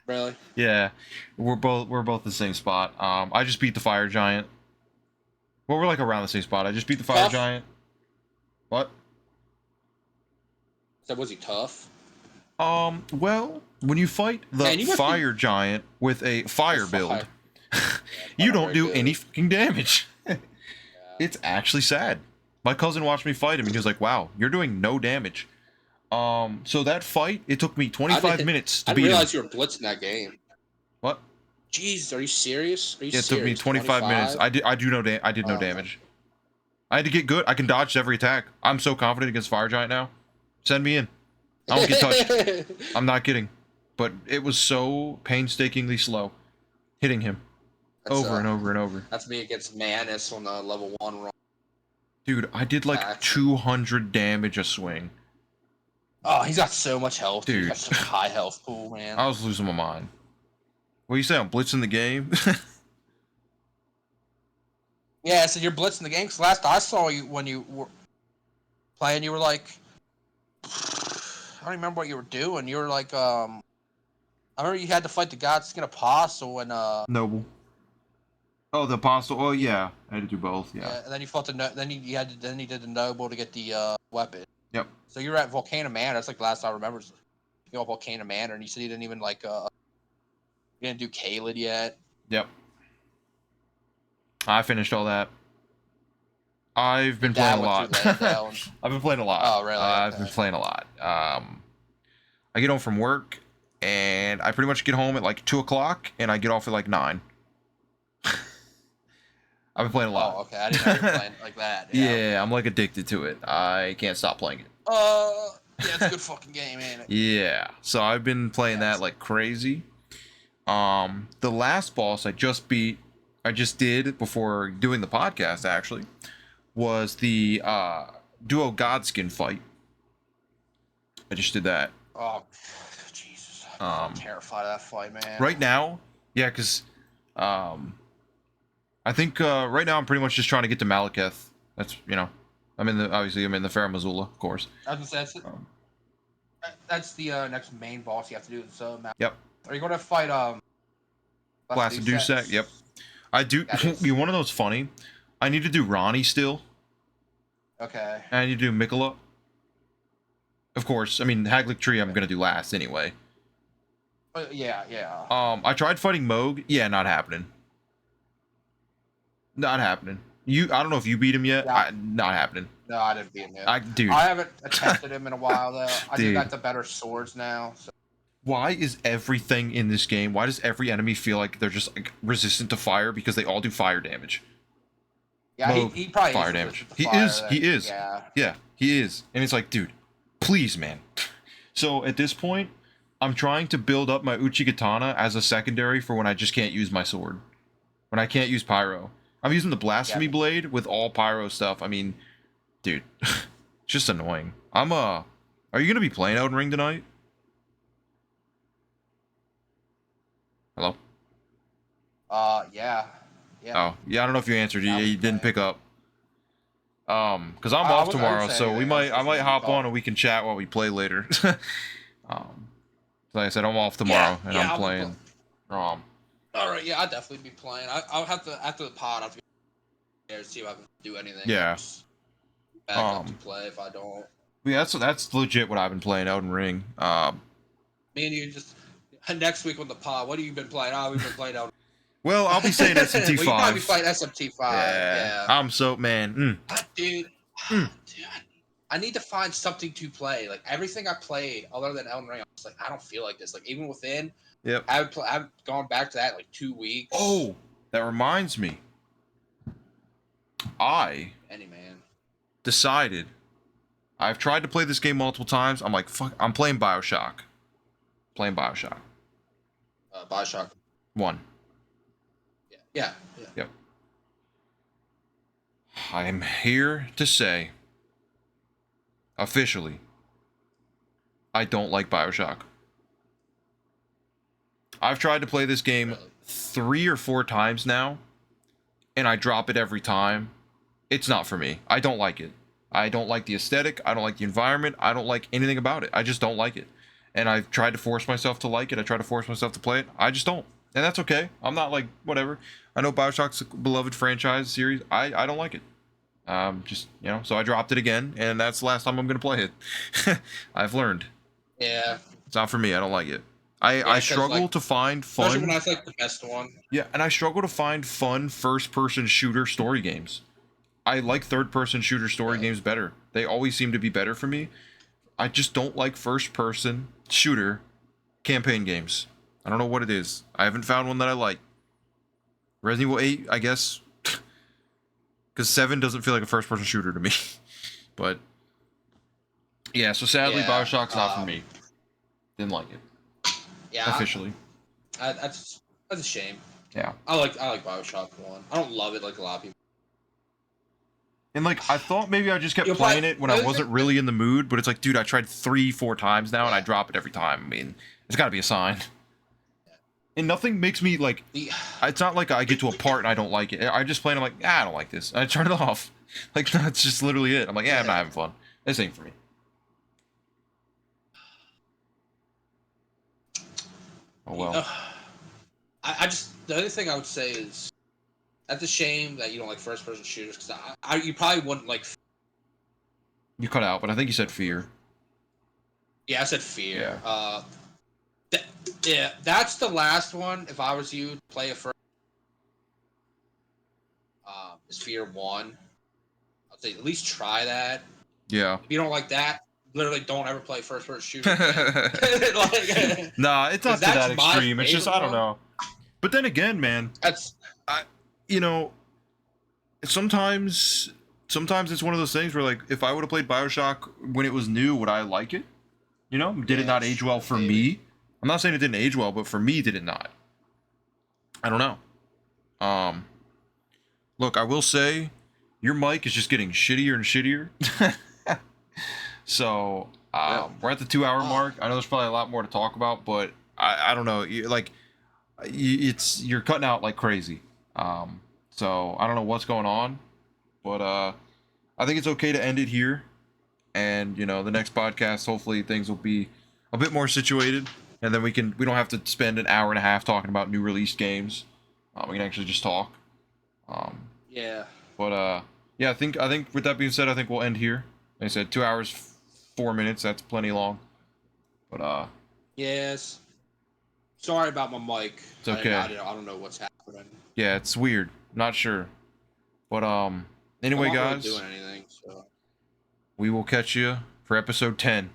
Really? Yeah, we're both the same spot. I just beat the fire giant. Well, we're around the same spot. I just beat the fire giant. What? So was he tough? Well, when you fight the fire giant with a fire build, you don't do any fucking damage. It's actually sad. My cousin watched me fight him and he was like, "Wow, you're doing no damage." So that fight, it took me 25 minutes to beat him. I didn't realize you were blitzing that game. What? Jeez, are you serious? It took me 25 minutes. I did no damage. I had to get good. I can dodge every attack. I'm so confident against fire giant now. Send me in. I don't get touched. I'm not kidding. But it was so painstakingly slow hitting him over and over and over. That's me against Manus on the level 1 run. Dude, I did 200 damage a swing. Oh, he's got so much health. Dude. That's such a high health pool, man. I was losing my mind. What do you say? I'm blitzing the game? Yeah, so you're blitzing the game. Cause last I saw you when you were playing, you were I don't remember what you were doing. You were I remember you had to fight the Godskin Apostle and Noble. Oh, the Apostle. Oh yeah, I had to do both. Yeah. And then you fought then you did the Noble to get the weapon. Yep. So you were at Volcano Manor. That's the last I remember. You go Volcano Manor, and you said you didn't even you didn't do Kaled yet. Yep. I finished all that. I've been playing a lot. I've been playing a lot. Oh, really? I've been playing a lot. I get home from work, and I pretty much get home at 2 o'clock, and I get off at 9. I've been playing a lot. Oh, okay. I didn't know you were playing like that. Yeah, I'm addicted to it. I can't stop playing it. Yeah, it's a good fucking game, ain't it? Yeah. So I've been playing that like crazy. The last boss I just did before doing the podcast actually was the duo Godskin fight. I just did that. Oh, Jesus. I'm terrified of that fight, man. Right now, yeah, because I think right now I'm pretty much just trying to get to Malekith. That's I'm in the Fair Missoula, of course. I was gonna say that's the next main boss you have to do. So yep. Are you gonna fight Blast Dusek? Yep. I do. You want to know what's funny? I need to do Ronnie still. Okay. And I need to do Mikola. Of course. I mean, Haglich Tree I'm gonna do last anyway. Yeah. I tried fighting Moog. Yeah, not happening. Not happening. I don't know if you beat him yet. Yeah. Not happening. No, I didn't beat him yet. Dude. I haven't attempted him in a while though. I do Dude. got the better swords now. So. Why is everything in this game? Why does every enemy feel like they're just like resistant to fire because they all do fire damage? Yeah, he probably fire is damage. He is. He is. Yeah, he is. And it's like, dude, please, man. So at this point, I'm trying to build up my Uchigatana as a secondary for when I just can't use my sword. When I can't use pyro. I'm using the Blasphemy Blade with all pyro stuff. I mean, dude, it's just annoying. Are you gonna be playing Elden Ring tonight? Hello? Yeah. Oh, yeah, I don't know if you answered. You didn't pick up. Because I'm I off would tomorrow, say so anything. I might hop on and we can chat while we play later. Like I said, I'm off tomorrow and I'm playing. All right, yeah, I'll definitely be playing. I'll have to after the pod. I'll have to be there to see if I can do anything. Yeah. Back up to play if I don't. Yeah, that's legit what I've been playing, Elden Ring. Me and you just next week on the pod. What have you been playing? Oh, we've been playing Elden. Well, I'll be saying SMT5. Well, you probably playing SMT5. Yeah. I'm so man. Dude, I need to find something to play. Like everything I played, other than Elden Ring, I was like, I don't feel like this. Like even within, Yep. I've gone back to that in like 2 weeks. Oh, that reminds me. Decided. I've tried to play this game multiple times. I'm like, fuck. I'm playing Bioshock. Bioshock 1. Yeah. Yep. I'm here to say, officially, I don't like Bioshock. I've tried to play this game 3 or 4 times now, and I drop it every time. It's not for me. I don't like it. I don't like the aesthetic. I don't like the environment. I don't like anything about it. I just don't like it. And I've tried to force myself to like it. I try to force myself to play it. I just don't. And that's okay. I'm not like, whatever. I know Bioshock's a beloved franchise series. I don't like it. Just, so I dropped it again, and that's the last time I'm going to play it. I've learned. Yeah. It's not for me. I don't like it. I struggle to find fun. Especially when that's like the best one. Yeah, and I struggle to find fun first-person shooter story games. I like third-person shooter story games better. They always seem to be better for me. I just don't like first-person shooter campaign games. I don't know what it is. I haven't found one that I like. Resident Evil 8, I guess. Because 7 doesn't feel like a first-person shooter to me. But, yeah, so sadly, Bioshock's not for me. Didn't like it. Yeah. Officially. That's a shame. Yeah. I like Bioshock 1. I don't love it like a lot of people. And like I thought maybe I just kept playing it when I wasn't really in the mood, but it's like, dude, I tried 3-4 times now and I drop it every time. I mean, it's gotta be a sign. And nothing makes me like it's not like I get to a part and I don't like it. I just play and I'm like, I don't like this. And I turn it off. Like that's just literally it. I'm like, I'm not having fun. This ain't for me. Oh well. I just the other thing I would say is that's a shame that you don't like first-person shooters because you probably wouldn't like. You cut out, but I think you said fear. Yeah, I said fear. Yeah. That's the last one. If I was you, to play a first. Is Fear 1. I'd say at least try that. Yeah. If you don't like that, literally don't ever play first-person shooter. Nah, it's not to that extreme. It's just I don't know. But then again, man, sometimes it's one of those things where like if I would have played Bioshock when it was new, would I like it? Did it not age well for me? I'm not saying it didn't age well, but for me, did it not? I don't know. Look, I will say your mic is just getting shittier and shittier. So we're at the 2-hour mark. I know there's probably a lot more to talk about, but I don't know. You're cutting out like crazy. So I don't know what's going on, but I think it's okay to end it here. And the next podcast, hopefully things will be a bit more situated, and then we don't have to spend an hour and a half talking about new release games. We can actually just talk. Yeah. But yeah, I think with that being said, I think we'll end here. Like I said, 2 hours, 4 minutes. That's plenty long. But yes. Sorry about my mic. It's okay. I don't know what's happening. Yeah, it's weird. Not sure. But anyway, I'm not guys, really doing anything. So we will catch you for episode 10,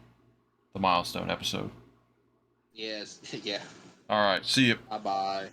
the milestone episode. yes, yeah. All right, see you. Bye bye.